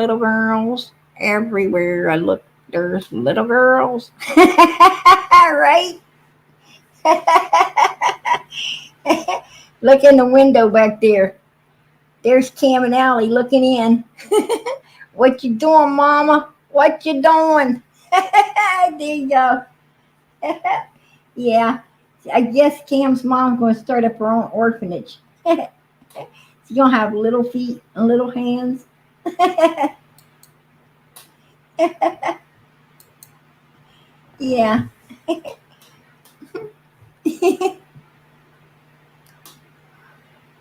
everywhere. I look, there's little girls, right? Look in the window back there. There's Cam and Allie looking in. What you doing, Mama? What you doing? There you go. Yeah, I guess Cam's mom's gonna start up her own orphanage. She's gonna have little feet and little hands. Yeah.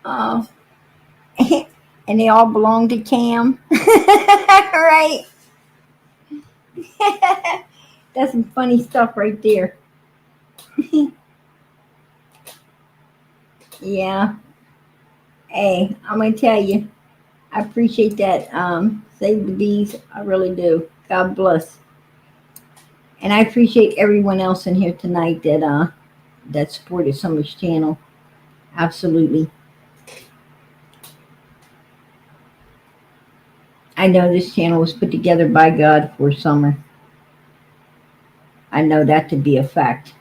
Oh, and they all belong to Cam, right? That's some funny stuff right there. Yeah. Hey, I'm gonna tell you, I appreciate that. Save the bees, I really do. God bless. And I appreciate everyone else in here tonight that supported Summer's channel. Absolutely. I know this channel was put together by God for Summer. I know that to be a fact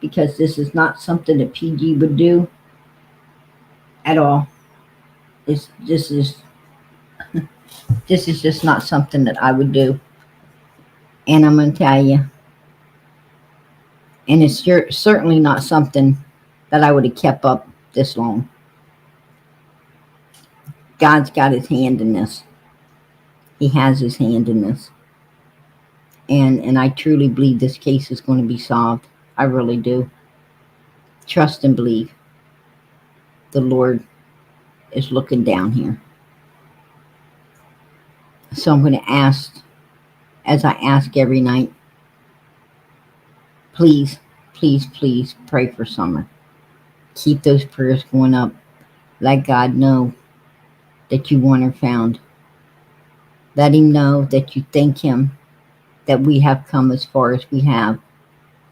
because this is not something that PG would do at all. It's this is just not something that I would do. And I'm gonna tell you, and it's certainly not something that I would have kept up this long. God's got his hand in this. He has his hand in this. And I truly believe this case is going to be solved. I really do. Trust and believe. The Lord is looking down here. So I'm going to ask, as I ask every night, please, please, please pray for Summer. Keep those prayers going up. Let God know that you want her found. Let him know that you thank him that we have come as far as we have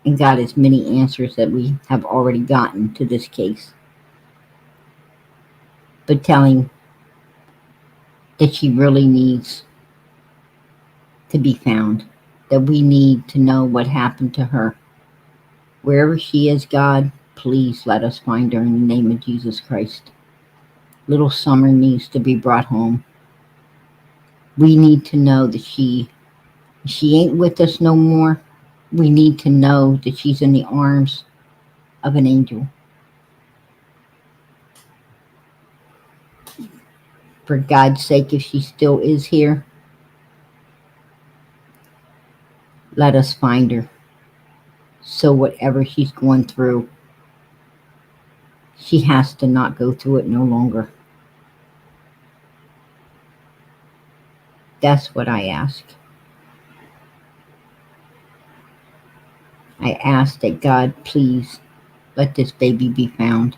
and got as many answers that we have already gotten to this case. But tell him that she really needs to be found, that we need to know what happened to her. Wherever she is, God, please let us find her in the name of Jesus Christ. Little Summer needs to be brought home. We need to know that she ain't with us no more. We need to know that she's in the arms of an angel. For God's sake, if she still is here, let us find her. So whatever she's going through, she has to not go through it no longer. That's what I ask. I ask that God, please, let this baby be found.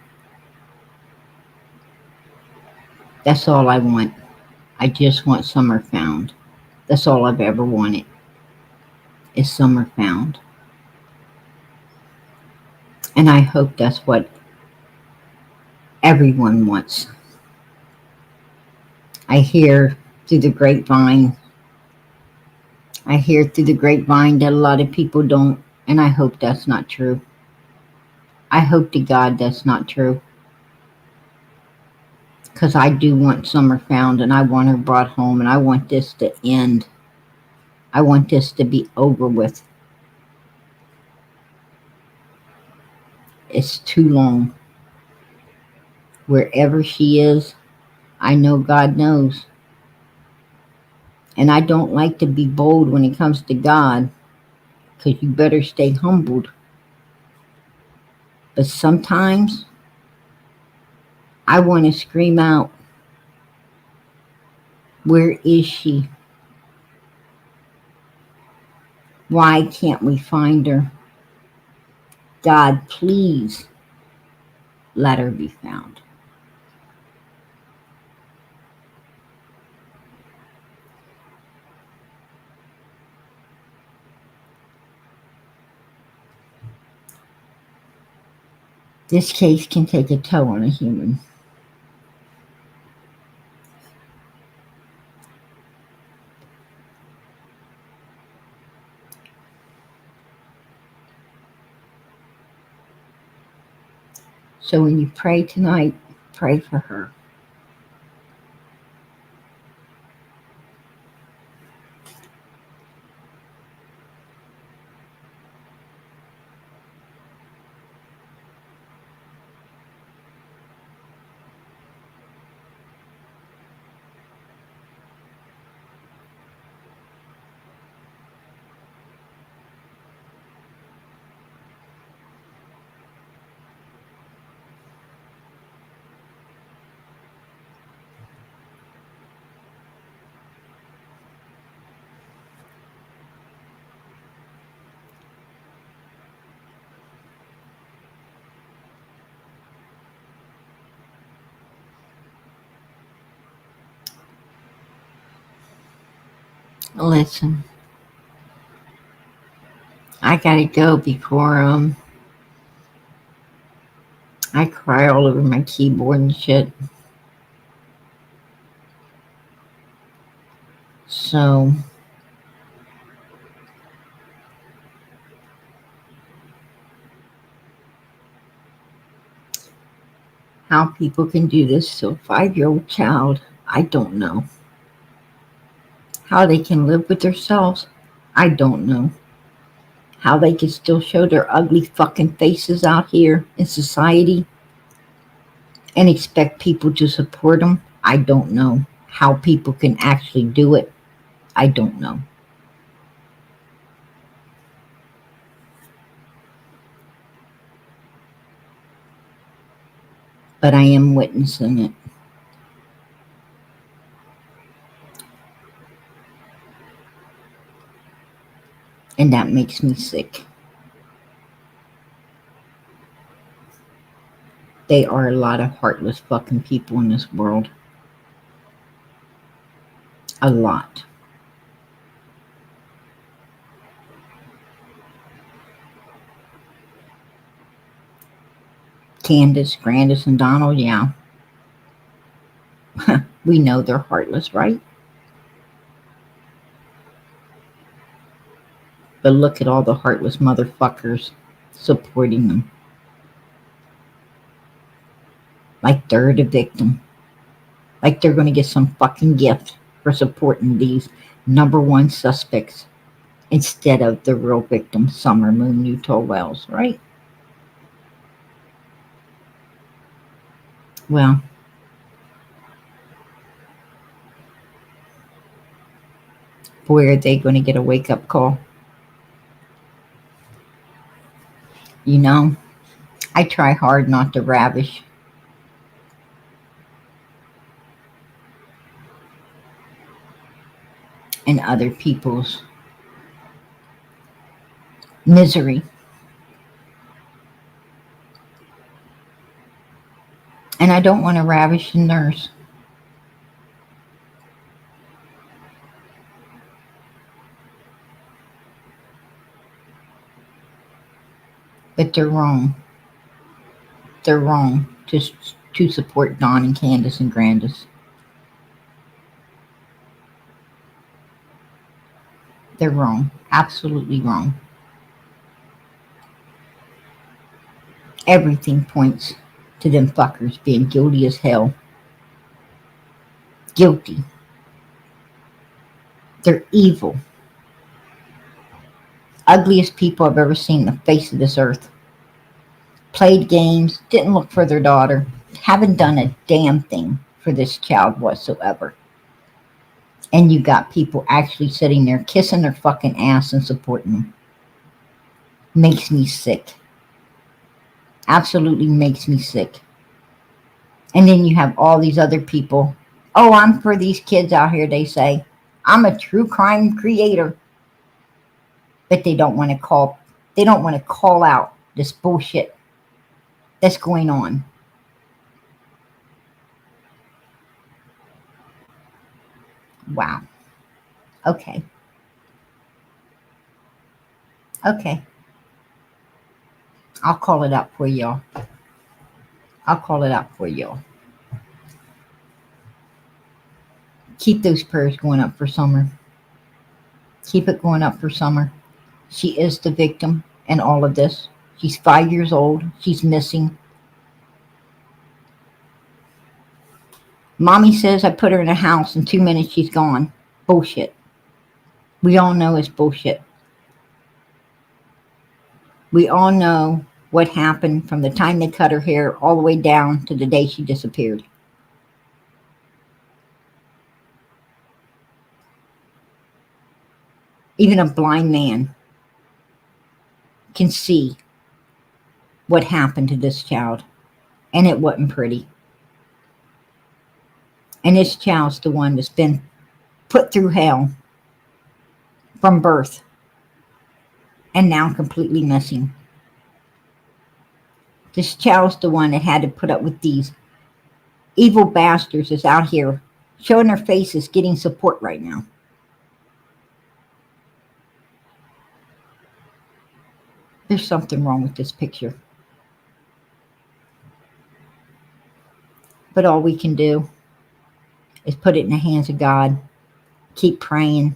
That's all I want. I just want Summer found. That's all I've ever wanted, is Summer found. And I hope that's what everyone wants. I hear through the grapevine that a lot of people don't, and I hope that's not true. I hope to God that's not true. Because I do want Summer found, and I want her brought home, and I want this to end. I want this to be over with. It's too long. Wherever she is, I know God knows. And I don't like to be bold when it comes to God, because you better stay humbled. But sometimes I want to scream out, where is she? Why can't we find her? God, please let her be found. This case can take a toll on a human. So when you pray tonight, pray for her. Listen, I gotta go before I cry all over my keyboard and shit. So how people can do this to a 5-year-old child, I don't know. How they can live with themselves, I don't know. How they can still show their ugly fucking faces out here in society and expect people to support them, I don't know. How people can actually do it, I don't know. But I am witnessing it. And that makes me sick. They are a lot of heartless fucking people in this world. A lot. Candace, Grandis, and Donald, yeah. We know they're heartless, right? But look at all the heartless motherfuckers supporting them. Like they're the victim. Like they're gonna get some fucking gift for supporting these number one suspects instead of the real victim, Summer Moon Utah Wells, right? Well, boy, are they gonna get a wake up call. You know, I try hard not to ravish in other people's misery. And I don't want to ravish the nurse. But they're wrong. They're wrong to support Don and Candace and Grandis. They're wrong. Absolutely wrong. Everything points to them fuckers being guilty as hell. Guilty. They're evil. Ugliest people I've ever seen on the face of this earth. Played games, didn't look for their daughter, haven't done a damn thing for this child whatsoever. And you got people actually sitting there kissing their fucking ass and supporting them. Makes me sick. Absolutely makes me sick. And then you have all these other people. Oh, I'm for these kids out here, they say. I'm a true crime creator. But they don't want to call out this bullshit that's going on. Wow. Okay. Okay. I'll call it out for y'all. I'll call it out for y'all. Keep those prayers going up for Summer. Keep it going up for Summer. She is the victim in all of this. She's 5 years old. She's missing. Mommy says I put her in a house. In 2 minutes she's gone. Bullshit. We all know it's bullshit. We all know what happened from the time they cut her hair all the way down to the day she disappeared. Even a blind man can see what happened to this child. And it wasn't pretty. And this child's the one that's been put through hell from birth and now completely missing. This child's the one that had to put up with these evil bastards that's out here showing their faces, getting support right now. There's something wrong with this picture. But all we can do is put it in the hands of God, keep praying,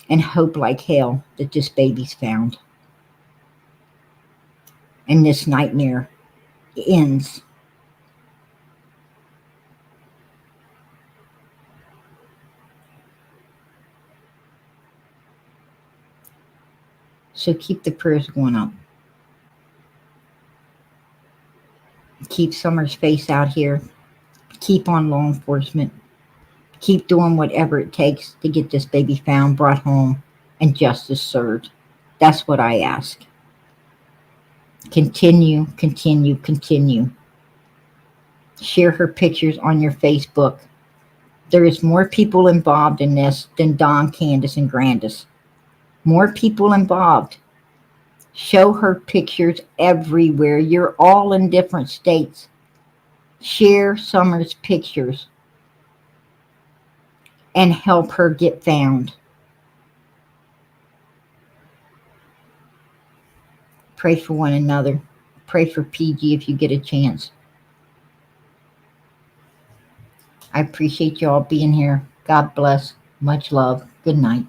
and hope like hell that this baby's found. And this nightmare ends. So keep the prayers going up. Keep Summer's face out here. Keep on law enforcement. Keep doing whatever it takes to get this baby found, brought home, and justice served. That's what I ask. Continue, continue, continue. Share her pictures on your Facebook. There is more people involved in this than Don, Candace, and Grandis. More people involved. Show her pictures everywhere. You're all in different states. Share Summer's pictures and help her get found. Pray for one another. Pray for PG if you get a chance. I appreciate you all being here. God bless. Much love. Good night.